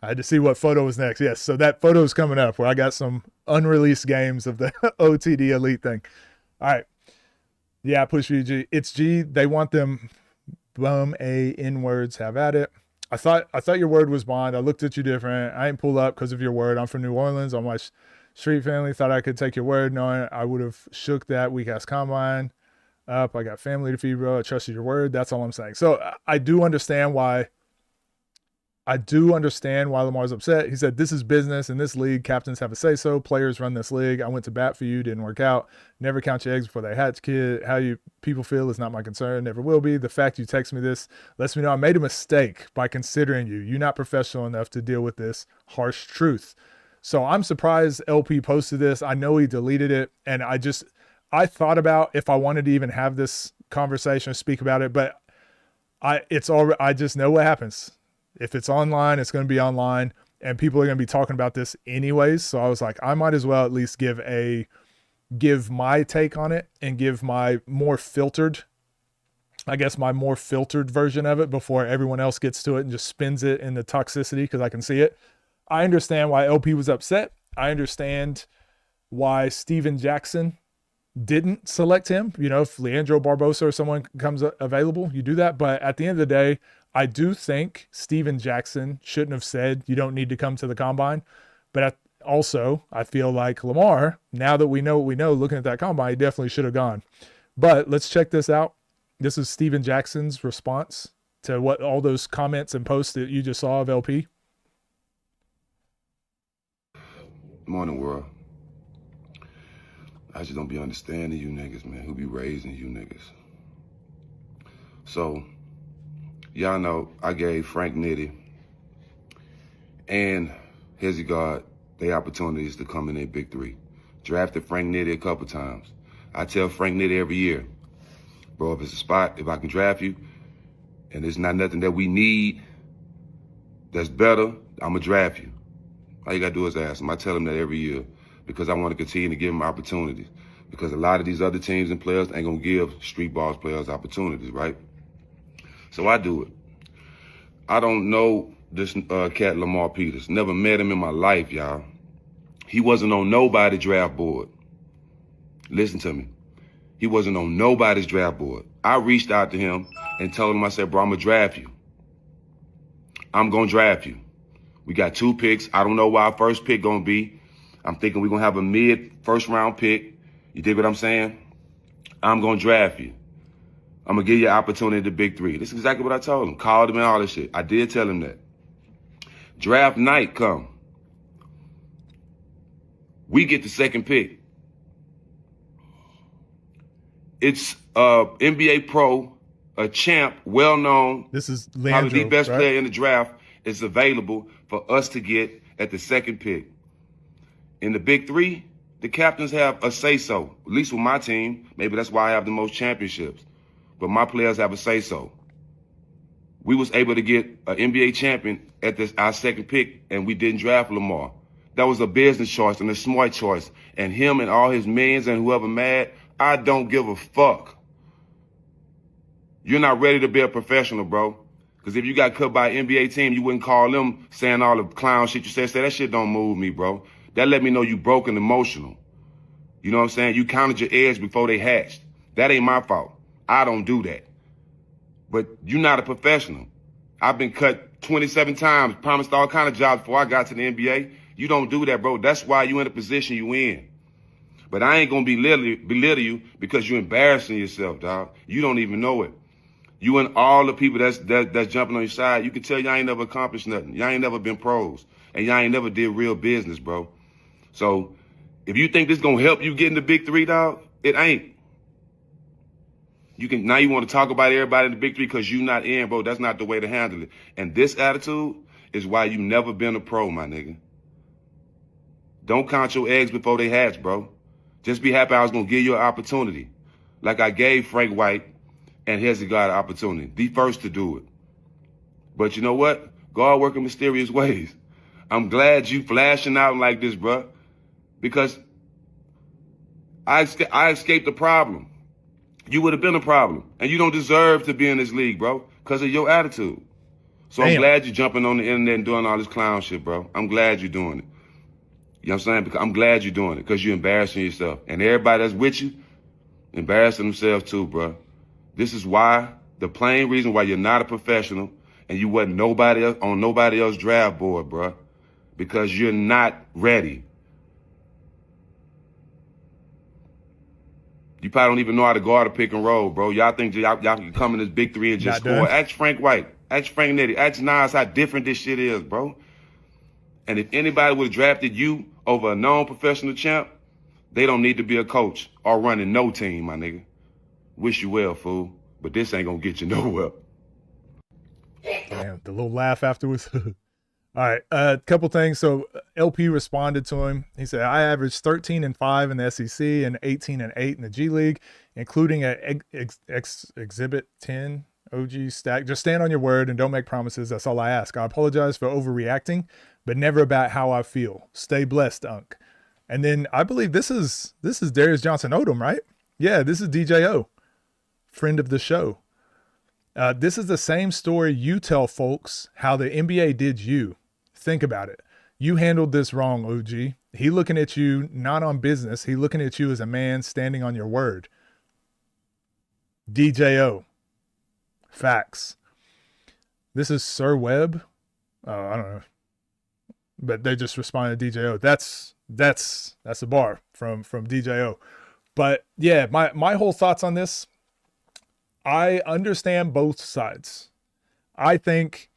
I had to see what photo was next. Yes, so that photo is coming up where I got some unreleased games of the OTD Elite thing. All right. Yeah, push VG. It's G. They want them bum A N words. Have at it. I thought your word was bond. I looked at you different. I ain't pull up because of your word. I'm from New Orleans. I'm my street family. Thought I could take your word knowing I would have shook that weak ass combine up. I got family to feed, bro. I trusted your word. That's all I'm saying. So I do understand why Lamar's upset. He said, this is business. In this league, captains have a say-so. Players run this league. I went to bat for you. Didn't work out. Never count your eggs before they hatch, kid. How you people feel is not my concern. Never will be. The fact you text me this lets me know I made a mistake by considering you. You're not professional enough to deal with this harsh truth. So I'm surprised LP posted this. I know he deleted it. And I thought about if I wanted to even have this conversation or speak about it, but I just know what happens. If it's online, it's going to be online and people are going to be talking about this anyways. So I was like, I might as well at least give my take on it and give my more filtered version of it before everyone else gets to it and just spins it in the toxicity because I can see it. I understand why LP was upset. I understand why Steven Jackson didn't select him. You know, if Leandro Barbosa or someone comes available, you do that. But at the end of the day, I do think Steven Jackson shouldn't have said you don't need to come to the combine. But also, I feel like Lamar, now that we know what we know, looking at that combine, he definitely should have gone. But let's check this out. This is Steven Jackson's response to what all those comments and posts that you just saw of LP. Morning, world. I just don't be understanding you niggas, man, who be raising you niggas. So, y'all know I gave Frank Nitty and Hezzy Guard the opportunities to come in a Big 3. Drafted Frank Nitty a couple times. I tell Frank Nitty every year, bro, if it's a spot, if I can draft you, and it's not nothing that we need that's better, I'm going to draft you. All you got to do is ask him. I tell him that every year because I want to continue to give him opportunities. Because a lot of these other teams and players ain't going to give street balls players opportunities, right? So I do it. I don't know this cat Lamar Peters. Never met him in my life, y'all. He wasn't on nobody's draft board. Listen to me. He wasn't on nobody's draft board. I reached out to him and told him, I said, bro, I'm going to draft you. I'm going to draft you. We got 2 picks. I don't know why our first pick going to be. I'm thinking we're going to have a mid-first round pick. You dig what I'm saying? I'm going to draft you. I'm going to give you an opportunity to Big 3. This is exactly what I told him. Called him and all this shit. I did tell him that. Draft night come. We get the second pick. It's NBA pro, a champ, well-known. This is Leandro, probably the best right? player in the draft is available for us to get at the second pick. In the Big 3, the captains have a say-so, at least with my team. Maybe that's why I have the most championships. But my players have a say-so. We was able to get an NBA champion at our second pick, and we didn't draft Lamar. That was a business choice and a smart choice. And him and all his millions and whoever mad, I don't give a fuck. You're not ready to be a professional, bro. Because if you got cut by an NBA team, you wouldn't call them saying all the clown shit you said. Say, that shit don't move me, bro. That let me know you broke and emotional. You know what I'm saying? You counted your eggs before they hatched. That ain't my fault. I don't do that. But you're not a professional. I've been cut 27 times, promised all kind of jobs before I got to the NBA. You don't do that, bro. That's why you in the position you in. But I ain't going to belittle you because you're embarrassing yourself, dog. You don't even know it. You and all the people that's jumping on your side, you can tell y'all ain't never accomplished nothing. Y'all ain't never been pros. And y'all ain't never did real business, bro. So if you think this going to help you get in the Big 3, dog, it ain't. Now you want to talk about everybody in the Big 3 because you not in, bro. That's not the way to handle it. And this attitude is why you never been a pro, my nigga. Don't count your eggs before they hatch, bro. Just be happy I was going to give you an opportunity. Like I gave Frank White and Hezzy got an opportunity. The first to do it. But you know what? God work in mysterious ways. I'm glad you flashing out like this, bro. Because I escaped the problem. You would have been a problem. And you don't deserve to be in this league, bro, because of your attitude. So I'm glad you're jumping on the internet and doing all this clown shit, bro. I'm glad you're doing it. You know what I'm saying? Because I'm glad you're doing it because you're embarrassing yourself. And everybody that's with you, embarrassing themselves too, bro. This is why, the plain reason why you're not a professional and you wasn't nobody else on nobody else's draft board, bro. Because you're not ready. You probably don't even know how to guard a pick and roll, bro. Y'all think y'all can come in this Big 3 and just score. Ask Frank White. Ask Frank Nitty. Ask Nas how different this shit is, bro. And if anybody would have drafted you over a non-professional champ, they don't need to be a coach or running no team, my nigga. Wish you well, fool. But this ain't going to get you nowhere. Damn, the little laugh afterwards. All right, a couple things. So LP responded to him. He said, I averaged 13-5 in the SEC and 18-8 in the G League, including an Exhibit 10 OG stack. Just stand on your word and don't make promises. That's all I ask. I apologize for overreacting, but never about how I feel. Stay blessed, Unc. And then I believe this is Darius Johnson Odom, right? Yeah, this is DJO, friend of the show. This is the same story you tell folks how the NBA did you. Think about it. You handled this wrong, OG. He looking at you not on business. He looking at you as a man standing on your word. DJO. Facts. This is Sir Webb. I don't know. But they just responded to DJO. That's a bar from DJO. But yeah, my whole thoughts on this, I understand both sides. I think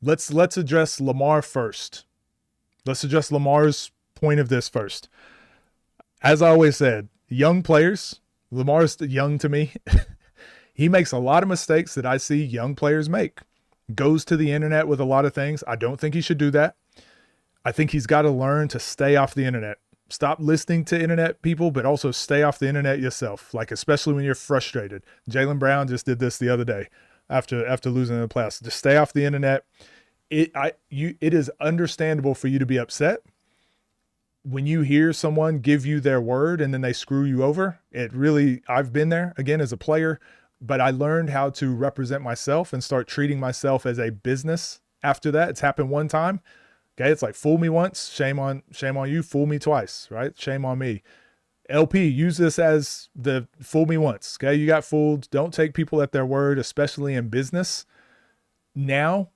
let's address Lamar first. Let's address Lamar's point of this first. As I always said, young players, Lamar's young to me. He makes a lot of mistakes that I see young players make. Goes to the internet with a lot of things. I don't think he should do that. I think he's got to learn to stay off the internet. Stop listening to internet people, but also stay off the internet yourself, like especially when you're frustrated. Jaylen Brown just did this the other day after losing in the playoffs. Just stay off the internet. It is understandable for you to be upset when you hear someone give you their word and then they screw you over. I've been there again as a player, but I learned how to represent myself and start treating myself as a business after that. It's happened one time. Okay, it's like fool me once, shame on you, fool me twice, right? Shame on me. LP, use this as the fool me once. Okay, you got fooled. Don't take people at their word, especially in business. Now,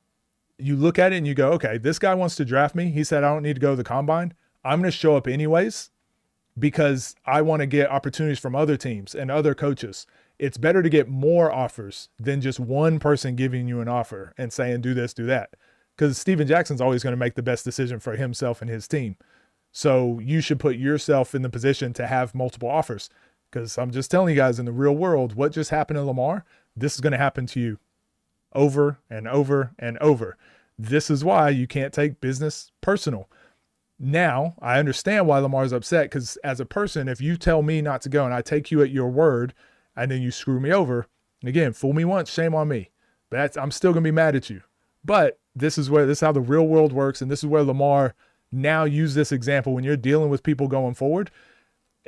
you look at it and you go, okay, this guy wants to draft me. He said I don't need to go to the combine. I'm going to show up anyways because I want to get opportunities from other teams and other coaches. It's better to get more offers than just one person giving you an offer and saying do this, do that. Because Steven Jackson's always going to make the best decision for himself and his team. So you should put yourself in the position to have multiple offers. Because I'm just telling you guys, in the real world, what just happened to Lamar, this is going to happen to you over and over and over. This is why you can't take business personal. Now, I understand why Lamar's upset, because as a person, if you tell me not to go and I take you at your word and then you screw me over, again, fool me once, shame on me. But I'm still going to be mad at you. But this is how the real world works, and this is where Lamar now use this example when you're dealing with people going forward.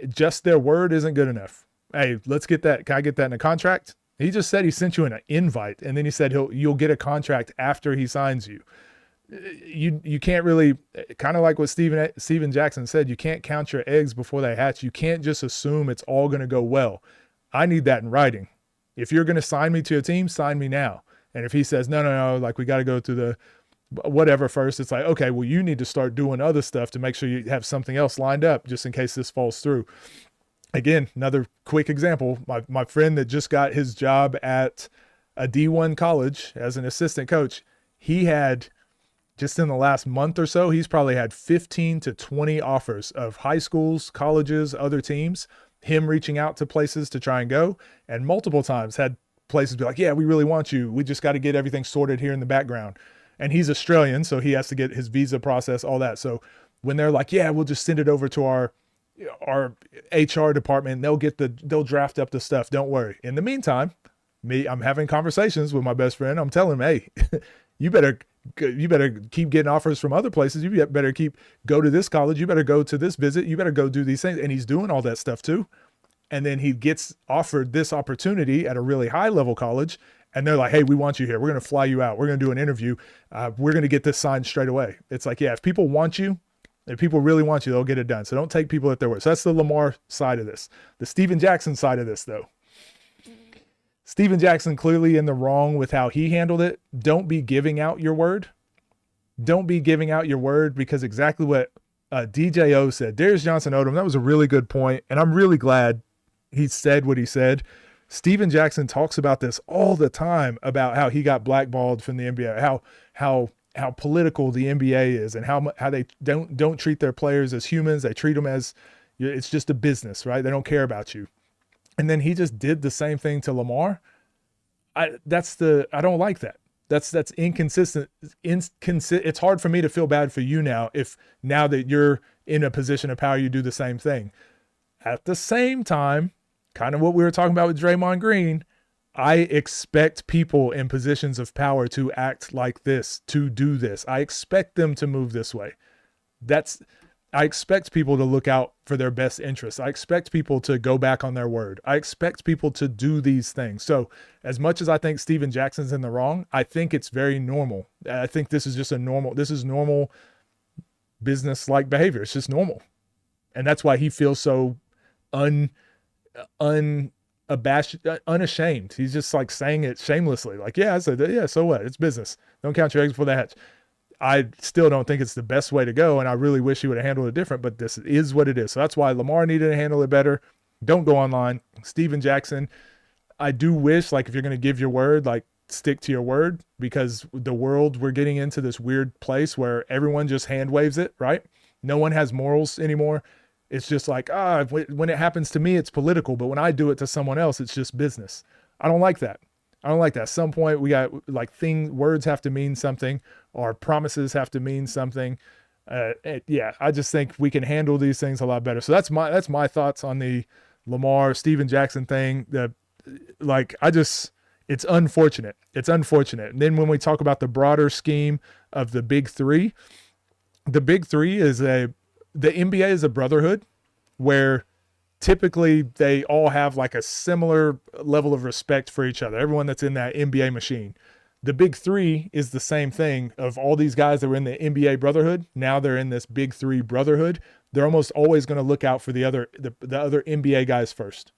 Just their word isn't good enough. Hey, let's get that. Can I get that in a contract? He just said he sent you an invite, and then he said you'll get a contract after he signs you. You can't really, kind of like what Steven Jackson said, you can't count your eggs before they hatch. You can't just assume it's all going to go well. I need that in writing. If you're going to sign me to a team, sign me now. And if he says, no, like we got to go through the whatever first, it's like, okay, well, you need to start doing other stuff to make sure you have something else lined up just in case this falls through. Again, another quick example, my friend that just got his job at a D1 college as an assistant coach, he had, just in the last month or so, he's probably had 15 to 20 offers of high schools, colleges, other teams, him reaching out to places to try and go, and multiple times had places be like, yeah, we really want you. We just got to get everything sorted here in the background. And he's Australian, so he has to get his visa process, all that. So when they're like, yeah, we'll just send it over to our HR department, they'll draft up the stuff. Don't worry. In the meantime, I'm having conversations with my best friend. I'm telling him, hey, you better keep getting offers from other places. You better go to this college. You better go to this visit. You better go do these things. And he's doing all that stuff too. And then he gets offered this opportunity at a really high level college. And they're like, hey, we want you here. We're going to fly you out. We're going to do an interview. We're going to get this signed straight away. It's like, yeah, if people want you, if people really want you, they'll get it done. So don't take people at their word. So that's the Lamar side of this. The Steven Jackson side of this, though. Steven Jackson clearly in the wrong with how he handled it. Don't be giving out your word. Don't be giving out your word, because exactly what DJO said, Darius Johnson-Odom, that was a really good point. And I'm really glad he said what he said. Steven Jackson talks about this all the time, about how he got blackballed from the NBA, how political the NBA is, and how they don't treat their players as humans. They treat them as, it's just a business, right? They don't care about you. And then he just did the same thing to Lamar. I don't like that. That's inconsistent. It's hard for me to feel bad for you now that you're in a position of power, you do the same thing. At the same time, kind of what we were talking about with Draymond Green, I expect people in positions of power to act like this, to do this. I expect them to move this way. I expect people to look out for their best interests. I expect people to go back on their word. I expect people to do these things. So as much as I think Steven Jackson's in the wrong, I think it's very normal. I think this is just normal business-like behavior. It's just normal. And that's why he feels so unabashed, unashamed. He's just like saying it shamelessly. Like, yeah, I said that. Yeah, so what? It's business. Don't count your eggs before they hatch. I still don't think it's the best way to go, and I really wish he would have handled it different, but this is what it is. So that's why Lamar needed to handle it better. Don't go online. Steven Jackson, I do wish, like, if you're going to give your word, like, stick to your word, because the world, we're getting into this weird place where everyone just hand waves it, right? No one has morals anymore. It's just like, when it happens to me, it's political, but when I do it to someone else, it's just business. I don't like that. I don't like that. At some point we got like words have to mean something, or promises have to mean something. Yeah, I just think we can handle these things a lot better. So that's my thoughts on the Lamar Steven Jackson thing. It's unfortunate. It's unfortunate. And then when we talk about the broader scheme of the Big 3, the Big 3 is the NBA is a brotherhood where typically they all have like a similar level of respect for each other. Everyone that's in that NBA machine. The Big 3 is the same thing of all these guys that were in the NBA brotherhood. Now they're in this Big 3 brotherhood. They're almost always going to look out for the other NBA guys first.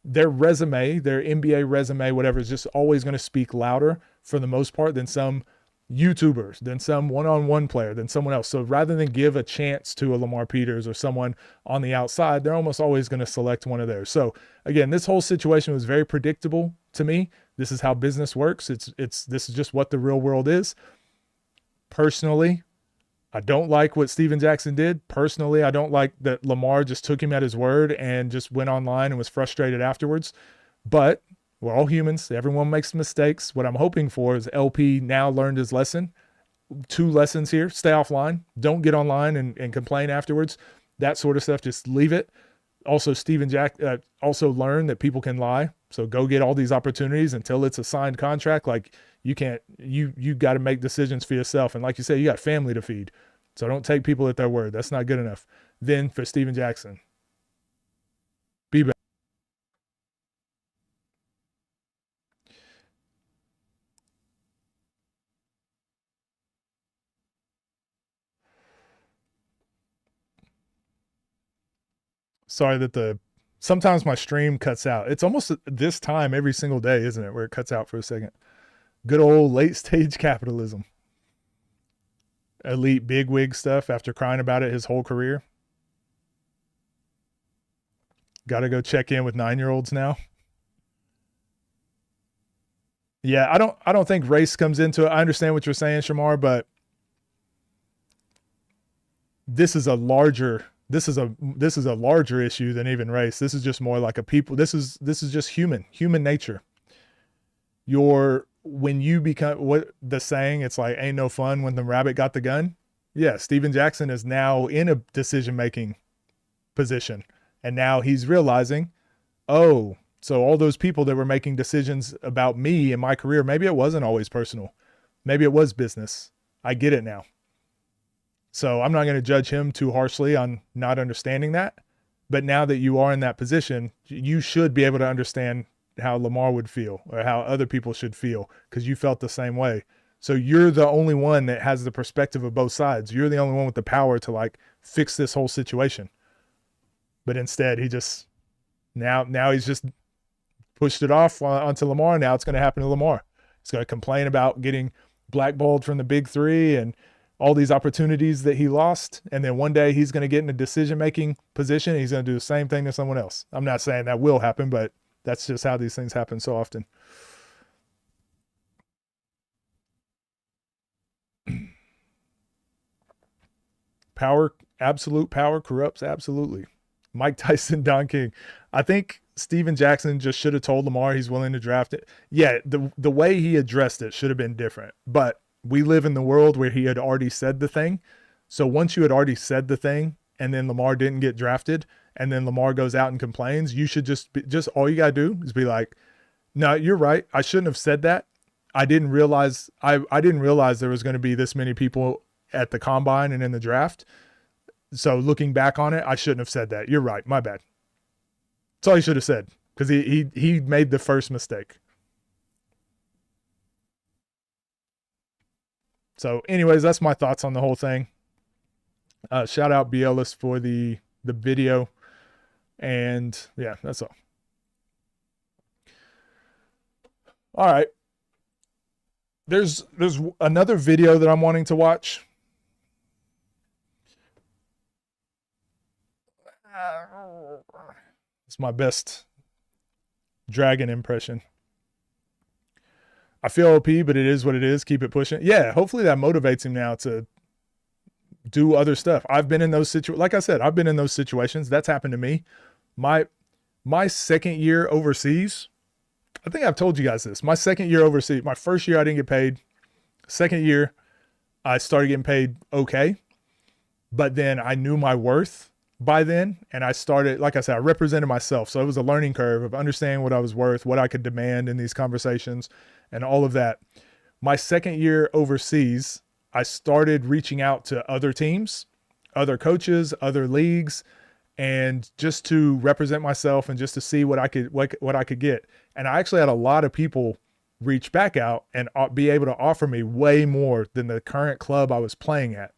Their resume, their NBA resume, whatever, is just always going to speak louder for the most part than some YouTubers, than some one-on-one player, than someone else. So rather than give a chance to a Lamar Peters or someone on the outside, they're almost always going to select one of theirs. So again, this whole situation was very predictable to me. This is how business works. This is just what the real world is. Personally, I don't like what Steven Jackson did. Personally, I don't like that Lamar just took him at his word and just went online and was frustrated afterwards. But we're all humans. Everyone makes mistakes. What I'm hoping for is LP now learned his lesson. 2 lessons here. Stay offline. Don't get online and complain afterwards. That sort of stuff. Just leave it. Also, Steven Jack also learned that people can lie. So go get all these opportunities until it's a signed contract. Like you can't, you got to make decisions for yourself. And like you say, you got family to feed. So don't take people at their word. That's not good enough. Then for Steven Jackson, be better. Sorry that sometimes my stream cuts out. It's almost this time every single day, isn't it? Where it cuts out for a second. Good old late stage capitalism. Elite bigwig stuff after crying about it his whole career. Got to go check in with 9-year-olds now. Yeah, I don't think race comes into it. I understand what you're saying, Shamar, but this is a larger issue than even race. This is just more like a people. This is just human nature. When you become what the saying, it's like ain't no fun when the rabbit got the gun. Yeah, Steven Jackson is now in a decision-making position. And now he's realizing, oh, so all those people that were making decisions about me and my career, maybe it wasn't always personal. Maybe it was business. I get it now. So I'm not going to judge him too harshly on not understanding that. But now that you are in that position, you should be able to understand how Lamar would feel or how other people should feel because you felt the same way. So you're the only one that has the perspective of both sides. You're the only one with the power to like fix this whole situation. But instead, he just now he's just pushed it off onto Lamar. Now it's going to happen to Lamar. He's going to complain about getting blackballed from the Big 3 and all these opportunities that he lost. And then one day he's going to get in a decision-making position. And he's going to do the same thing to someone else. I'm not saying that will happen, but that's just how these things happen so often. Absolute power corrupts absolutely. Mike Tyson, Don King. I think Steven Jackson just should have told Lamar he's willing to draft it. Yeah, the way he addressed it should have been different. But we live in the world where he had already said the thing. So once you had already said the thing and then Lamar didn't get drafted and then Lamar goes out and complains, you should just all you got to do is be like, no, you're right. I shouldn't have said that. I didn't realize there was going to be this many people at the combine and in the draft. So looking back on it, I shouldn't have said that. You're right. My bad. That's all he should have said because he made the first mistake. So anyways, that's my thoughts on the whole thing. Shout out Bielis for the video. And yeah, that's all. All right. There's another video that I'm wanting to watch. It's my best dragon impression. I feel OP, but it is what it is. Keep it pushing. Yeah, hopefully that motivates him now to do other stuff. I've been in those situations. Like I said, I've been in those situations. That's happened to me. My second year overseas, I think I've told you guys this. My second year overseas, my first year I didn't get paid. Second year, I started getting paid okay. But then I knew my worth by then. And I started, like I said, I represented myself. So it was a learning curve of understanding what I was worth, what I could demand in these conversations, and all of that. My second year overseas, I started reaching out to other teams, other coaches, other leagues, and just to represent myself and just to see what I could get. And I actually had a lot of people reach back out and be able to offer me way more than the current club I was playing at.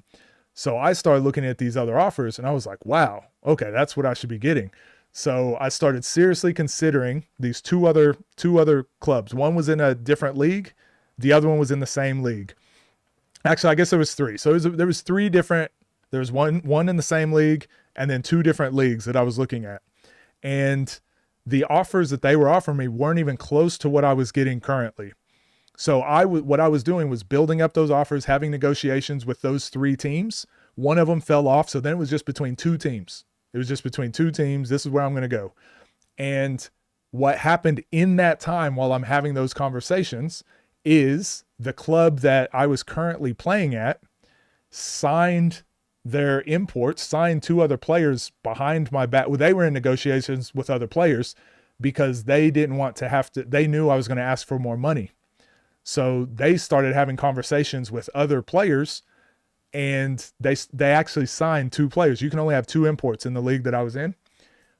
So I started looking at these other offers and I was like, wow, okay, that's what I should be getting. So I started seriously considering these two other clubs. One was in a different league. The other one was in the same league. Actually, I guess there was three. So there was three different, there was one in the same league and then two different leagues that I was looking at. And the offers that they were offering me weren't even close to what I was getting currently. So what I was doing was building up those offers, having negotiations with those three teams. One of them fell off. So then it was just between two teams. It was just between two teams. This is where I'm going to go. And what happened in that time while I'm having those conversations is the club that I was currently playing at signed their imports, signed two other players behind my back. Well, they were in negotiations with other players because they didn't want to have to, they knew I was going to ask for more money. So they started having conversations with other players and they actually signed two players. You can only have two imports in the league that I was in.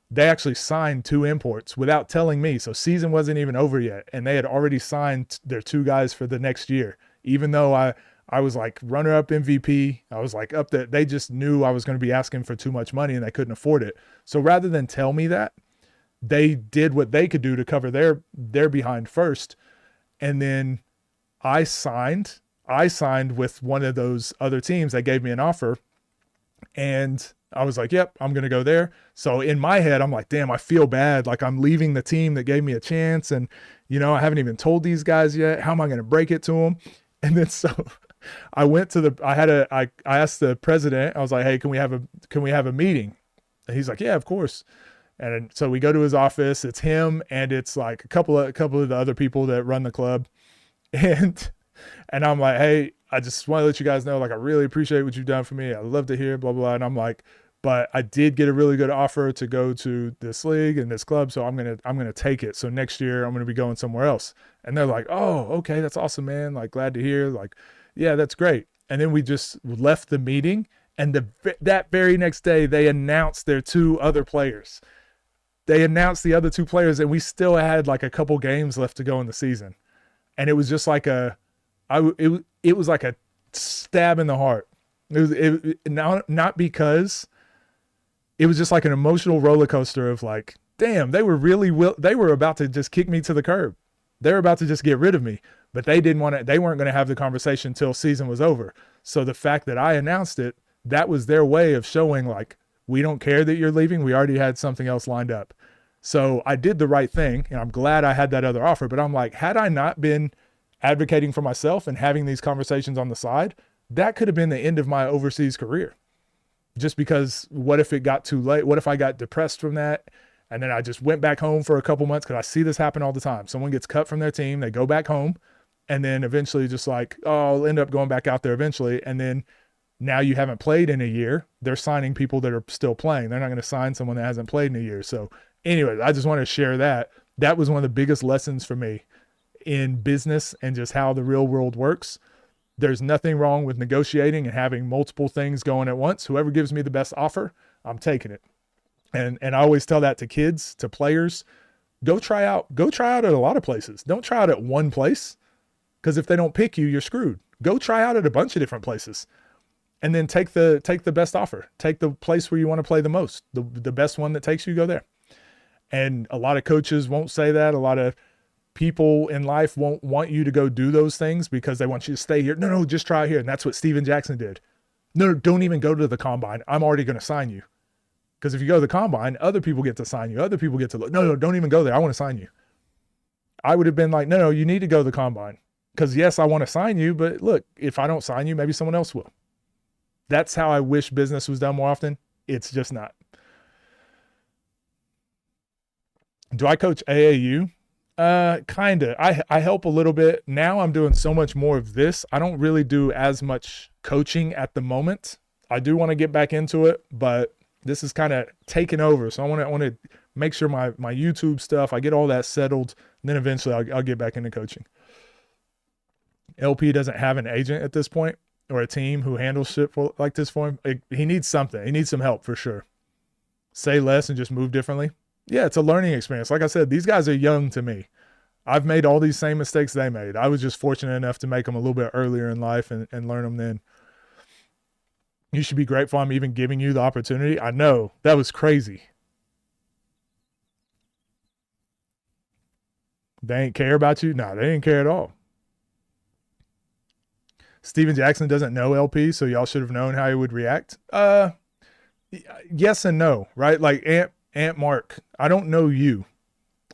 They actually signed two imports without telling me. So season wasn't even over yet. And they had already signed their two guys for the next year. Even though I was like runner-up MVP, I was like up there. They just knew I was going to be asking for too much money and they couldn't afford it. So rather than tell me that, they did what they could do to cover their behind first. And then I signed with one of those other teams that gave me an offer. And I was like, yep, I'm going to go there. So in my head, I'm like, damn, I feel bad. Like I'm leaving the team that gave me a chance. And, you know, I haven't even told these guys yet. How am I going to break it to them? And then so I went to I asked the president, I was like, hey, can we have a meeting? And he's like, yeah, of course. And so we go to his office. It's him and it's like a couple of the other people that run the club. And I'm like, hey, I just want to let you guys know, like, I really appreciate what you've done for me. I love to hear blah, blah, blah. And I'm like, but I did get a really good offer to go to this league and this club. So I'm going to take it. So next year I'm going to be going somewhere else. And they're like, oh, okay, that's awesome, man. Like, glad to hear. Like, yeah, that's great. And then we just left the meeting. And that very next day, they announced their two other players. They announced the other two players, and we still had like a couple games left to go in the season. And it was just like it was like a stab in the heart. Not because it was just like an emotional roller coaster of like, damn, they were about to just kick me to the curb. They were about to just get rid of me, but they weren't going to have the conversation until season was over. So the fact that I announced it, that was their way of showing like, we don't care that you're leaving. We already had something else lined up. So I did the right thing, and I'm glad I had that other offer. But I'm like, had I not been advocating for myself and having these conversations on the side, that could have been the end of my overseas career. Just because what if it got too late? What if I got depressed from that? And then I just went back home for a couple months, because I see this happen all the time. Someone gets cut from their team, they go back home, and then eventually just like, oh, I'll end up going back out there eventually. And then now you haven't played in a year. They're signing people that are still playing. They're not going to sign someone that hasn't played in a year. So anyway, I just want to share that. That was one of the biggest lessons for me in business and just how the real world works. There's nothing wrong with negotiating and having multiple things going at once. Whoever gives me the best offer, I'm taking it. And I always tell that to kids, to players. Go try out at a lot of places. Don't try out at one place, because if they don't pick you, you're screwed. Go try out at a bunch of different places. And then take the best offer. Take the place where you want to play the most. The best one that takes you, go there. And a lot of coaches won't say that. A lot of people in life won't want you to go do those things because they want you to stay here. No, just try here. And that's what Steven Jackson did. No, don't even go to the combine. I'm already going to sign you. Because if you go to the combine, other people get to sign you. Other people get to look. No, don't even go there. I want to sign you. I would have been like, no, you need to go to the combine. Because yes, I want to sign you. But look, if I don't sign you, maybe someone else will. That's how I wish business was done more often. It's just not. Do I coach AAU? Kinda. I help a little bit. Now I'm doing so much more of this. I don't really do as much coaching at the moment. I do want to get back into it, but this is kind of taking over. So I want to make sure my YouTube stuff, I get all that settled, and then eventually I'll get back into coaching. LP doesn't have an agent at this point or a team who handles shit like this for him. He needs something. He needs some help for sure. Say less and just move differently. Yeah, it's a learning experience. Like I said, these guys are young to me. I've made all these same mistakes they made. I was just fortunate enough to make them a little bit earlier in life and learn them then. You should be grateful I'm even giving you the opportunity. I know, that was crazy. They ain't care about you? No, they didn't care at all. Steven Jackson doesn't know LP, so y'all should have known how he would react. Yes and no, right? Like Aunt Mark, I don't know you.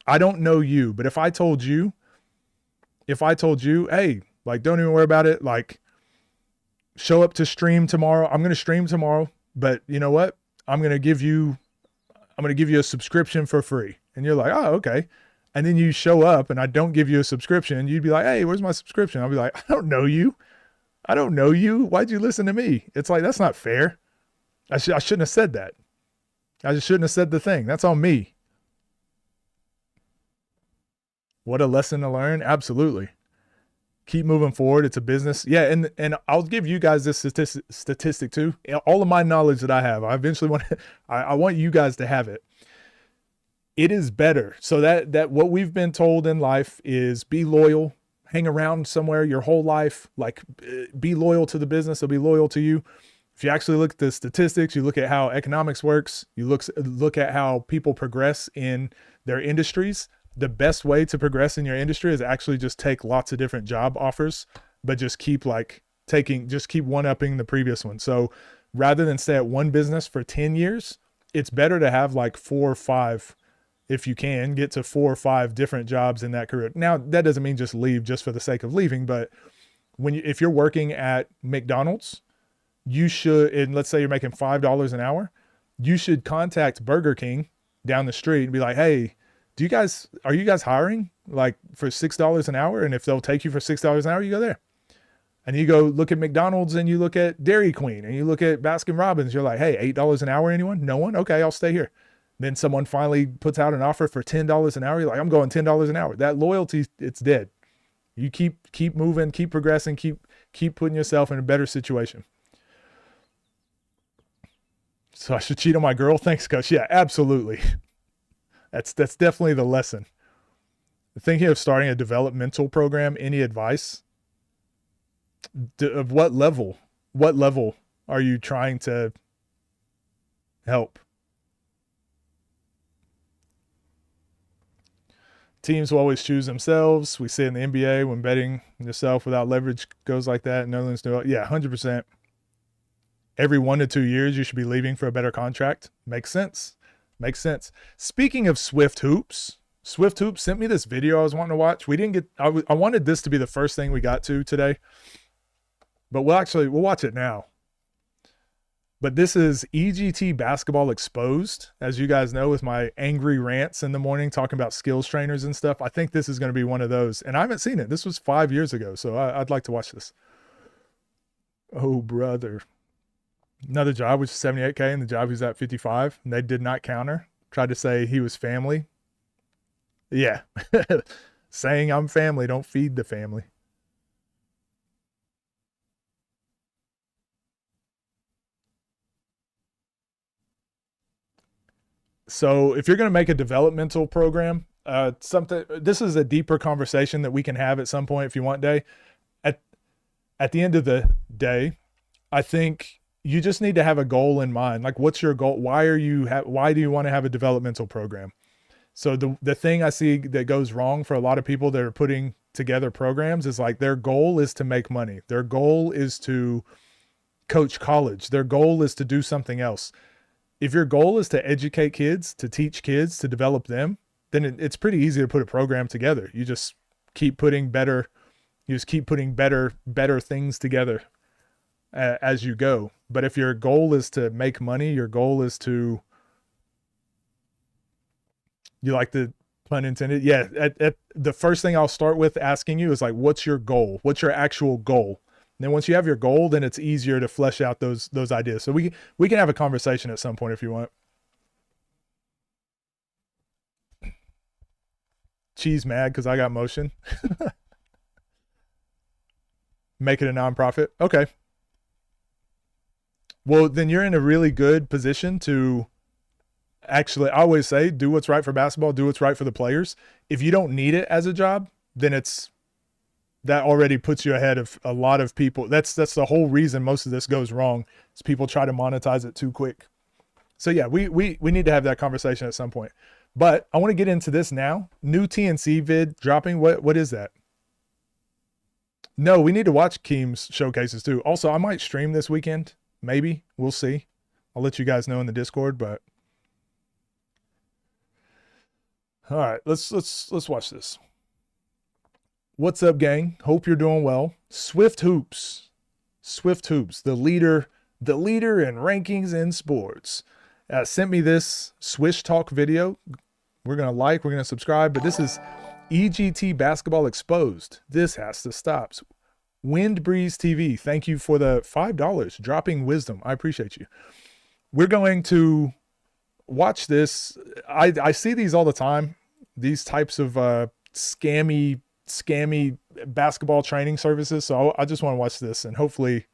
I don't know you, but if I told you, hey, like, don't even worry about it. Like, show up to stream tomorrow. I'm going to stream tomorrow, but you know what? I'm going to give you a subscription for free. And you're like, oh, okay. And then you show up and I don't give you a subscription. You'd be like, hey, where's my subscription? I'll be like, I don't know you. I don't know you. Why'd you listen to me? It's like, that's not fair. I shouldn't have said that. I just shouldn't have said the thing. That's on me. What a lesson to learn. Absolutely. Keep moving forward. It's a business. Yeah. And I'll give you guys this statistic too. All of my knowledge that I have, I eventually I want you guys to have it. It is better. So that what we've been told in life is be loyal, hang around somewhere your whole life, like be loyal to the business. They'll be loyal to you. If you actually look at the statistics, you look at how economics works, you look at how people progress in their industries. The best way to progress in your industry is actually just take lots of different job offers, but just keep one-upping the previous one. So rather than stay at one business for 10 years, it's better to have like 4 or 5, if you can get to 4 or 5 different jobs in that career. Now, that doesn't mean just leave just for the sake of leaving, but if you're working at McDonald's, you should, and let's say you're making $5 an hour, you should contact Burger King down the street and be like, hey, are you guys hiring like for $6 an hour? And if they'll take you for $6 an hour, you go there. And you go look at McDonald's and you look at Dairy Queen and you look at Baskin Robbins. You're like, hey, $8 an hour, anyone? No one? Okay, I'll stay here. Then someone finally puts out an offer for $10 an hour. You're like, I'm going $10 an hour. That loyalty, it's dead. You keep moving, keep progressing, keep putting yourself in a better situation. So I should cheat on my girl? Thanks, Coach. Yeah, absolutely. That's definitely the lesson. Thinking of starting a developmental program, any advice? Of what level? What level are you trying to help? Teams will always choose themselves. We see it in the NBA when betting yourself without leverage goes like that. Netherlands do it. Yeah, 100%. Every 1 to 2 years, you should be leaving for a better contract. Makes sense. Makes sense. Speaking of Swift Hoops sent me this video I was wanting to watch. We didn't get, I wanted this to be the first thing we got to today, but we'll watch it now. But this is EGT Basketball Exposed. As you guys know, with my angry rants in the morning talking about skills trainers and stuff, I think this is going to be one of those. And I haven't seen it. This was 5 years ago, so I'd like to watch this. Oh, brother. Another job was 78K, and the job he's at 55, and they did not counter. Tried to say he was family. Yeah. Saying I'm family, don't feed the family. So if you're going to make a developmental program, this is a deeper conversation that we can have at some point if you want, Day. At the end of the day, I think you just need to have a goal in mind. Like, what's your goal? Why do you want to have a developmental program? So the thing I see that goes wrong for a lot of people that are putting together programs is like their goal is to make money. Their goal is to coach college. Their goal is to do something else. If your goal is to educate kids, to teach kids, to develop them, then it's pretty easy to put a program together. You just keep putting better things together as you go. But if your goal is to make money, your goal is to, you like to Pun intended. Yeah. At the first thing I'll start with asking you is like, what's your goal? What's your actual goal? And then once you have your goal, then it's easier to flesh out those ideas. So we can have a conversation at some point if you want. Cheese mad because I got motion. Make it a nonprofit. Okay. Well, then you're in a really good position to actually, I always say, do what's right for basketball, do what's right for the players. If you don't need it as a job, then that already puts you ahead of a lot of people. That's the whole reason most of this goes wrong, is people try to monetize it too quick. So yeah, we need to have that conversation at some point. But I want to get into this now. New TNC vid dropping. What is that? No, we need to watch Keem's showcases too. Also, I might stream this weekend. Maybe. We'll see. I'll let you guys know in the Discord, but all right, let's watch this. What's up, gang? Hope you're doing well. Swift Hoops, the leader in rankings in sports, sent me this Swish Talk video. We're gonna like, we're gonna subscribe, but this is EGT Basketball Exposed. This has to stop. Wind Breeze TV, thank you for the $5. Dropping wisdom. I appreciate you. We're going to watch this. I see these all the time. These types of scammy basketball training services. So I just want to watch this, and hopefully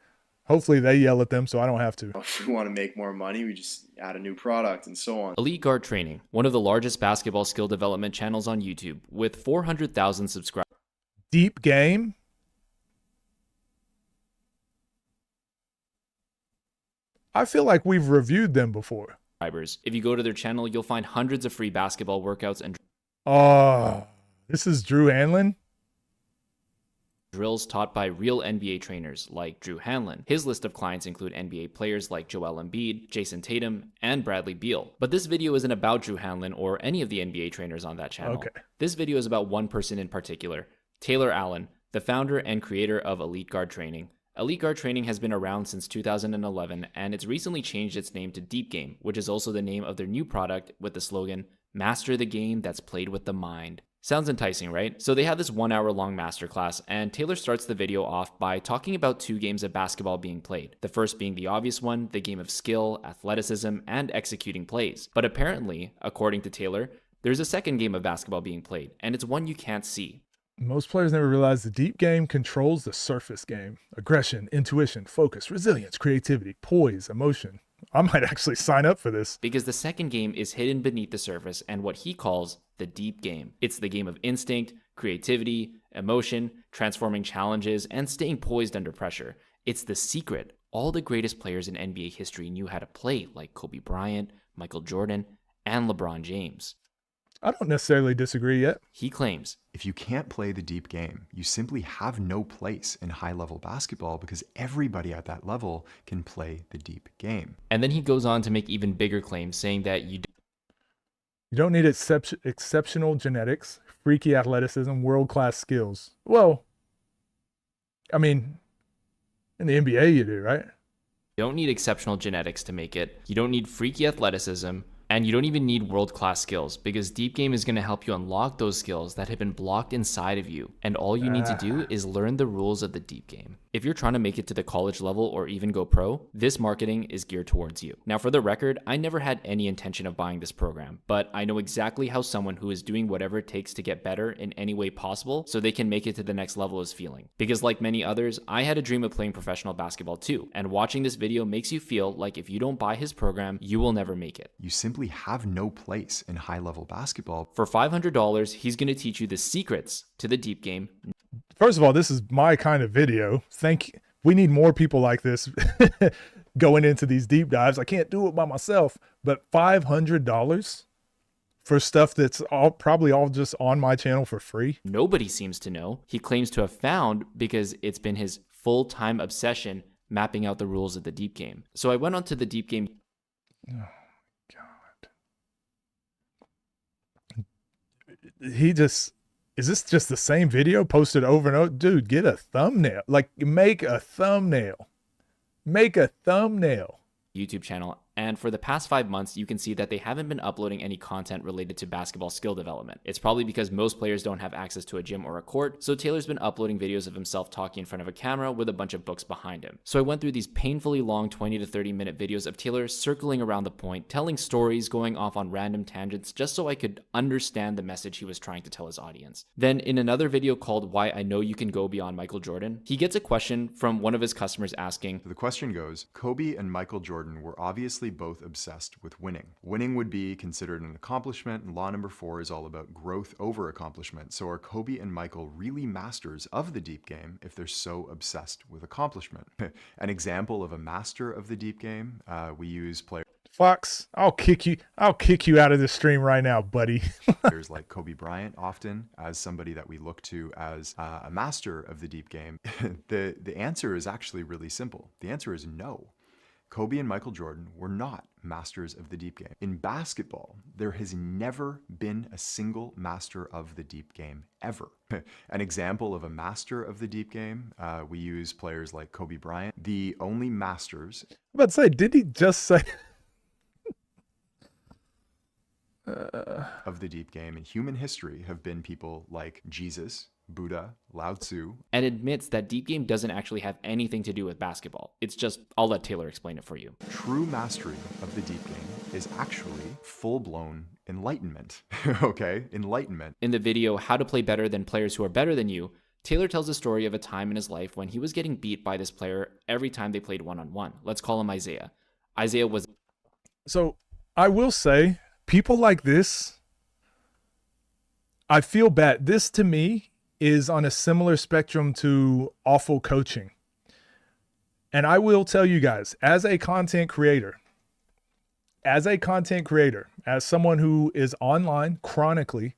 they yell at them so I don't have to. If we want to make more money, we just add a new product and so on. Elite Guard Training, one of the largest basketball skill development channels on YouTube with 400,000 subscribers. Deep Game. I feel like we've reviewed them before. If you go to their channel, you'll find hundreds of free basketball workouts and this is Drew Hanlon. Drills taught by real NBA trainers like Drew Hanlon. His list of clients include NBA players like Joel Embiid, Jason Tatum, and Bradley Beal. But this video isn't about Drew Hanlon or any of the NBA trainers on that channel. Okay. This video is about one person in particular, Taylor Allen, the founder and creator of Elite Guard Training. Elite Guard Training has been around since 2011, and it's recently changed its name to Deep Game, which is also the name of their new product with the slogan, "Master the game that's played with the mind." Sounds enticing, right? So they have this 1 hour long masterclass, and Taylor starts the video off by talking about two games of basketball being played. The first being the obvious one, the game of skill, athleticism, and executing plays. But apparently, according to Taylor, there's a second game of basketball being played, and it's one you can't see. Most players never realize the deep game controls the surface game. Aggression, intuition, focus, resilience, creativity, poise, emotion. I might actually sign up for this. Because the second game is hidden beneath the surface and what he calls the deep game. It's the game of instinct, creativity, emotion, transforming challenges, and staying poised under pressure. It's the secret all the greatest players in NBA history knew how to play, like Kobe Bryant, Michael Jordan, and LeBron James. I don't necessarily disagree yet. He claims, if you can't play the deep game, you simply have no place in high-level basketball because everybody at that level can play the deep game. And then he goes on to make even bigger claims, saying that you don't need exceptional genetics, freaky athleticism, world-class skills. Well, I mean, in the NBA you do, right? You don't need exceptional genetics to make it. You don't need freaky athleticism. And you don't even need world-class skills, because Deep Game is going to help you unlock those skills that have been blocked inside of you. And all you need to do is learn the rules of the Deep Game. If you're trying to make it to the college level or even go pro, this marketing is geared towards you. Now, for the record, I never had any intention of buying this program, but I know exactly how someone who is doing whatever it takes to get better in any way possible so they can make it to the next level is feeling. Because like many others, I had a dream of playing professional basketball too. And watching this video makes you feel like if you don't buy his program, you will never make it. You simply have no place in high-level basketball. For $500, he's going to teach you the secrets to the Deep Game. First of all, this is my kind of video. We need more people like this going into these deep dives. I can't do it by myself, but $500 for stuff that's probably all just on my channel for free. Nobody seems to know. He claims to have found because it's been his full-time obsession mapping out the rules of the Deep Game. So I went onto the Deep Game. Oh my God. Is this just the same video posted over and over? Dude, get a thumbnail. Like, make a thumbnail. Make a thumbnail. YouTube channel, And for the past 5 months, you can see that they haven't been uploading any content related to basketball skill development. It's probably because most players don't have access to a gym or a court, so Taylor's been uploading videos of himself talking in front of a camera with a bunch of books behind him. So I went through these painfully long 20 to 30 minute videos of Taylor circling around the point, telling stories, going off on random tangents, just so I could understand the message he was trying to tell his audience. Then in another video called Why I Know You Can Go Beyond Michael Jordan, he gets a question from one of his customers asking, The question goes, Kobe and Michael Jordan were obviously both obsessed with winning. Winning would be considered an accomplishment, and law number 4 is all about growth over accomplishment. So are Kobe and Michael really masters of the deep game if they're so obsessed with accomplishment? An example of a master of the deep game, we use players Fox, I'll kick you out of this stream right now, buddy. players like Kobe Bryant often as somebody that we look to as a master of the deep game. The answer is actually really simple. The answer is no. Kobe and Michael Jordan were not masters of the deep game. In basketball, there has never been a single master of the deep game, ever. An example of a master of the deep game, we use players like Kobe Bryant. The only masters... I'm about to say, did he just say... of the deep game in human history have been people like Jesus, Buddha, Lao Tzu, and admits that deep game doesn't actually have anything to do with basketball. It's just, I'll let Taylor explain it for you. True mastery of the deep game is actually full-blown enlightenment. Okay, enlightenment. In the video, How to Play Better Than Players Who Are Better Than You, Taylor tells a story of a time in his life when he was getting beat by this player every time they played one-on-one. Let's call him Isaiah. Isaiah was... So, I will say, people like this, I feel bad. This, to me, is on a similar spectrum to awful coaching. And I will tell you guys, as a content creator, as someone who is online chronically,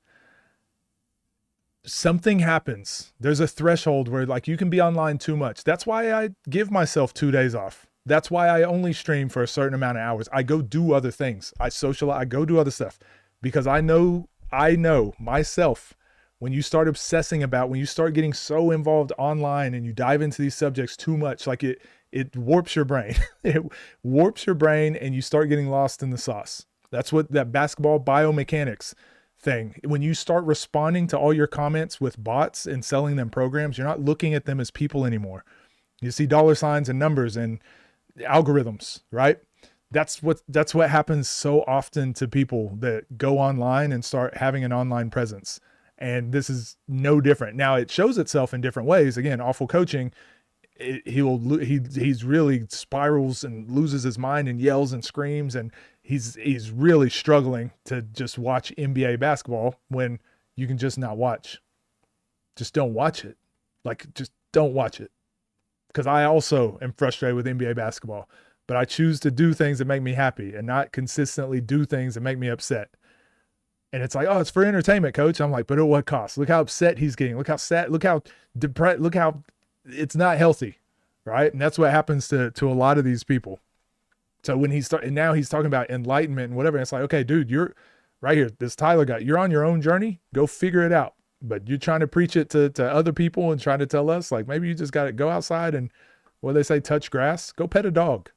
something happens. There's a threshold where like you can be online too much. That's why I give myself 2 days off. That's why I only stream for a certain amount of hours. I go do other things. I socialize, I go do other stuff because I know myself. When you start obsessing about, when you start getting so involved online and you dive into these subjects too much, like it warps your brain. It warps your brain and you start getting lost in the sauce. That's what that basketball biomechanics thing. When you start responding to all your comments with bots and selling them programs, you're not looking at them as people anymore. You see dollar signs and numbers and algorithms, right? That's what happens so often to people that go online and start having an online presence. And this is no different. Now it shows itself in different ways. Again, awful coaching, he's really spirals and loses his mind and yells and screams. And he's really struggling to just watch NBA basketball when you can just not watch. Just don't watch it. Like, just don't watch it. Because I also am frustrated with NBA basketball, but I choose to do things that make me happy and not consistently do things that make me upset. And it's like, oh, it's for entertainment, coach. I'm like, but at what cost? Look how upset he's getting. Look how sad. Look how depressed. Look how it's not healthy, right? And that's what happens to a lot of these people. So when and now he's talking about enlightenment and whatever. And it's like, okay, dude, you're right here. This Tyler guy, you're on your own journey. Go figure it out. But you're trying to preach it to other people and trying to tell us, like, maybe you just got to go outside and, what do they say, touch grass? Go pet a dog.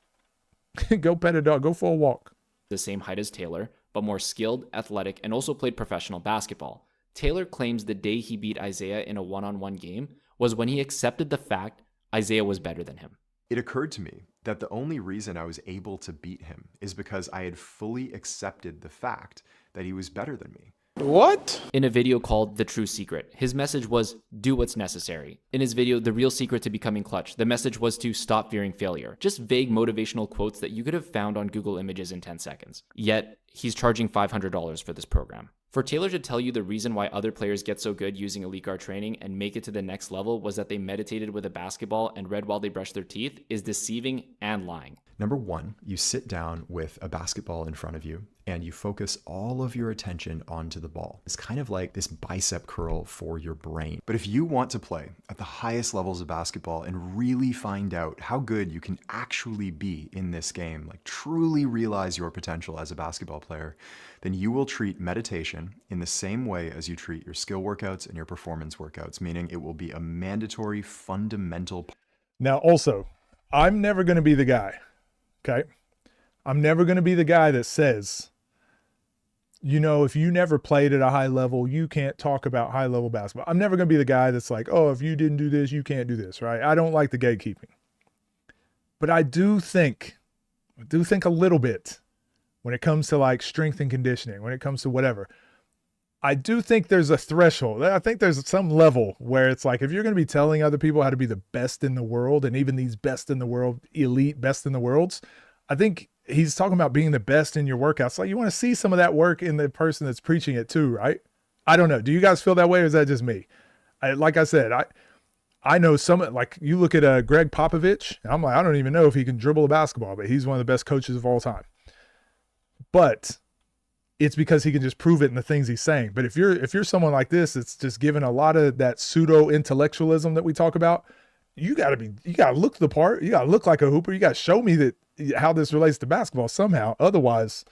Go pet a dog. Go for a walk. The same height as Taylor, but more skilled, athletic, and also played professional basketball. Taylor claims the day he beat Isaiah in a one-on-one game was when he accepted the fact Isaiah was better than him. It occurred to me that the only reason I was able to beat him is because I had fully accepted the fact that he was better than me. What? In a video called The True Secret, his message was, do what's necessary. In his video, The Real Secret to Becoming Clutch, the message was to stop fearing failure. Just vague motivational quotes that you could have found on Google Images in 10 seconds. Yet, he's charging $500 for this program. For Taylor to tell you the reason why other players get so good using elite guard training and make it to the next level was that they meditated with a basketball and read while they brushed their teeth is deceiving and lying. Number one, you sit down with a basketball in front of you and you focus all of your attention onto the ball. It's kind of like this bicep curl for your brain. But if you want to play at the highest levels of basketball and really find out how good you can actually be in this game, like truly realize your potential as a basketball player, then you will treat meditation in the same way as you treat your skill workouts and your performance workouts, meaning it will be a mandatory fundamental. Now, also, I'm never going to be the guy, okay? I'm never going to be the guy that says, you know, if you never played at a high level, you can't talk about high level basketball. I'm never going to be the guy that's like, oh, if you didn't do this, you can't do this, right? I don't like the gatekeeping. But I do think a little bit when it comes to like strength and conditioning, when it comes to whatever. I do think there's a threshold. I think there's some level where it's like, if you're going to be telling other people how to be the best in the world, and even these best in the world, elite best in the worlds, I think he's talking about being the best in your workouts. Like, you want to see some of that work in the person that's preaching it too, right? I don't know. Do you guys feel that way, or is that just me? Like I said, I know some, like you look at Greg Popovich, and I'm like, I don't even know if he can dribble a basketball, but he's one of the best coaches of all time. But it's because he can just prove it in the things he's saying. But if you're someone like this, it's just given a lot of that pseudo intellectualism that we talk about. You gotta look the part. You gotta look like a hooper. You gotta show me that how this relates to basketball somehow. Otherwise,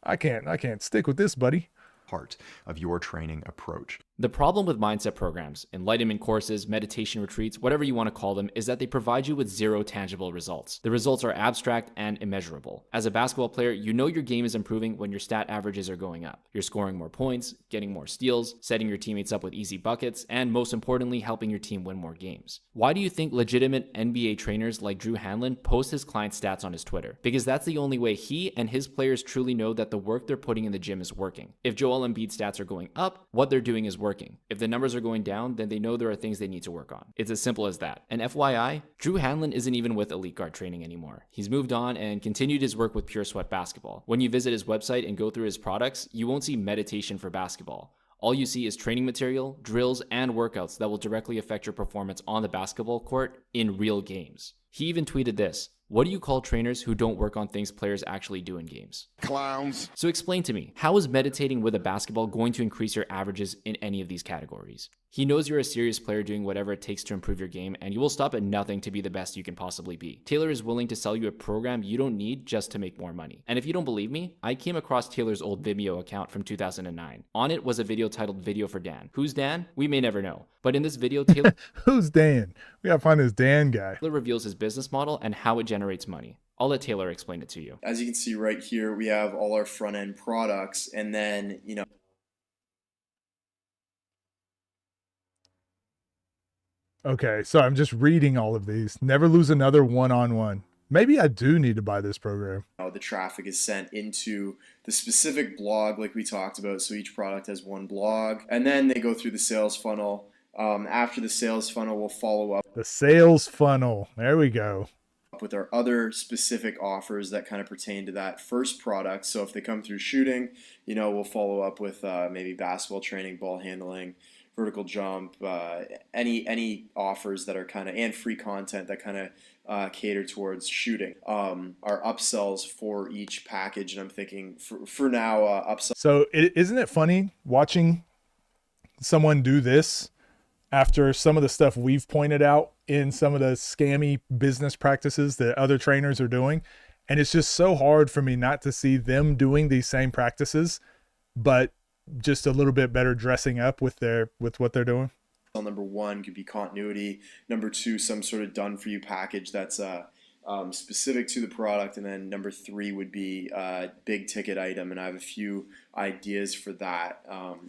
I can't stick with this, buddy. Part of your training approach. The problem with mindset programs, enlightenment courses, meditation retreats, whatever you want to call them, is that they provide you with zero tangible results. The results are abstract and immeasurable. As a basketball player, you know your game is improving when your stat averages are going up. You're scoring more points, getting more steals, setting your teammates up with easy buckets, and most importantly, helping your team win more games. Why do you think legitimate NBA trainers like Drew Hanlon post his client stats on his Twitter? Because that's the only way he and his players truly know that the work they're putting in the gym is working. If Joel Embiid's stats are going up, what they're doing is working. If the numbers are going down, then they know there are things they need to work on. It's as simple as that. And FYI, Drew Hanlon isn't even with Elite Guard training anymore. He's moved on and continued his work with Pure Sweat Basketball. When you visit his website and go through his products, you won't see meditation for basketball. All you see is training material, drills, and workouts that will directly affect your performance on the basketball court in real games. He even tweeted this: "What do you call trainers who don't work on things players actually do in games? Clowns." So explain to me, how is meditating with a basketball going to increase your averages in any of these categories? He knows you're a serious player doing whatever it takes to improve your game, and you will stop at nothing to be the best you can possibly be. Taylor is willing to sell you a program you don't need just to make more money. And if you don't believe me, I came across Taylor's old Vimeo account from 2009. On it was a video titled Video for Dan. Who's Dan? We may never know. But in this video, Taylor... Who's Dan? We gotta find this Dan guy. Taylor reveals his business model and how it generates money. I'll let Taylor explain it to you. As you can see right here, we have all our front end products, and then, you know, Okay, so I'm just reading all of these. Never lose another one-on-one. Maybe I do need to buy this program. the traffic is sent into the specific blog like we talked about. So each product has one blog, and then they go through the sales funnel. After the sales funnel, we'll follow up. The sales funnel. There we go. With our other specific offers that kind of pertain to that first product. So if they come through shooting, you know, we'll follow up with maybe basketball training, ball handling, vertical jump, any offers that are kind of, and free content that kind of cater towards shooting. Our upsells for each package, and I'm thinking for now, upsell. So isn't it funny watching someone do this after some of the stuff we've pointed out in some of the scammy business practices that other trainers are doing? And it's just so hard for me not to see them doing these same practices, but just a little bit better dressing up with what they're doing. Number one could be continuity. Number two, some sort of done for you package that's specific to the product. And then number three would be a big ticket item. And I have a few ideas for that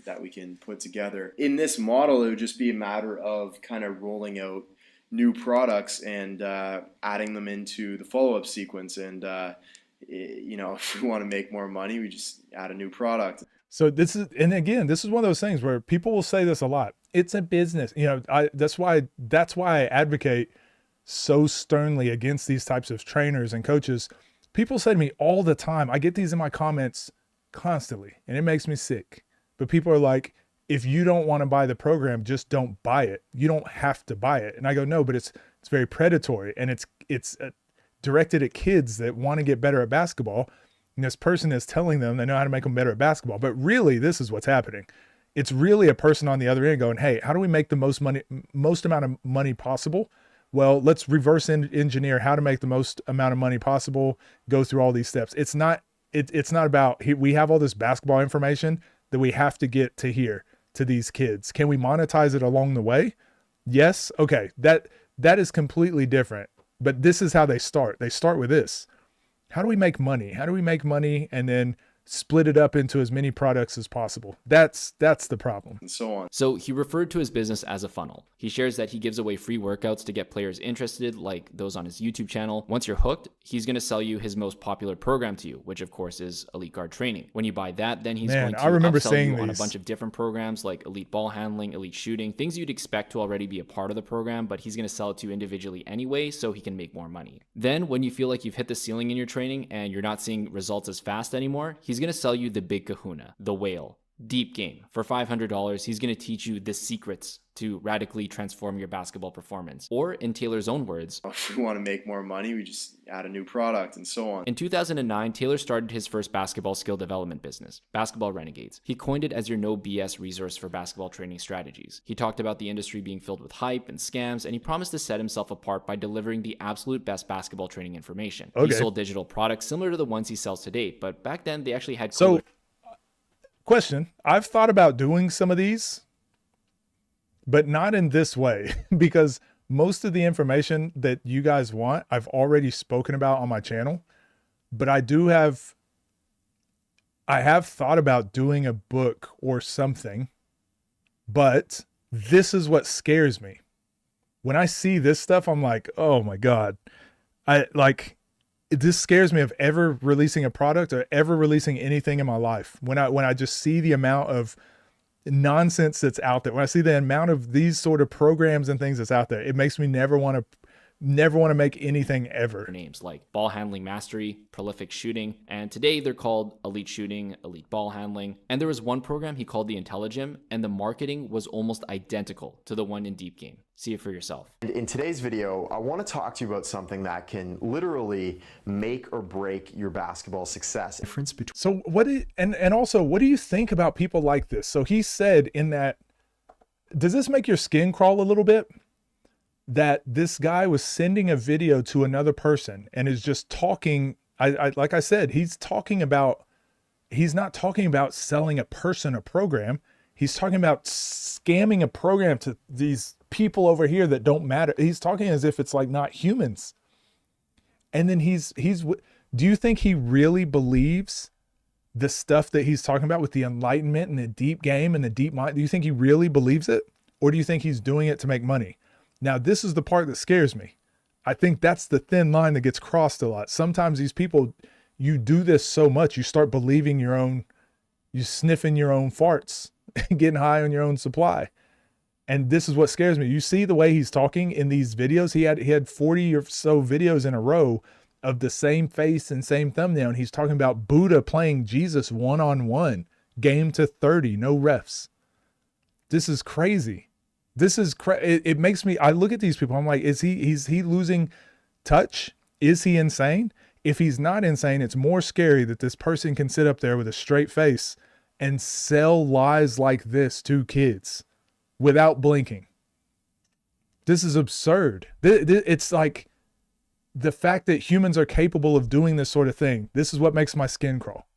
that we can put together. In this model, it would just be a matter of kind of rolling out new products and adding them into the follow-up sequence. And, you know, if we want to make more money, we just add a new product. So this is one of those things where people will say this a lot. It's a business, you know. That's why I advocate so sternly against these types of trainers and coaches. People say to me all the time, I get these in my comments constantly, and it makes me sick. But people are like, if you don't want to buy the program, just don't buy it. You don't have to buy it. And I go, no, but it's very predatory, and it's directed at kids that want to get better at basketball. And this person is telling them they know how to make them better at basketball. But really, this is what's happening. It's really a person on the other end going, hey, how do we make the most amount of money possible? Well, let's reverse engineer how to make the most amount of money possible, go through all these steps. It's not about, we have all this basketball information that we have to get to here, to these kids. Can we monetize it along the way? Yes. Okay. That is completely different. But this is how they start. They start with this. How do we make money? How do we make money and then split it up into as many products as possible? That's the problem. And so on. So he referred to his business as a funnel. He shares that he gives away free workouts to get players interested, like those on his YouTube channel. Once you're hooked, he's going to sell you his most popular program to you, which of course is Elite Guard Training. When you buy that, then he's going to upsell you on a bunch of different programs like Elite Ball Handling, Elite Shooting, things you'd expect to already be a part of the program, but he's going to sell it to you individually anyway so he can make more money. Then when you feel like you've hit the ceiling in your training and you're not seeing results as fast anymore, he's going to sell you the big kahuna, the whale, deep game. For $500, he's going to teach you the secrets to radically transform your basketball performance. Or in Taylor's own words, if we want to make more money, we just add a new product and so on. In 2009, Taylor started his first basketball skill development business, Basketball Renegades. He coined it as your no BS resource for basketball training strategies. He talked about the industry being filled with hype and scams, and he promised to set himself apart by delivering the absolute best basketball training information. He sold digital products similar to the ones he sells to date, but back then they actually had cooler. Question, I've thought about doing some of these, but not in this way, because most of the information that you guys want, I've already spoken about on my channel, but I have thought about doing a book or something, but this is what scares me. When I see this stuff, I'm like, oh my God, this scares me of ever releasing a product or ever releasing anything in my life. When I just see the amount of nonsense that's out there, when I see the amount of these sort of programs and things that's out there, it makes me never want to make anything ever. Names like Ball Handling Mastery, Prolific Shooting, and today they're called Elite Shooting, Elite Ball Handling. And there was one program he called the IntelliGym, and the marketing was almost identical to the one in Deep Game. See it for yourself. And in today's video, I want to talk to you about something that can literally make or break your basketball success. Difference between. So also, what do you think about people like this? So he said in that, does this make your skin crawl a little bit? That this guy was sending a video to another person and is just talking. Like I said, he's not talking about selling a person a program. He's talking about scamming a program to these people over here that don't matter. He's talking as if it's like not humans. And then do you think he really believes the stuff that he's talking about with the enlightenment and the deep game and the deep mind? Do you think he really believes it? Or do you think he's doing it to make money? Now, this is the part that scares me. I think that's the thin line that gets crossed a lot. Sometimes these people, you do this so much, you start believing you sniffing your own farts, getting high on your own supply. And this is what scares me. You see the way he's talking in these videos. He had 40 or so videos in a row of the same face and same thumbnail. And he's talking about Buddha playing Jesus one-on-one, game to 30, no refs. This is crazy. This is it makes me, I look at these people, I'm like, is he losing touch? Is he insane? If he's not insane, it's more scary that this person can sit up there with a straight face and sell lies like this to kids without blinking. This is absurd. It's like the fact that humans are capable of doing this sort of thing. This is what makes my skin crawl.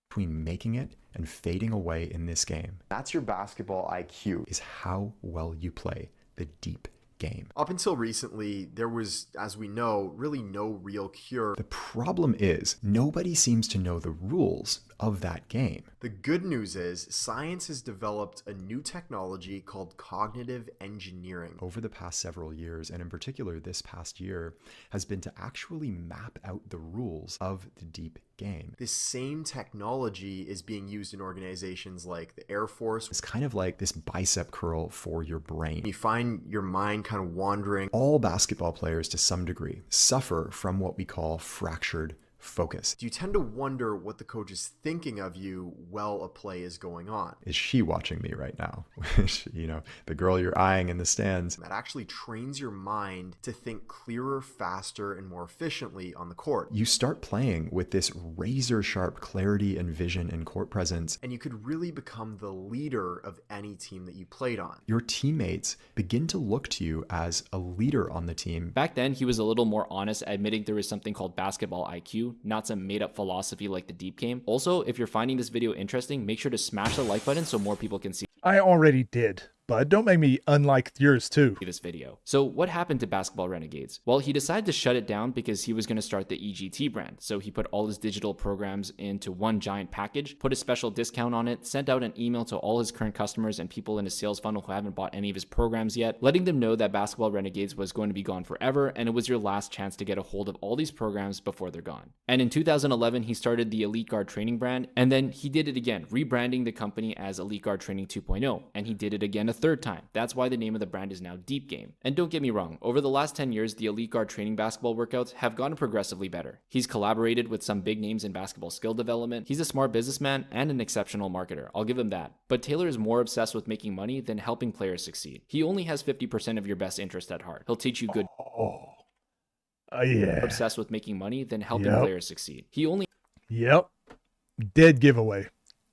Between making it and fading away in this game. That's your basketball IQ, is how well you play the deep game. Up until recently, there was, as we know, really no real cure. The problem is, nobody seems to know the rules of that game. The good news is, science has developed a new technology called cognitive engineering. Over the past several years, and in particular this past year, has been to actually map out the rules of the deep game. This same technology is being used in organizations like the Air Force. It's kind of like this bicep curl for your brain. You find your mind kind of wandering. All basketball players to some degree suffer from what we call fractured focus. You tend to wonder what the coach is thinking of you while a play is going on. Is she watching me right now? You know, the girl you're eyeing in the stands. That actually trains your mind to think clearer, faster, and more efficiently on the court. You start playing with this razor sharp clarity and vision and court presence, and you could really become the leader of any team that you played on. Your teammates begin to look to you as a leader on the team. Back then, he was a little more honest, admitting there was something called basketball IQ, not some made-up philosophy like the deep game. Also, if you're finding this video interesting, make sure to smash the like button so more people can see. I already did, bud. Don't make me unlike yours too. This video. So what happened to Basketball Renegades? Well, he decided to shut it down because he was going to start the EGT brand. So he put all his digital programs into one giant package, put a special discount on it, sent out an email to all his current customers and people in his sales funnel who haven't bought any of his programs yet, letting them know that Basketball Renegades was going to be gone forever and it was your last chance to get a hold of all these programs before they're gone. And in 2011, he started the Elite Guard training brand, and then he did it again, rebranding the company as Elite Guard Training 2.0, and he did it again a third time. That's why the name of the brand is now Deep Game. And don't get me wrong, over the last 10 years, the Elite Guard training basketball workouts have gotten progressively better. He's collaborated with some big names in basketball skill development. He's a smart businessman and an exceptional marketer. I'll give him that. But Taylor is more obsessed with making money than helping players succeed. He only has 50% of your best interest at heart. He'll teach you good. Yeah. Obsessed with making money than helping players succeed. He only. Yep. Dead giveaway.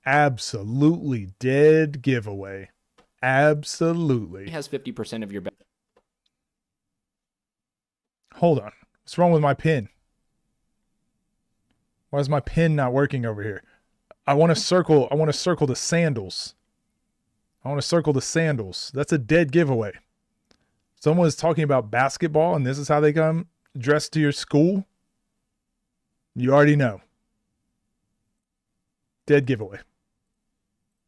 Absolutely dead giveaway. Absolutely. He has 50% of your best. Hold on. What's wrong with my pen? Why is my pen not working over here? I want to circle the sandals. I want to circle the sandals. That's a dead giveaway. Someone is talking about basketball and this is how they come dressed to your school. You already know. Dead giveaway.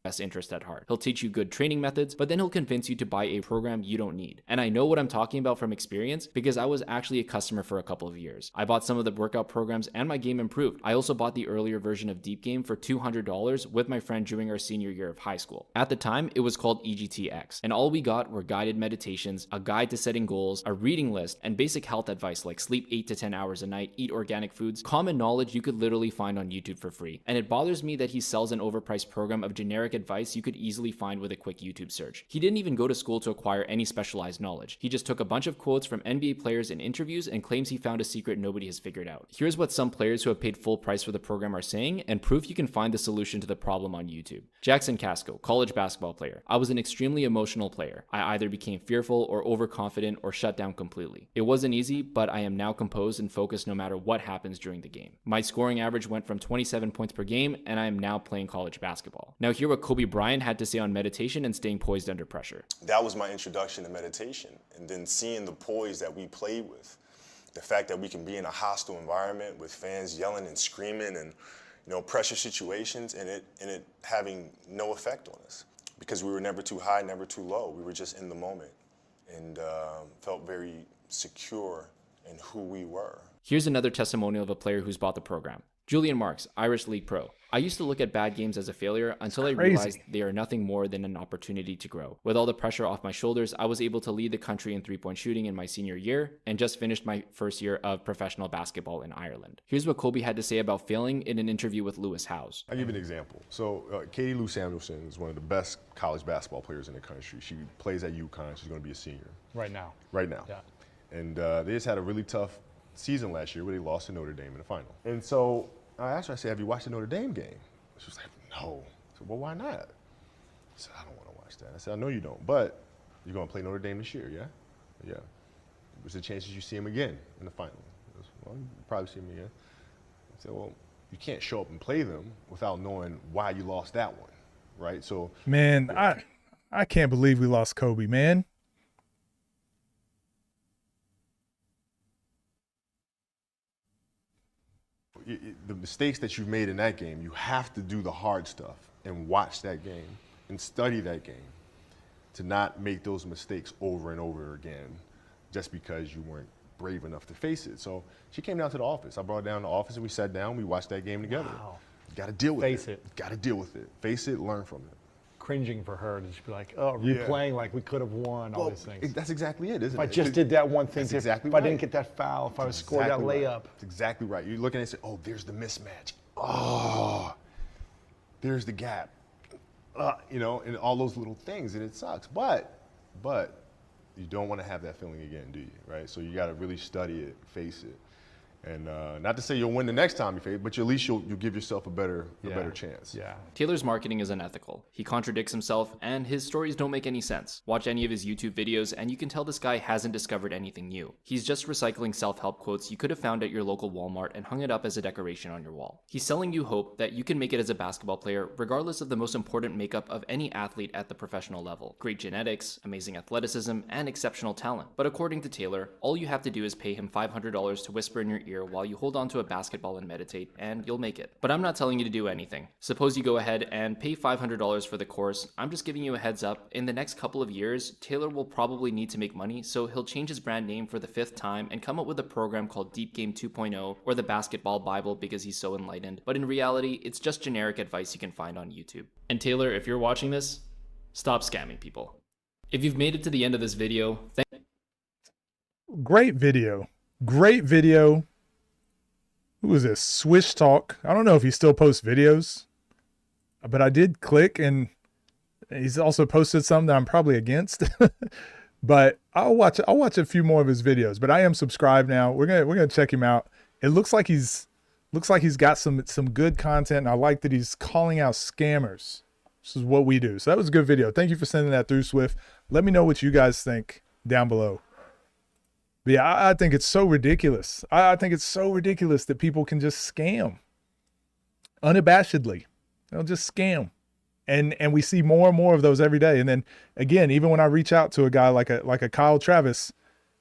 Best interest at heart. He'll teach you good training methods, but then he'll convince you to buy a program you don't need. And I know what I'm talking about from experience because I was actually a customer for a couple of years. I bought some of the workout programs and my game improved. I also bought the earlier version of Deep Game for $200 with my friend during our senior year of high school. At the time, it was called EGTX, and all we got were guided meditations, a guide to setting goals, a reading list, and basic health advice like sleep 8 to 10 hours a night, eat organic foods, common knowledge you could literally find on YouTube for free. And it bothers me that he sells an overpriced program of generic advice you could easily find with a quick YouTube search. He didn't even go to school to acquire any specialized knowledge. He just took a bunch of quotes from NBA players in interviews and claims he found a secret nobody has figured out. Here's what some players who have paid full price for the program are saying, and proof you can find the solution to the problem on YouTube. Jackson Casco, college basketball player. I was an extremely emotional player. I either became fearful or overconfident or shut down completely. It wasn't easy, but I am now composed and focused no matter what happens during the game. My scoring average went from 27 points per game, and I am now playing college basketball. Now hear what Kobe Bryant had to say on meditation and staying poised under pressure. That was my introduction to meditation, and then seeing the poise that we played with, the fact that we can be in a hostile environment with fans yelling and screaming and pressure situations, and it having no effect on us because we were never too high, never too low. We were just in the moment and felt very secure in who we were. Here's another testimonial of a player who's bought the program. Julian Marks, Irish League Pro. I used to look at bad games as a failure until I realized they are nothing more than an opportunity to grow. With all the pressure off my shoulders, I was able to lead the country in three-point shooting in my senior year and just finished my first year of professional basketball in Ireland. Here's what Kobe had to say about failing in an interview with Lewis Howes. I'll give you an example. So Katie Lou Samuelson is one of the best college basketball players in the country. She plays at UConn. She's going to be a senior. Right now. Right now. Yeah. And they just had a really tough season last year where they lost to Notre Dame in the final. And so I asked her, I said, have you watched the Notre Dame game? She was like, no. I said, well, why not? I said, I don't want to watch that. I said, I know you don't, but you're going to play Notre Dame this year, yeah? Yeah. What's the chances you see him again in the final? I said, well, you probably see him again. I said, well, you can't show up and play them without knowing why you lost that one, right? So, man, I can't believe we lost Kobe, man. The mistakes that you've made in that game, you have to do the hard stuff and watch that game and study that game to not make those mistakes over and over again just because you weren't brave enough to face it. So she came down to the office. I brought her down to the office and we sat down, we watched that game together. Wow. You got to deal with Face it. Got to deal with it. Face it, learn from it. Cringing for her to just be like, oh, replaying like we could have won, all these things. That's exactly it, isn't it? If I just did that one thing, exactly if I didn't get that foul, if I was scored that layup. That's exactly right. You're looking and say, oh, there's the mismatch. Oh, there's the gap. And all those little things, and it sucks. But you don't want to have that feeling again, do you? Right? So you got to really study it, face it, And not to say you'll win the next time you face, but at least you'll give yourself a better chance. Yeah. Taylor's marketing is unethical. He contradicts himself, and his stories don't make any sense. Watch any of his YouTube videos, and you can tell this guy hasn't discovered anything new. He's just recycling self-help quotes you could have found at your local Walmart and hung it up as a decoration on your wall. He's selling you hope that you can make it as a basketball player, regardless of the most important makeup of any athlete at the professional level. Great genetics, amazing athleticism, and exceptional talent. But according to Taylor, all you have to do is pay him $500 to whisper in your ear while you hold onto a basketball and meditate, and you'll make it. But I'm not telling you to do anything. Suppose you go ahead and pay $500 for the course. I'm just giving you a heads up. In the next couple of years, Taylor will probably need to make money, so he'll change his brand name for the 5th time and come up with a program called Deep Game 2.0 or the Basketball Bible because he's so enlightened. But in reality, it's just generic advice you can find on YouTube. And Taylor, if you're watching this, stop scamming people. If you've made it to the end of this video, Great video. Great video. Who is this? Swish Talk. I don't know if he still posts videos, but I did click, and he's also posted some that I'm probably against. But I'll watch a few more of his videos. But I am subscribed now. We're gonna check him out. It looks like he's got some good content, and I like that he's calling out scammers. This is what we do. So that was a good video. Thank you for sending that through, Swift. Let me know what you guys think down below. But yeah, I think it's so ridiculous. I think it's so ridiculous that people can just scam unabashedly. They'll just scam. And we see more and more of those every day. And then again, even when I reach out to a guy like a Kyle Travis,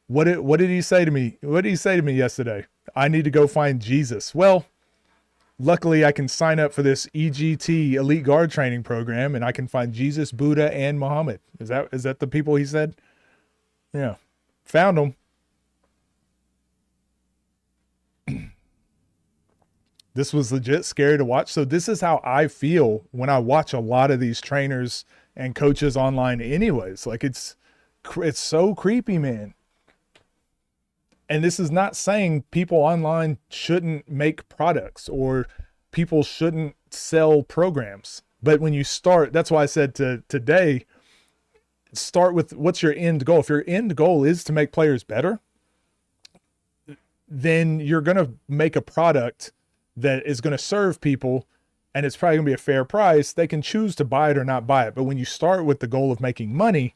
what did he say to me? What did he say to me yesterday? I need to go find Jesus. Well, luckily I can sign up for this EGT Elite Guard Training Program, and I can find Jesus, Buddha, and Muhammad. Is that the people he said? Yeah. Found them. This was legit scary to watch. So this is how I feel when I watch a lot of these trainers and coaches online anyways. Like it's so creepy, man. And this is not saying people online shouldn't make products or people shouldn't sell programs. But when you start, that's why I said today, start with what's your end goal. If your end goal is to make players better, then you're going to make a product that is going to serve people, and it's probably going to be a fair price. They can choose to buy it or not buy it. But when you start with the goal of making money,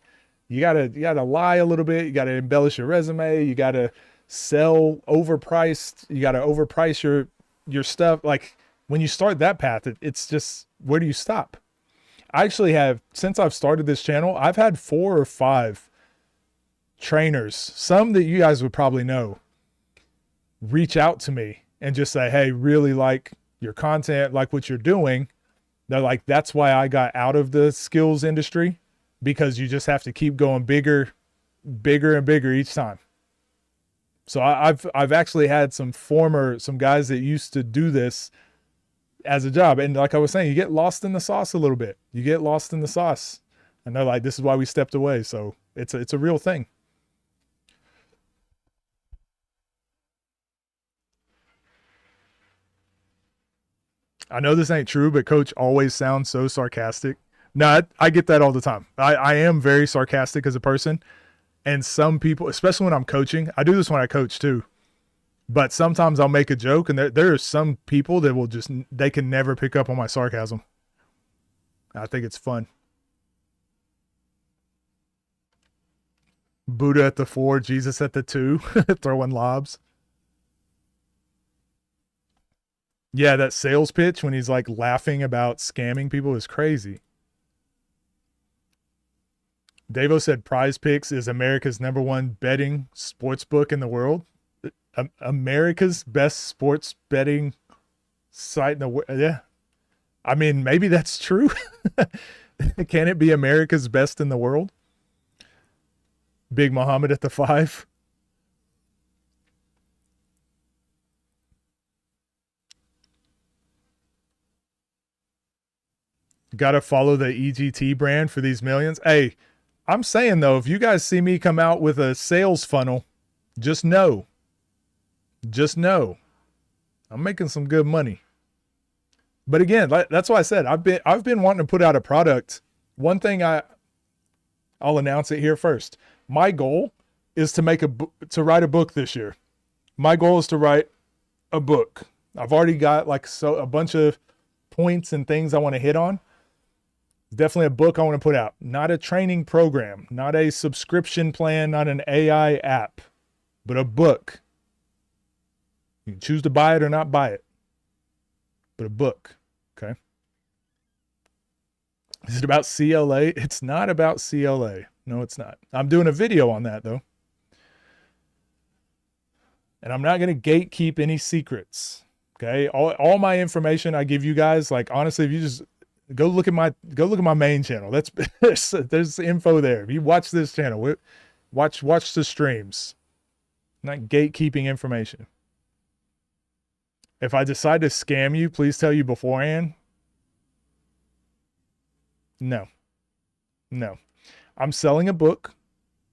you gotta lie a little bit. You got to embellish your resume. You got to sell overpriced. You got to overprice your stuff. Like when you start that path, it's just, where do you stop? I actually have, since I've started this channel, I've had 4 or 5 trainers, some that you guys would probably know, reach out to me and just say, hey, really like your content, like what you're doing. They're like, that's why I got out of the skills industry, because you just have to keep going bigger and bigger each time. So I've actually had some guys that used to do this as a job. And like I was saying, you get lost in the sauce a little bit. You get lost in the sauce. And they're like, this is why we stepped away. So it's a real thing. I know this ain't true, but Coach always sounds so sarcastic. No, I get that all the time. I am very sarcastic as a person. And some people, especially when I'm coaching, I do this when I coach too. But sometimes I'll make a joke, and there are some people that they can never pick up on my sarcasm. I think it's fun. Buddha at the 4, Jesus at the 2, throwing lobs. Yeah, that sales pitch when he's like laughing about scamming people is crazy. Davo said Prize Picks is America's #1 betting sports book in the world. America's best sports betting site in the world. Yeah. I mean, maybe that's true. Can it be America's best in the world? Big Muhammad at the 5. Got to follow the EGT brand for these millions. Hey, I'm saying though, if you guys see me come out with a sales funnel, just know I'm making some good money. But again, that's why I said I've been wanting to put out a product. One thing I'll announce it here first. My goal is to write a book this year. My goal is to write a book. I've already got like a bunch of points and things I want to hit on. Definitely a book I want to put out. Not a training program, not a subscription plan, not an AI app, but a book. You can choose to buy it or not buy it, but a book. Okay. Is it about CLA? It's not about CLA. No, it's not. I'm doing a video on that though. And I'm not going to gatekeep any secrets. Okay. All my information I give you guys, like honestly, if you just go look at my main channel, there's info there. If you watch this channel, watch the streams, not gatekeeping information. If I decide to scam you, please tell you beforehand. No. I'm selling a book.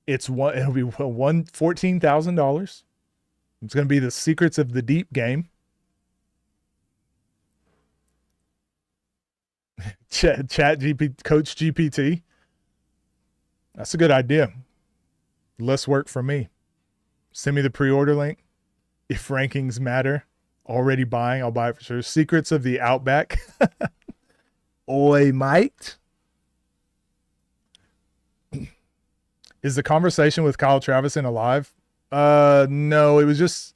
It'll be $14,000. It's going to be The Secrets of the Deep Game. Chat GPT, Coach GPT. That's a good idea. Less work for me. Send me the pre-order link. If rankings matter, already buying, I'll buy it for sure. Secrets of the Outback. Oi, mate. Is the conversation with Kyle Travison alive? No, it was just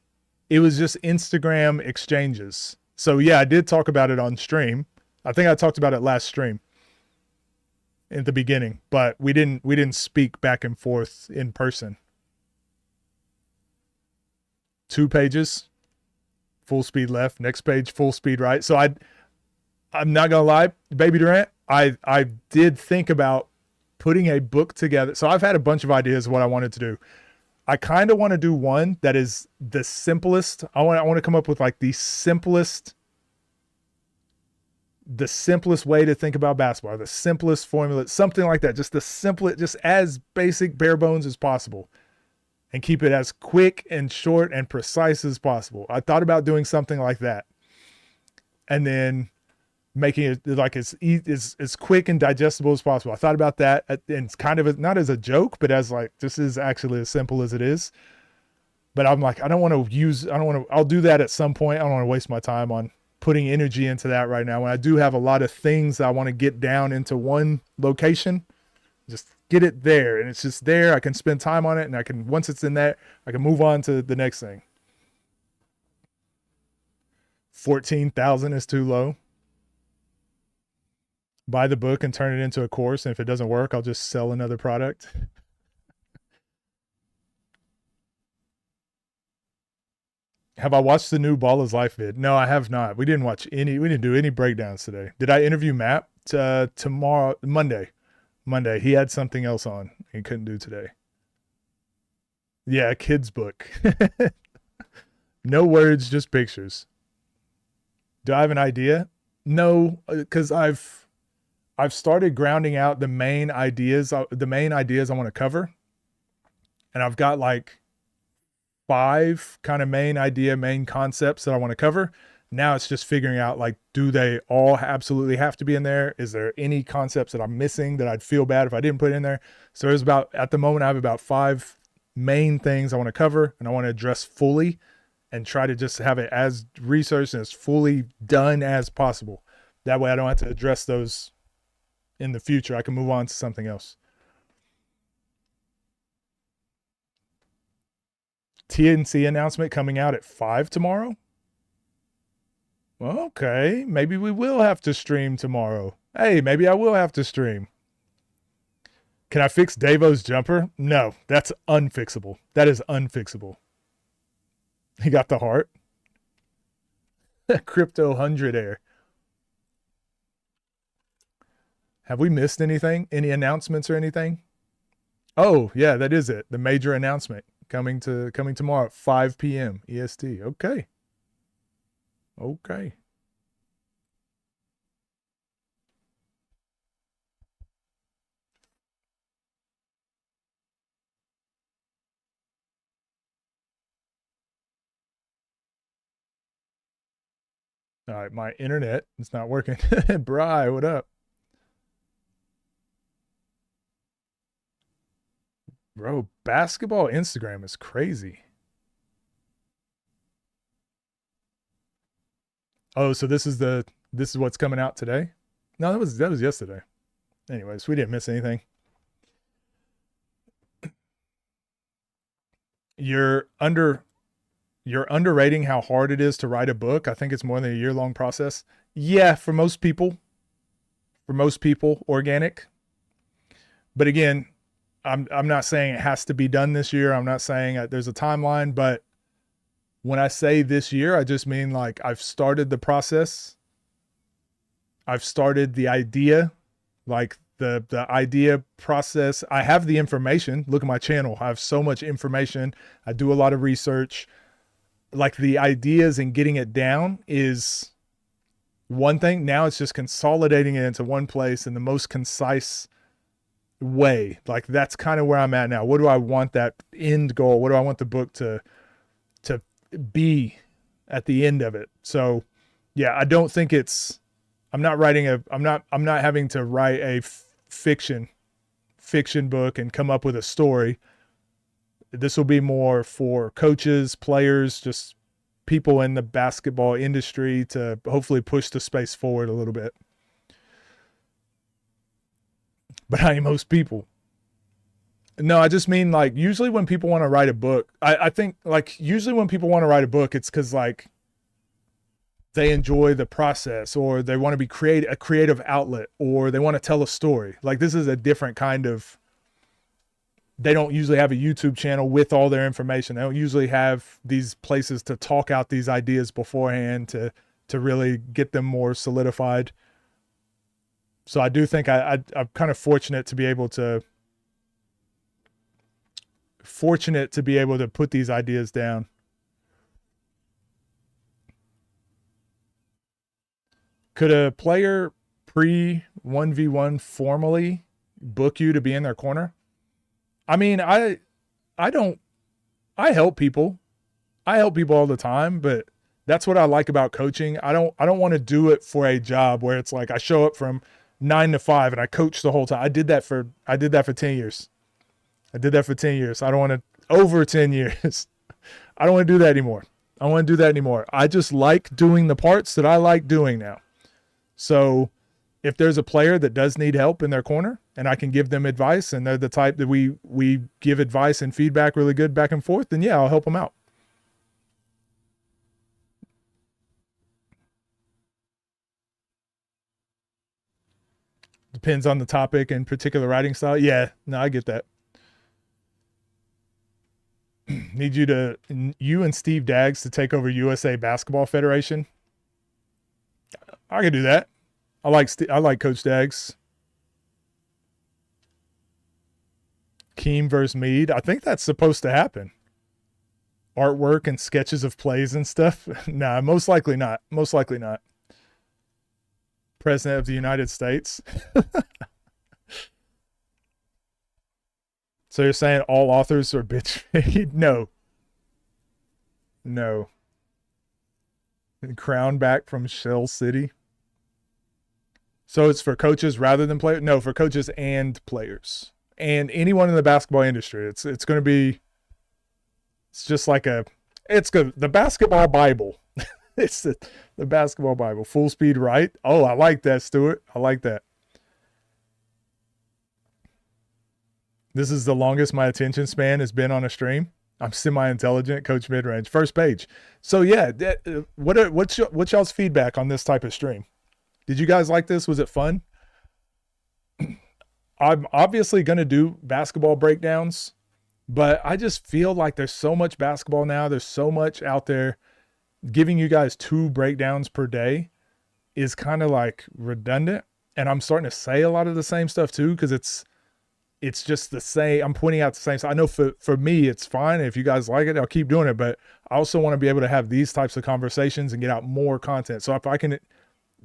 Instagram exchanges. So yeah, I did talk about it on stream. I think I talked about it last stream at the beginning, but we didn't speak back and forth in person. 2 pages, full speed left, next page, full speed right. So I'm not gonna lie, Baby Durant, I did think about putting a book together. So I've had a bunch of ideas of what I wanted to do. I kind of want to do one that is the simplest. I want to come up with like the simplest way to think about basketball, the simplest formula, something like that. Just the simplest, just as basic, bare bones as possible, and keep it as quick and short and precise as possible. I thought about doing something like that, and then making it like as quick and digestible as possible. I thought about that, and it's kind of not as a joke, but as like, this is actually as simple as it is. But I'm like, I'll do that at some point. I don't want to waste my time on putting energy into that right now when I do have a lot of things I want to get down into one location. Just get it there, and it's just there. I can spend time on it, and once it's in that, I can move on to the next thing. 14,000 is too low. Buy the book and turn it into a course, and if it doesn't work, I'll just sell another product. Have I watched the new Ball is Life vid? No, I have not. We didn't do any breakdowns today. Did I interview Matt tomorrow, Monday? He had something else on he couldn't do today. Yeah, a kid's book. No words, just pictures. Do I have an idea? No, because I've started grounding out the main ideas I want to cover. And I've got like 5 kind of main concepts that I want to cover. Now it's just figuring out, like, do they all absolutely have to be in there? Is there any concepts that I'm missing that I'd feel bad if I didn't put in there? So at the moment, I have about 5 main things I want to cover and I want to address fully, and try to just have it as researched and as fully done as possible. That way I don't have to address those in the future. I can move on to something else. TNC announcement coming out at 5 tomorrow. Okay, maybe we will have to stream tomorrow. Hey, maybe I will have to stream. Can I fix Davo's jumper? No, that's unfixable. That is unfixable. He got the heart. Crypto 100 air. Have we missed anything? Any announcements or anything? Oh, yeah, that is it. The major announcement coming tomorrow at 5 p.m. EST. Okay. All right, my internet is not working. Bri, what up? Bro, basketball Instagram is crazy. Oh, so this is what's coming out today? No, that was yesterday. Anyways, we didn't miss anything. You're underrating how hard it is to write a book. I think it's more than a year-long process. Yeah, for most people, organic. But again, I'm not saying it has to be done this year. I'm not saying there's a timeline, but when I say this year, I just mean like I've started the process. I've started the idea, like the idea process. I have the information. Look at my channel. I have so much information. I do a lot of research. Like the ideas and getting it down is one thing. Now it's just consolidating it into one place in the most concise way. Like that's kind of where I'm at now. What do I want that end goal? What do I want the book to be at the end of it? So yeah, I don't think I'm not having to write a fiction book and come up with a story. This will be more for coaches, players, just people in the basketball industry to hopefully push the space forward a little bit. But I ain't most people. No, I just mean like usually when people want to write a book, I think like usually when people want to write a book, it's because like they enjoy the process or they want to be a creative outlet or they want to tell a story. Like this is a different kind of, they don't usually have a YouTube channel with all their information. They don't usually have these places to talk out these ideas beforehand to really get them more solidified. So I do think I'm kind of fortunate to be able to put these ideas down. Could a player pre 1v1 formally book you to be in their corner? I mean, I help people. I help people all the time, but that's what I like about coaching. I don't want to do it for a job where it's like I show up from 9 to 5 and I coach the whole time. I did that for 10 years. I don't want to over 10 years. I don't want to do that anymore. I just like doing the parts that I like doing now. So if there's a player that does need help in their corner and I can give them advice and they're the type that we give advice and feedback really good back and forth, then yeah, I'll help them out. Depends on the topic and particular writing style. Yeah, no, I get that. Need you and Steve Daggs to take over USA Basketball Federation. I can do that. I like Coach Daggs. Keem versus Mead. I think that's supposed to happen. Artwork and sketches of plays and stuff. Nah, most likely not. President of the United States. So you're saying all authors are bitch made? No. Crown back from Shell City. So it's for coaches rather than players? No, for coaches and players. And anyone in the basketball industry. It's going to be, it's just like it's good. The basketball Bible. It's the basketball Bible. Full speed right. Oh, I like that, Stuart. I like that. This is the longest my attention span has been on a stream. I'm semi-intelligent, coach mid-range. First page. So yeah, what's y'all's feedback on this type of stream? Did you guys like this? Was it fun? I'm obviously going to do basketball breakdowns, but I just feel like there's so much basketball now. There's so much out there. Giving you guys 2 breakdowns per day is kind of like redundant. And I'm starting to say a lot of the same stuff too, because it's just the same. I'm pointing out the same stuff. I know for me, it's fine. If you guys like it, I'll keep doing it. But I also want to be able to have these types of conversations and get out more content. So if I can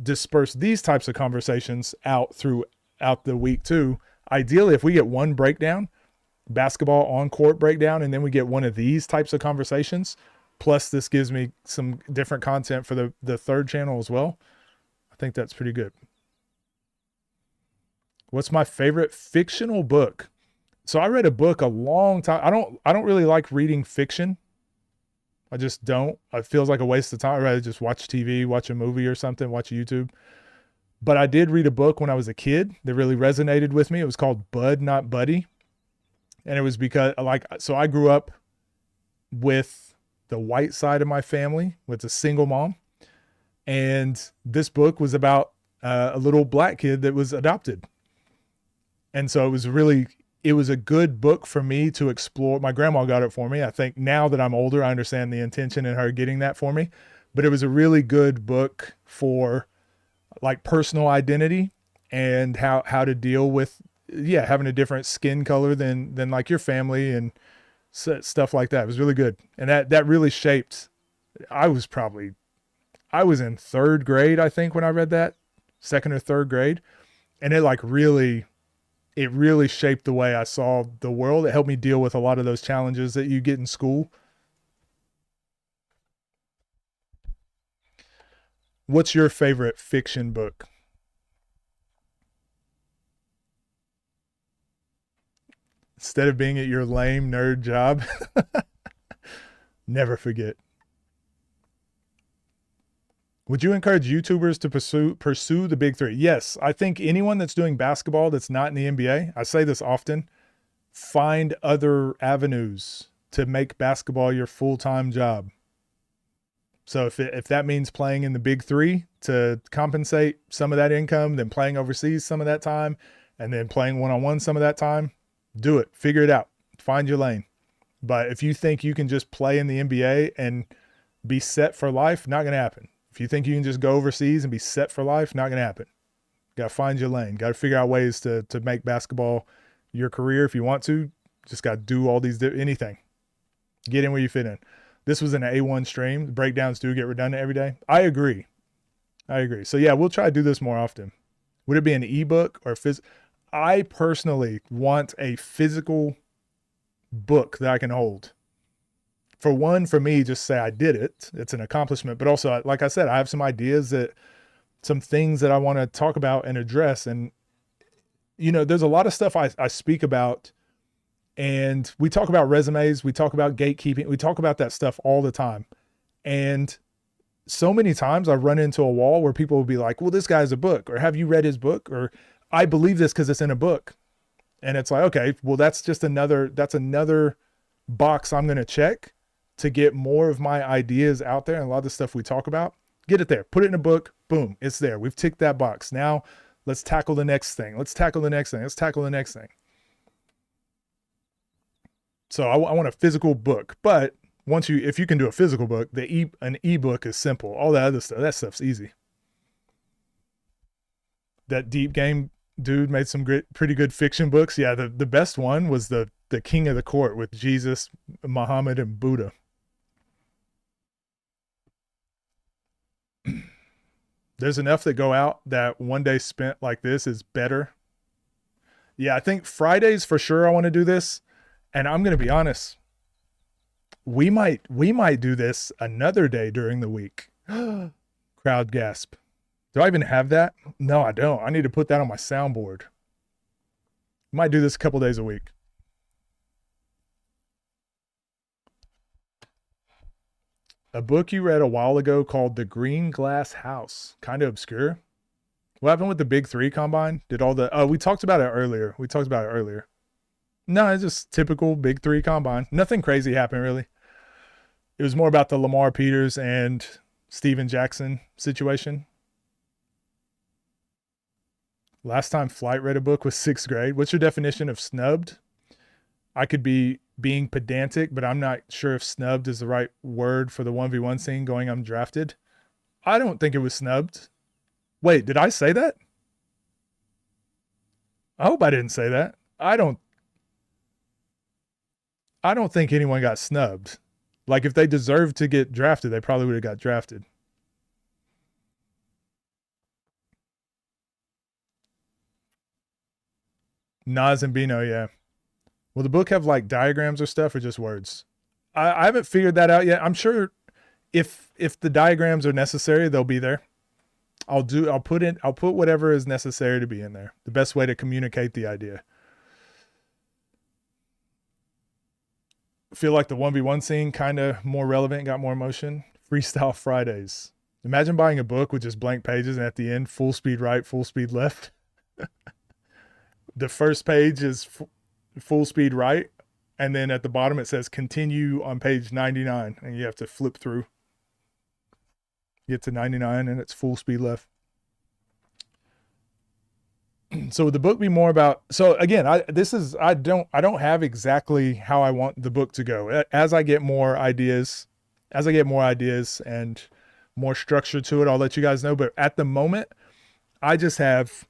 disperse these types of conversations out throughout the week too, ideally, if we get one breakdown, basketball on court breakdown, and then we get one of these types of conversations, plus this gives me some different content for the third channel as well. I think that's pretty good. What's my favorite fictional book? So I read a book a long time. I don't really like reading fiction. I just don't. It feels like a waste of time. I'd rather just watch TV, watch a movie or something, watch YouTube. But I did read a book when I was a kid that really resonated with me. It was called Bud, Not Buddy. And it was because, so I grew up with the white side of my family, with a single mom. And this book was about a little black kid that was adopted. And so it was a good book for me to explore. My grandma got it for me. I think now that I'm older, I understand the intention in her getting that for me. But it was a really good book for like personal identity and how to deal with, having a different skin color than like your family and stuff like that. It was really good. And that really shaped, I was in third grade, I think, when I read that, second or third grade. And it really shaped the way I saw the world. It helped me deal with a lot of those challenges that you get in school. What's your favorite fiction book? Instead of being at your lame nerd job, never forget. Would you encourage YouTubers to pursue the big three? Yes, I think anyone that's doing basketball that's not in the NBA, I say this often, find other avenues to make basketball your full-time job. So if that means playing in the big three to compensate some of that income, then playing overseas some of that time, and then playing one-on-one some of that time, do it. Figure it out. Find your lane. But if you think you can just play in the NBA and be set for life, not going to happen. If you think you can just go overseas and be set for life, not going to happen. Got to find your lane. Got to figure out ways to make basketball your career if you want to. Just got to do all these, anything. Get in where you fit in. This was an A1 stream. The breakdowns do get redundant every day. I agree. So yeah, we'll try to do this more often. Would it be an ebook or I personally want a physical book that I can hold. For one, for me, just say I did it. It's an accomplishment. But also, like I said, I have some ideas some things that I want to talk about and address. And, there's a lot of stuff I speak about. And we talk about resumes. We talk about gatekeeping. We talk about that stuff all the time. And so many times I run into a wall where people will be like, well, this guy's a book. Or have you read his book? Or I believe this because it's in a book. And it's like, okay, well, that's another box I'm going to check to get more of my ideas out there. And a lot of the stuff we talk about, get it there, put it in a book, boom, it's there. We've ticked that box. Now let's tackle the next thing. Let's tackle the next thing. So I want a physical book, but if you can do a physical book, an ebook is simple. All that other stuff, that stuff's easy. That Deep Game dude made some pretty good fiction books. Yeah, the best one was the King of the Court with Jesus, Muhammad, and Buddha. There's enough that go out that one day spent like this is better. Yeah, I think Fridays for sure I want to do this. And I'm going to be honest, we might do this another day during the week. Crowd gasp. Do I even have that? No, I don't. I need to put that on my soundboard. Might do this a couple days a week. A book you read a while ago called The Green Glass House. Kind of obscure. What happened with the Big 3 combine? We talked about it earlier. No, it's just typical Big 3 combine. Nothing crazy happened, really. It was more about the Lamar Peters and Steven Jackson situation. Last time Flight read a book was 6th grade. What's your definition of snubbed? I could be being pedantic, but I'm not sure if snubbed is the right word for the 1v1 scene going undrafted. I don't think it was snubbed. Wait, did I say that? I hope I didn't say that. I don't think anyone got snubbed. Like if they deserved to get drafted, they probably would have got drafted. Nas and Bino, yeah. Will the book have like diagrams or stuff or just words? I haven't figured that out yet. I'm sure if the diagrams are necessary, they'll be there. I'll put whatever is necessary to be in there. The best way to communicate the idea. feel like the 1v1 scene kind of more relevant, got more emotion. Freestyle Fridays. Imagine buying a book with just blank pages and at the end, full speed right, full speed left. The first page is full speed right. And then at the bottom, it says continue on page 99. And you have to flip through. Get to 99 and it's full speed left. So would the book be more about, so again, I don't have exactly how I want the book to go. As I get more ideas and more structure to it, I'll let you guys know. But at the moment, I just have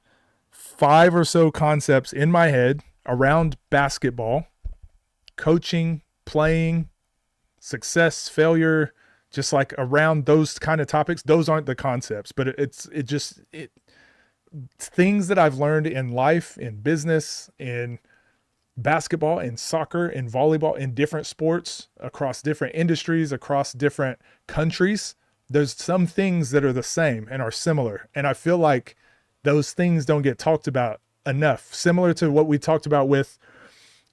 5 or so concepts in my head around basketball, coaching, playing, success, failure, just like around those kind of topics. Those aren't the concepts, but it's things that I've learned in life, in business, in basketball, in soccer, in volleyball, in different sports, across different industries, across different countries. There's some things that are the same and are similar. And I feel like those things don't get talked about enough. Similar to what we talked about with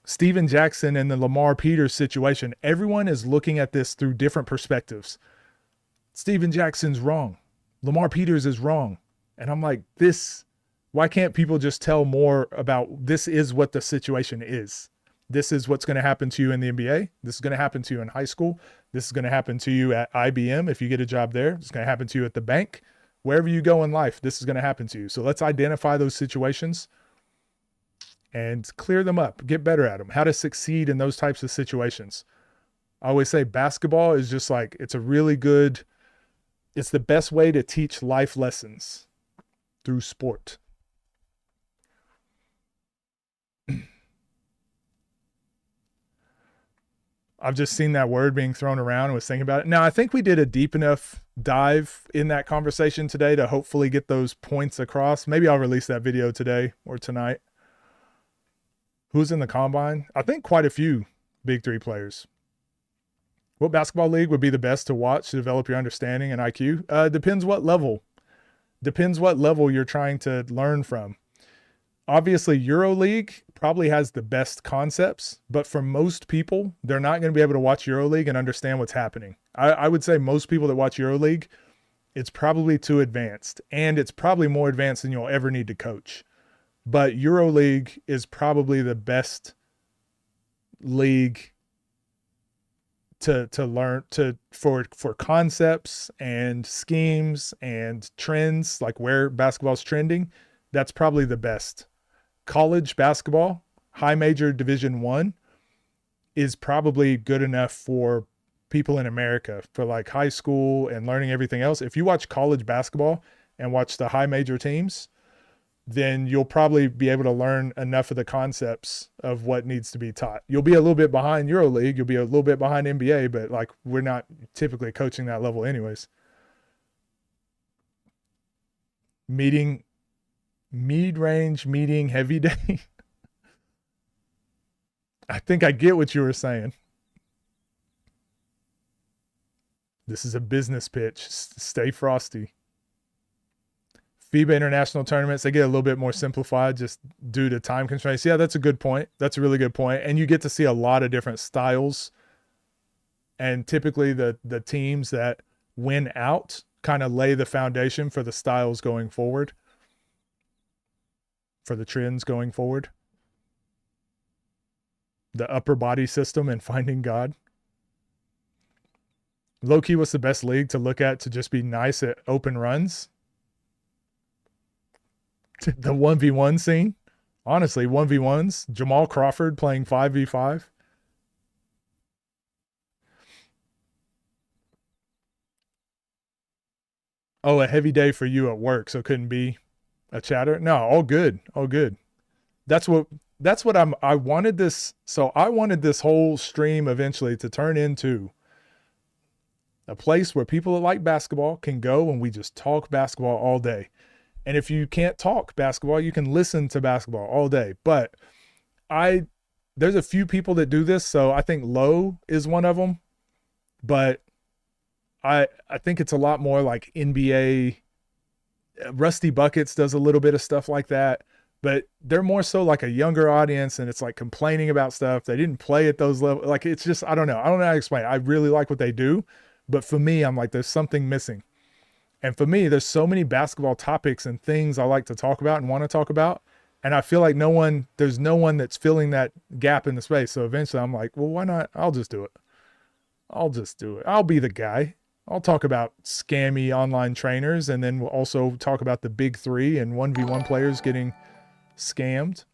Steven Jackson and the Lamar Peters situation. Everyone is looking at this through different perspectives. Steven Jackson's wrong. Lamar Peters is wrong. And I'm like, why can't people just tell more about this is what the situation is? This is what's going to happen to you in the NBA. This is going to happen to you in high school. This is going to happen to you at IBM if you get a job there. It's going to happen to you at the bank. Wherever you go in life, this is going to happen to you. So let's identify those situations and clear them up, get better at them, how to succeed in those types of situations. I always say basketball is just like, it's the best way to teach life lessons through sport. I've just seen that word being thrown around and was thinking about it. Now, I think we did a deep enough dive in that conversation today to hopefully get those points across. Maybe I'll release that video today or tonight. Who's in the combine? I think quite a few Big 3 players. What basketball league would be the best to watch to develop your understanding and IQ? Depends what level. Depends what level you're trying to learn from. Obviously, EuroLeague probably has the best concepts, but for most people, they're not going to be able to watch EuroLeague and understand what's happening. I would say most people that watch EuroLeague, it's probably too advanced, and it's probably more advanced than you'll ever need to coach. But EuroLeague is probably the best league to learn for concepts and schemes and trends, like where basketball's trending. That's probably the best. College basketball, high major Division I, is probably good enough for people in America for like high school and learning everything else. If you watch college basketball and watch the high major teams, then you'll probably be able to learn enough of the concepts of what needs to be taught. You'll be a little bit behind EuroLeague. You'll be a little bit behind NBA, but like we're not typically coaching that level anyways. Mid-range meeting heavy day. I think I get what you were saying. This is a business pitch. Stay frosty. FIBA international tournaments, they get a little bit more simplified just due to time constraints. Yeah, that's a good point. That's a really good point. And you get to see a lot of different styles. And typically the teams that win out kind of lay the foundation for the styles going forward, for the trends going forward. The upper body system and finding God. Low-key, what's the best league to look at to just be nice at open runs? The 1v1 scene. Honestly, 1v1s. Jamal Crawford playing 5v5. Oh, a heavy day for you at work, so couldn't be a chatter? No, all good. All good. That's what I wanted this. So I wanted this whole stream eventually to turn into a place where people that like basketball can go and we just talk basketball all day. And if you can't talk basketball, you can listen to basketball all day. But there's a few people that do this. So I think Low is one of them. But I think it's a lot more like NBA. Rusty Buckets does a little bit of stuff like that. but they're more so like a younger audience, and it's like complaining about stuff. They didn't play at those levels. Like, it's just, I don't know how to explain it. I really like what they do, but for me, I'm like, there's something missing. And for me, there's so many basketball topics and things I like to talk about and want to talk about. And I feel like there's no one that's filling that gap in the space. So eventually I'm like, well, why not? I'll just do it. I'll be the guy. I'll talk about scammy online trainers, and then we'll also talk about the big three and 1v1 players getting scammed.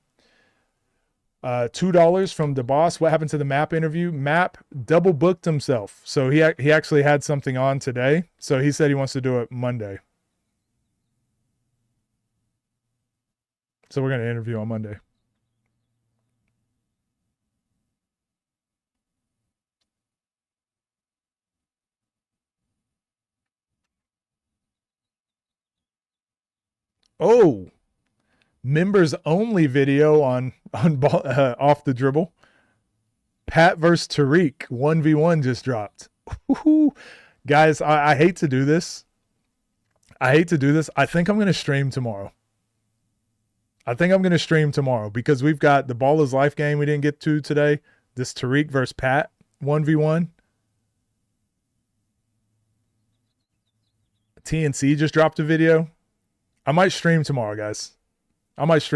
$2 from the boss. What happened to the Map interview? Map double booked himself. So he actually had something on today. So he said he wants to do it Monday. So we're going to interview on Monday. Oh, members only video on off the dribble. Pat versus Tariq 1v1 just dropped. Guys, I hate to do this. I think I'm going to stream tomorrow. Because we've got the Ball is Life game we didn't get to today. This Tariq versus Pat 1v1. TNC just dropped a video. I might stream tomorrow, guys. I might.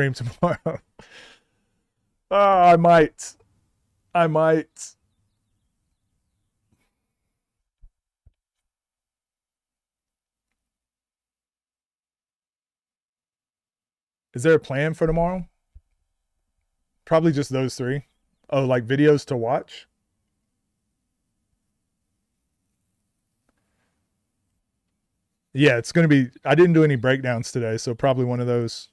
Is there a plan for tomorrow? Probably just those three. Oh, like videos to watch? Yeah, it's going to be, I didn't do any breakdowns today, so probably one of those.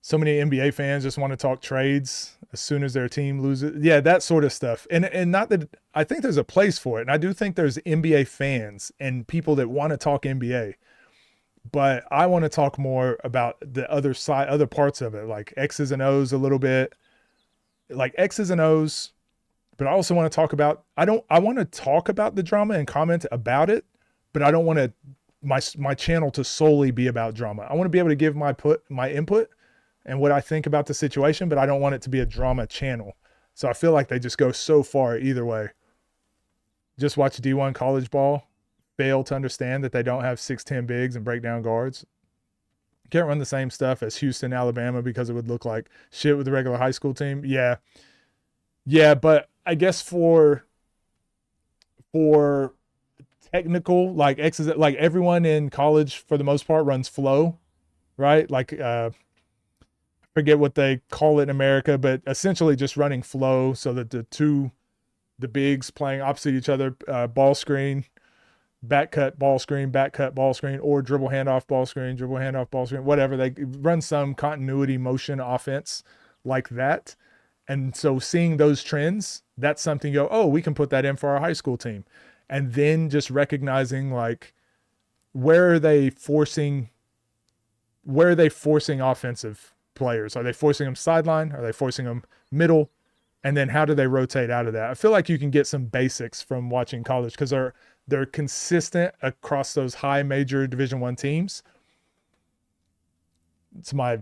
So many NBA fans just want to talk trades as soon as their team loses. Yeah, that sort of stuff. And not that, I think there's a place for it. And I do think there's NBA fans and people that want to talk NBA. But I want to talk more about the other side, other parts of it, like X's and O's a little bit. Like X's and O's. But I also want to talk about, I want to talk about the drama and comment about it, but I don't want my channel to solely be about drama. I want to be able to give my input and what I think about the situation, but I don't want it to be a drama channel. So I feel like they just go so far either way. Just watch D1 college ball, fail to understand that they don't have 6'10" bigs and breakdown guards. Can't run the same stuff as Houston, Alabama, because it would look like shit with the regular high school team. Yeah, but I guess for technical, like X's, like everyone in college for the most part runs flow, right? Like forget what they call it in America, but essentially just running flow so that the bigs playing opposite each other, ball screen, back cut, ball screen, or dribble handoff, ball screen, whatever. They run some continuity motion offense like that. And so seeing those trends, that's something you go, oh, we can put that in for our high school team. And then just recognizing, like, where are they forcing offensive players? Are they forcing them sideline? Are they forcing them middle? And then how do they rotate out of that? I feel like you can get some basics from watching college because they're consistent across those high major Division I teams. It's my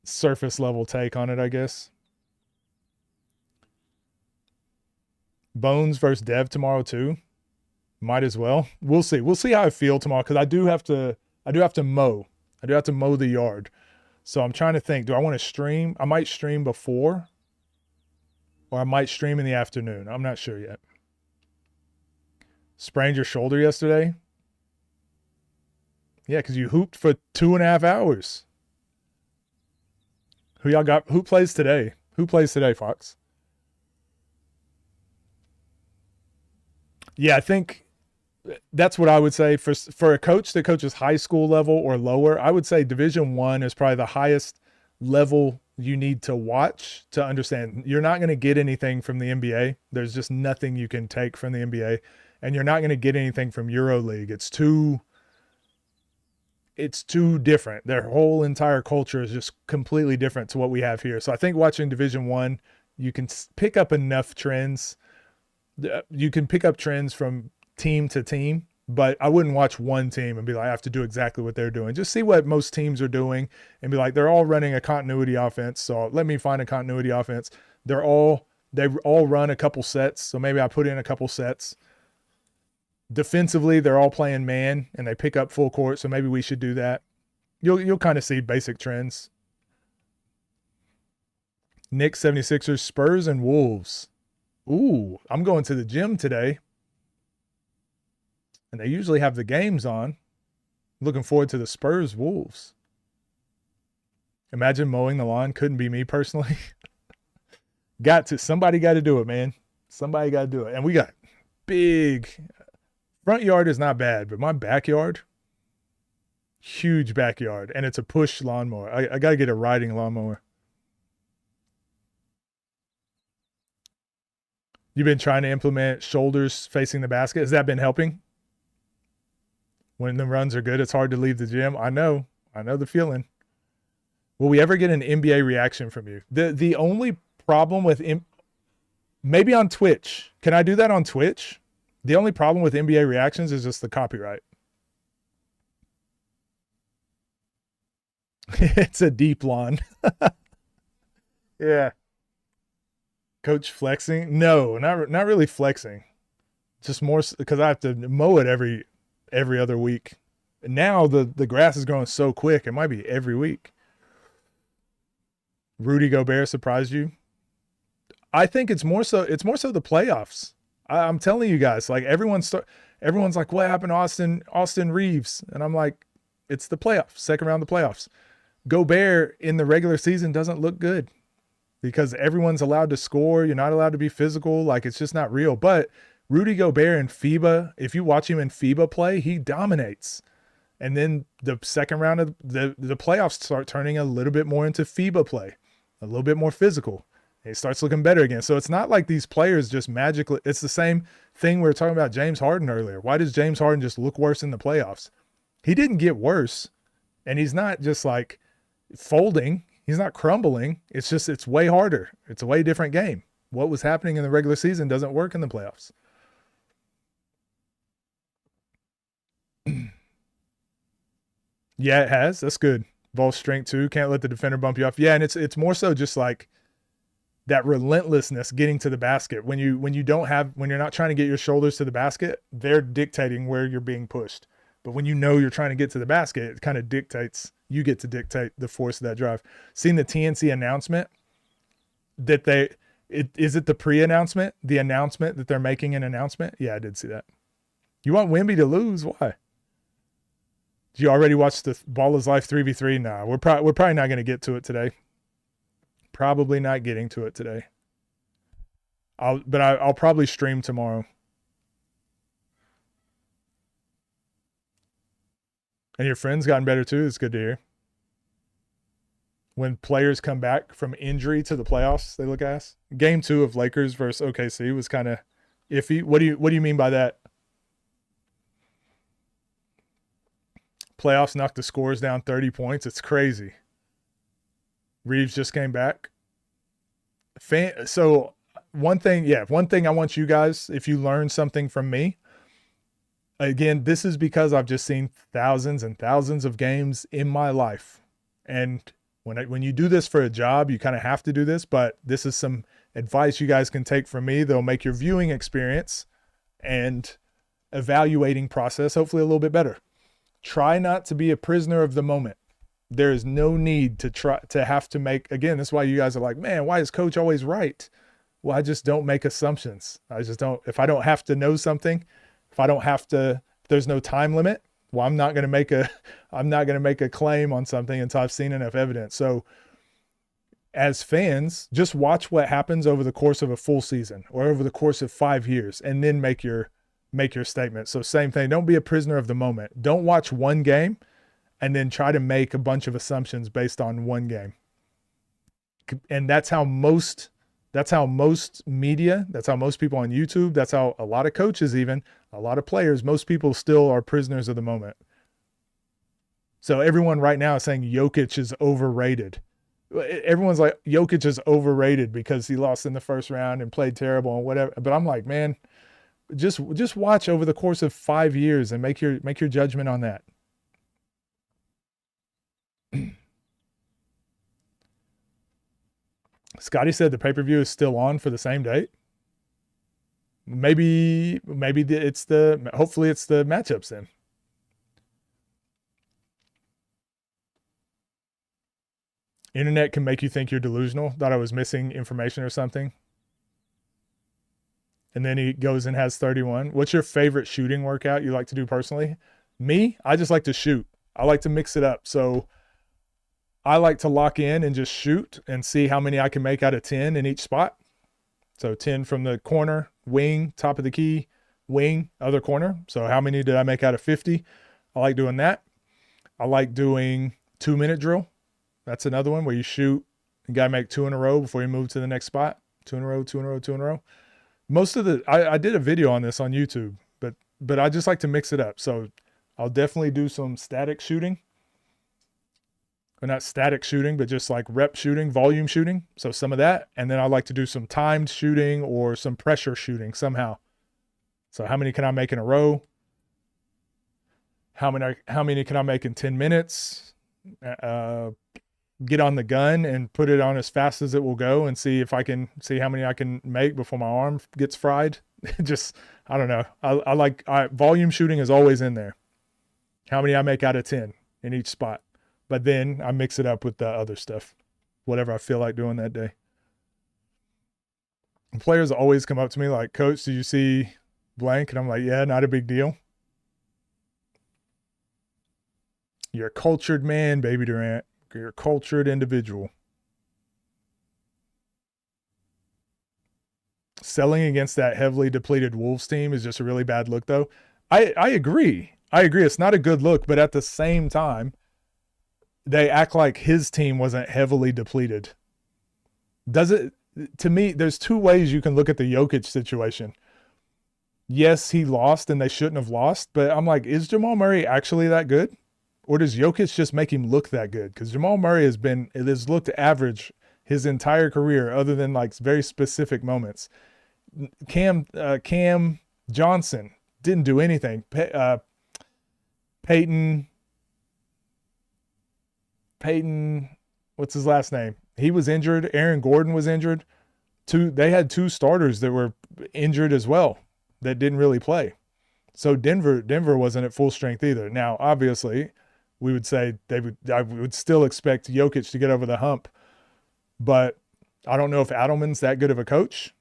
surface level take on it, I guess. Bones versus Dev tomorrow too. Might as well. We'll see. We'll see how I feel tomorrow because I do have to mow. I do have to mow the yard. So I'm trying to think, do I want to stream? I might stream before or I might stream in the afternoon. I'm not sure yet. Sprained your shoulder yesterday? Yeah, because you hooped for 2.5 hours. Who y'all got? Who plays today? Who plays today, Fox? Yeah, I think that's what I would say for a coach that coaches high school level or lower. I would say Division I is probably the highest level you need to watch to understand. You're not going to get anything from the NBA. There's just nothing you can take from the NBA, and you're not going to get anything from EuroLeague. It's too different. Their whole entire culture is just completely different to what we have here. So I think watching Division I, you can pick up enough trends. You can pick up trends from team to team But I wouldn't watch one team and be like, I have to do exactly what they're doing. Just see what most teams are doing and be like, they're all running a continuity offense. So let me find a continuity offense. They all run a couple sets. So maybe I put in a couple sets. Defensively, they're all playing man and they pick up full court. So maybe we should do that. You'll kind of see basic trends. Knicks, 76ers, Spurs, and Wolves. Ooh, I'm going to the gym today. And they usually have the games on. Looking forward to the Spurs Wolves. Imagine mowing the lawn. Couldn't be me personally. Somebody got to do it, man. Somebody got to do it. And we got big front yard is not bad, but my backyard, huge backyard. And it's a push lawnmower. I got to get a riding lawnmower. You've been trying to implement shoulders facing the basket. Has that been helping? When the runs are good, it's hard to leave the gym. I know the feeling. Will we ever get an NBA reaction from you? The only problem with maybe on Twitch. Can I do that on Twitch? The only problem with NBA reactions is just the copyright. It's a deep lawn. Yeah. Coach flexing? No, not really flexing. Just more because I have to mow it every other week. Now the grass is growing so quick, it might be every week. Rudy Gobert surprised you? I think it's more so the playoffs. I'm telling you guys, like everyone's like, what happened to Austin Reeves? And I'm like, it's the playoffs, second round of the playoffs. Gobert in the regular season doesn't look good because everyone's allowed to score. You're not allowed to be physical. Like it's just not real. But Rudy Gobert in FIBA, if you watch him in FIBA play, he dominates. And then the second round of the playoffs start turning a little bit more into FIBA play, a little bit more physical. It starts looking better again. So it's not like these players just magically. It's the same thing we were talking about James Harden earlier. Why does James Harden just look worse in the playoffs? He didn't get worse, and he's not just like folding. He's not crumbling. It's just it's way harder. It's a way different game. What was happening in the regular season doesn't work in the playoffs. Yeah, it has. That's good. Ball strength too. Can't let the defender bump you off. Yeah, and it's more so just like that relentlessness getting to the basket. When you're not trying to get your shoulders to the basket, they're dictating where you're being pushed. But when you know you're trying to get to the basket, it kind of dictates. You get to dictate the force of that drive. Seeing the TNC announcement that is it the pre-announcement, the announcement that they're making an announcement? Yeah, I did see that. You want Wemby to lose? Why? Did you already watch the Ball is Life 3v3? Nah, we're probably not going to get to it today. Probably not getting to it today. I'll probably stream tomorrow. And your friend's gotten better too. It's good to hear. When players come back from injury to the playoffs, they look ass. Game 2 of Lakers versus OKC was kind of iffy. What do you mean by that? Playoffs knocked the scores down 30 points. It's crazy. Reeves just came back. So one thing I want you guys, if you learn something from me, again, this is because I've just seen thousands and thousands of games in my life. And when you do this for a job, you kind of have to do this, but this is some advice you guys can take from me. They'll make your viewing experience and evaluating process hopefully a little bit better. Try not to be a prisoner of the moment. There is no need to have to make, again, that's why you guys are like, man, why is coach always right? Well, I just don't make assumptions. I just don't, if I don't have to know something, if there's no time limit, well, I'm not going to make a claim on something until I've seen enough evidence. So as fans, just watch what happens over the course of a full season or over the course of 5 years and then make your statement. So same thing. Don't be a prisoner of the moment. Don't watch one game and then try to make a bunch of assumptions based on one game. And that's how most media, that's how most people on YouTube, that's how a lot of coaches, even a lot of players, most people still are prisoners of the moment. So everyone right now is saying Jokic is overrated. Everyone's like, Jokic is overrated because he lost in the first round and played terrible and whatever. But I'm like, man, Just watch over the course of 5 years and make your judgment on that. Scotty said the pay-per-view is still on for the same date. Maybe hopefully it's the matchups then. Internet can make you think you're delusional, thought I was missing information or something. And then he goes and has 31. What's your favorite shooting workout you like to do personally? Me, I just like to shoot. I like to mix it up. So I like to lock in and just shoot and see how many I can make out of 10 in each spot. So 10 from the corner, wing, top of the key, wing, other corner. So how many did I make out of 50? I like doing that. I like doing 2-minute drill. That's another one where you shoot. You got to make 2 in a row before you move to the next spot. 2 in a row, 2 in a row, 2 in a row. Most of I did a video on this on YouTube, but I just like to mix it up. So I'll definitely do some static shooting. Or not static shooting, but just like rep shooting, volume shooting. So some of that. And then I like to do some timed shooting or some pressure shooting somehow. So how many can I make in a row? How many can I make in 10 minutes? Get on the gun and put it on as fast as it will go and see how many I can make before my arm gets fried. Just, I don't know. I like volume shooting is always in there. How many I make out of 10 in each spot. But then I mix it up with the other stuff, whatever I feel like doing that day. And players always come up to me like, Coach, did you see blank? And I'm like, yeah, not a big deal. You're a cultured man, baby Durant. You're a cultured individual. Selling against that heavily depleted Wolves team is just a really bad look, though. I agree. It's not a good look, but at the same time, they act like his team wasn't heavily depleted. To me, there's 2 ways you can look at the Jokic situation. Yes, he lost and they shouldn't have lost, but I'm like, is Jamal Murray actually that good? Or does Jokic just make him look that good? Because Jamal Murray has looked average his entire career, other than like very specific moments. Cam Johnson didn't do anything. Peyton, what's his last name? He was injured. Aaron Gordon was injured. They had 2 starters that were injured as well that didn't really play. So Denver wasn't at full strength either. Now, obviously, we would say I would still expect Jokic to get over the hump, but I don't know if Adelman's that good of a coach.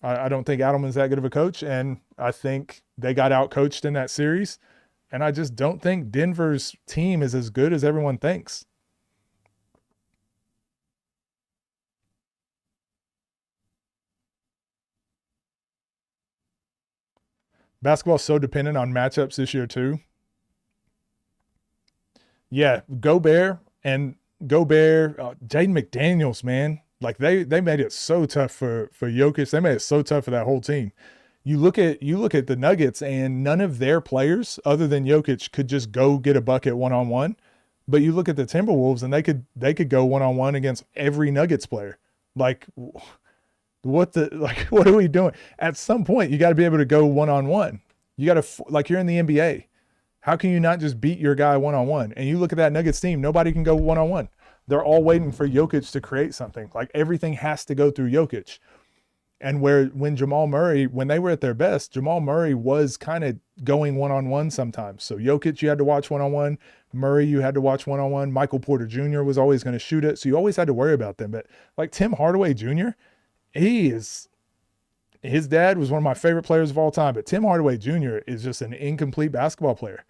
I don't think Adelman's that good of a coach, and I think they got out-coached in that series, and I just don't think Denver's team is as good as everyone thinks. Basketball is so dependent on matchups this year too. Yeah, Gobert, Jaden McDaniels, man. Like they made it so tough for Jokic. They made it so tough for that whole team. You look at the Nuggets, and none of their players other than Jokic could just go get a bucket one-on-one. But you look at the Timberwolves, and they could go one-on-one against every Nuggets player. Like what are we doing? At some point, you got to be able to go one-on-one. You got to, like, you're in the NBA. How can you not just beat your guy one-on-one? And you look at that Nuggets team, nobody can go one-on-one. They're all waiting for Jokic to create something. Like, everything has to go through Jokic. And when Jamal Murray, when they were at their best, Jamal Murray was kind of going one-on-one sometimes. So Jokic, you had to watch one-on-one. Murray, you had to watch one-on-one. Michael Porter Jr. was always going to shoot it. So you always had to worry about them. But like Tim Hardaway Jr., his dad was one of my favorite players of all time, but Tim Hardaway Jr. is just an incomplete basketball player.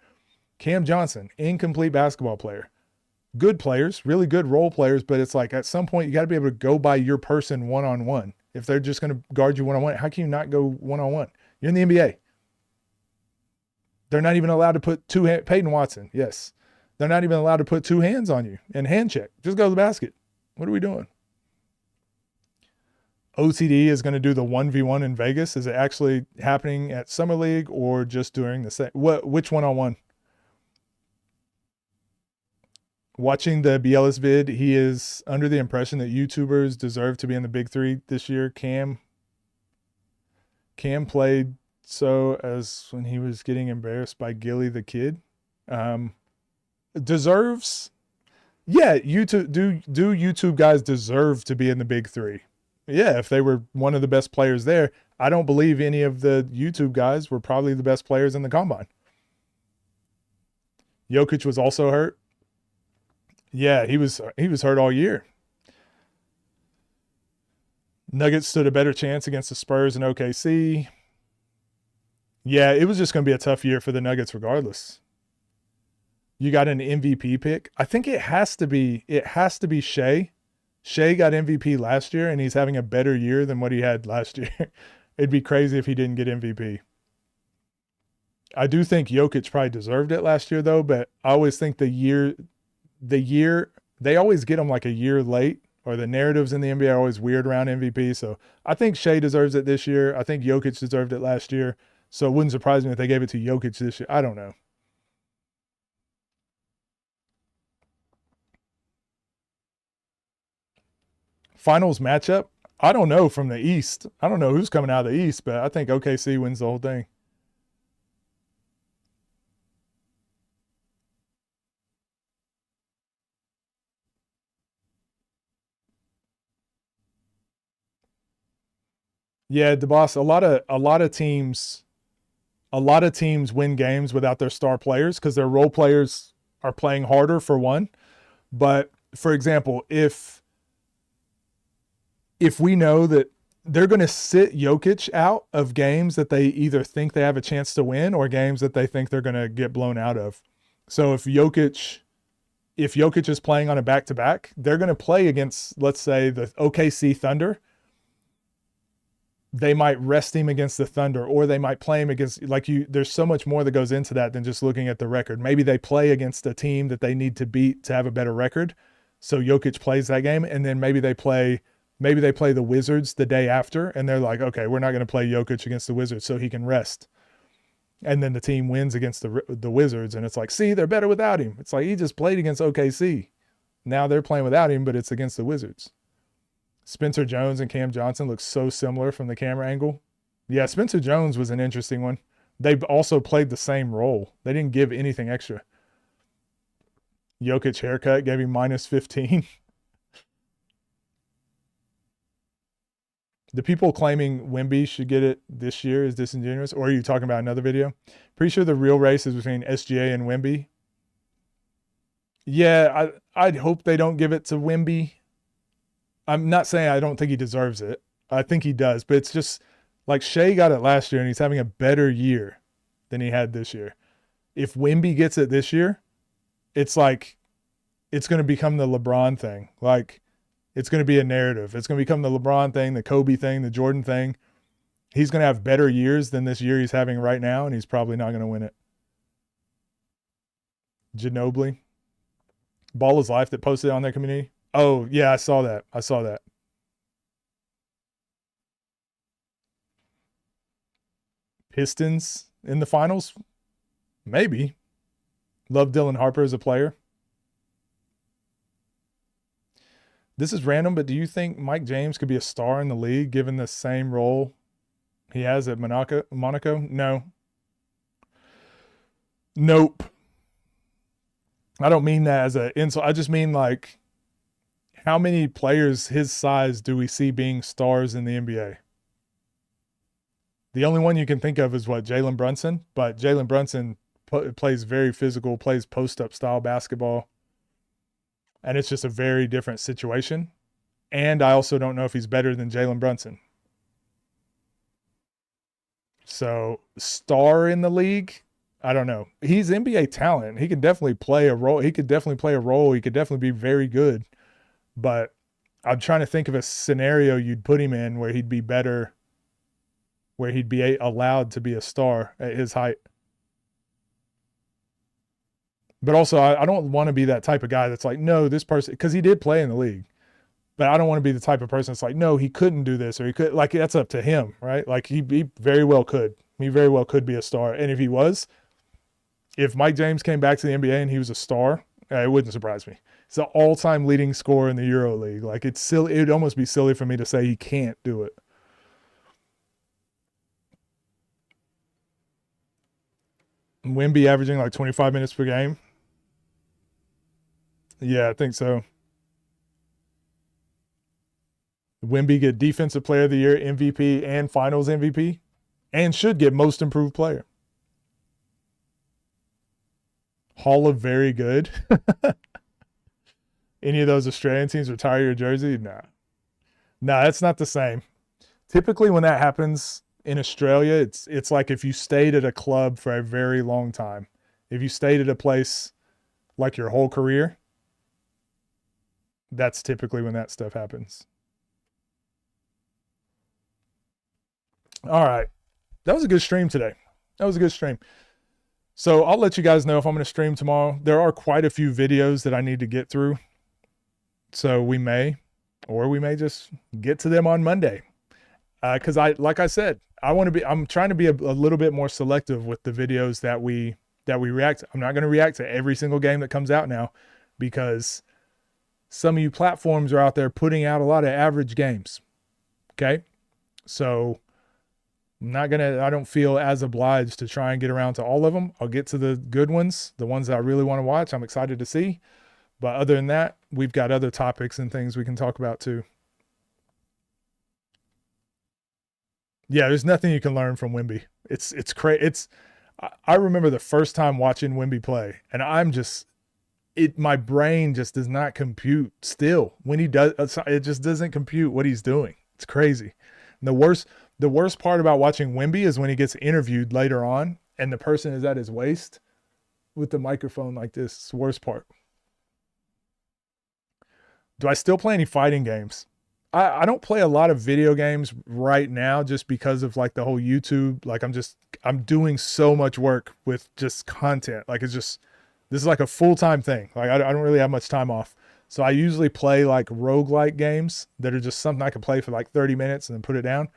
Cam Johnson, incomplete basketball player. Good players, really good role players, but it's like at some point you got to be able to go by your person one-on-one. If they're just going to guard you one-on-one, how can you not go one-on-one? You're in the NBA. They're not even allowed to put Peyton Watson, yes. They're not even allowed to put 2 hands on you and hand check. Just go to the basket. What are we doing? OTD is going to do the 1v1 in Vegas. Is it actually happening at Summer League or just during the same? Which one-on-one? Watching the Bielis vid, he is under the impression that YouTubers deserve to be in the Big 3 this year. Cam played so as when he was getting embarrassed by Gilly the Kid. Deserves. Yeah, YouTube do YouTube guys deserve to be in the big three? Yeah, if they were one of the best players there. I don't believe any of the YouTube guys were probably the best players in the combine. Jokic was also hurt. Yeah, he was hurt all year. Nuggets stood a better chance against the Spurs and OKC. Yeah, it was just going to be a tough year for the Nuggets regardless. You got an MVP pick. I think it has to be Shea. Shea got MVP last year, and he's having a better year than what he had last year. It'd be crazy if he didn't get MVP. I do think Jokic probably deserved it last year, though, but I always think the year, they always get him like a year late, or the narratives in the NBA are always weird around MVP. So I think Shea deserves it this year. I think Jokic deserved it last year. So it wouldn't surprise me if they gave it to Jokic this year. I don't know. Finals matchup? I don't know from the East. I don't know who's coming out of the East, but I think OKC wins the whole thing. Yeah, the boss. A lot of teams win games without their star players because their role players are playing harder for one. But for example, if we know that they're going to sit Jokic out of games that they either think they have a chance to win or games that they think they're going to get blown out of. So if Jokic is playing on a back-to-back, they're going to play against, let's say, the OKC Thunder. They might rest him against the Thunder, or they might play him against, there's so much more that goes into that than just looking at the record. Maybe they play against a team that they need to beat to have a better record. So Jokic plays that game, and then maybe they play the Wizards the day after, and they're like, okay, we're not going to play Jokic against the Wizards so he can rest. And then the team wins against the Wizards, and it's like, see, they're better without him. It's like he just played against OKC. Now they're playing without him, but it's against the Wizards. Spencer Jones and Cam Johnson look so similar from the camera angle. Yeah, Spencer Jones was an interesting one. They also played the same role. They didn't give anything extra. Jokic haircut gave him -15. The people claiming Wemby should get it this year is disingenuous, or are you talking about another video? Pretty sure the real race is between SGA and Wemby. Yeah, I'd hope they don't give it to Wemby. I'm not saying I don't think he deserves it. I think he does, but it's just like Shea got it last year and he's having a better year than he had this year. If Wemby gets it this year, it's like it's going to become the LeBron thing. Like it's going to be a narrative. It's going to become the LeBron thing, the Kobe thing, the Jordan thing. He's going to have better years than this year he's having right now, and he's probably not going to win it. Ginobili. Ball is Life that posted on their community. Oh, yeah, I saw that. Pistons in the finals? Maybe. Love Dylan Harper as a player. This is random, but do you think Mike James could be a star in the league given the same role he has at Monaco? No. Nope. I don't mean that as an insult. I just mean like, how many players his size do we see being stars in the NBA? The only one you can think of is Jalen Brunson, but Jalen Brunson plays very physical, plays post-up style basketball, and it's just a very different situation. And I also don't know if he's better than Jalen Brunson. So, star in the league, I don't know. He's NBA talent. He could definitely play a role. He could definitely be very good. But I'm trying to think of a scenario you'd put him in where he'd be better, where he'd be allowed to be a star at his height. But also, I don't want to be that type of guy that's like, no, this person, because he did play in the league. But I don't want to be the type of person that's like, no, he couldn't do this, or he could, like, that's up to him, right? Like, he very well could. He very well could be a star. And if Mike James came back to the NBA and he was a star, it wouldn't surprise me. He's the all-time leading scorer in the Euro League. Like, it's silly. It'd almost be silly for me to say he can't do it. Wemby averaging like 25 minutes per game. Yeah, I think so. Wemby get Defensive Player of the Year, MVP, and Finals MVP, and should get Most Improved Player. Hall of Very Good. Any of those Australian teams retire your jersey? Nah. Nah, that's not the same. Typically when that happens in Australia, it's like if you stayed at a club for a very long time. If you stayed at a place like your whole career, that's typically when that stuff happens. All right. That was a good stream today. That was a good stream. So I'll let you guys know if I'm going to stream tomorrow. There are quite a few videos that I need to get through. So we may just get to them on Monday. Because like I said, I'm trying to be a little bit more selective with the videos that we react to. I'm not going to react to every single game that comes out now, because some of you platforms are out there putting out a lot of average games. Okay. So I don't feel as obliged to try and get around to all of them. I'll get to the good ones, the ones that I really want to watch. I'm excited to see. But other than that, we've got other topics and things we can talk about too. Yeah, there's nothing you can learn from Wemby. It's crazy. I remember the first time watching Wemby play, and my brain just does not compute still. When he does, it just doesn't compute what he's doing. It's crazy. And the worst part about watching Wemby is when he gets interviewed later on and the person is at his waist with the microphone like this. It's the worst part. Do I still play any fighting games? I don't play a lot of video games right now just because of like the whole YouTube. Like I'm doing so much work with just content. Like this is like a full-time thing. Like I don't really have much time off. So I usually play like roguelike games that are just something I can play for like 30 minutes and then put it down.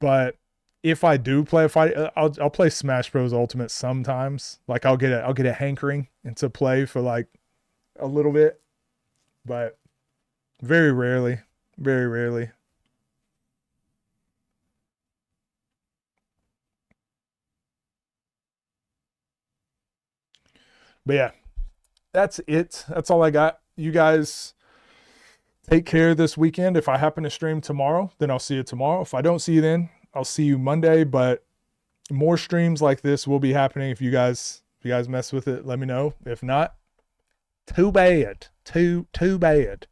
But if I do play a fight, I'll play Smash Bros. Ultimate sometimes. Like I'll get a hankering into play for like a little bit, but very rarely. Very rarely. But yeah, that's it. That's all I got. You guys take care this weekend. If I happen to stream tomorrow, then I'll see you tomorrow. If I don't see you then, I'll see you Monday. But more streams like this will be happening. If you guys mess with it, let me know. If not, too bad. Too bad.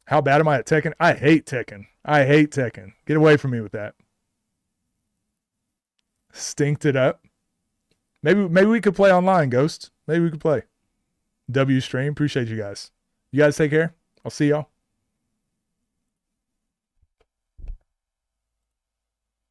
How bad am I at Tekken? I hate Tekken. Get away from me with that. Stinked it up. Maybe we could play online, Ghost. Maybe we could play. W stream. Appreciate you guys. You guys take care. I'll see y'all.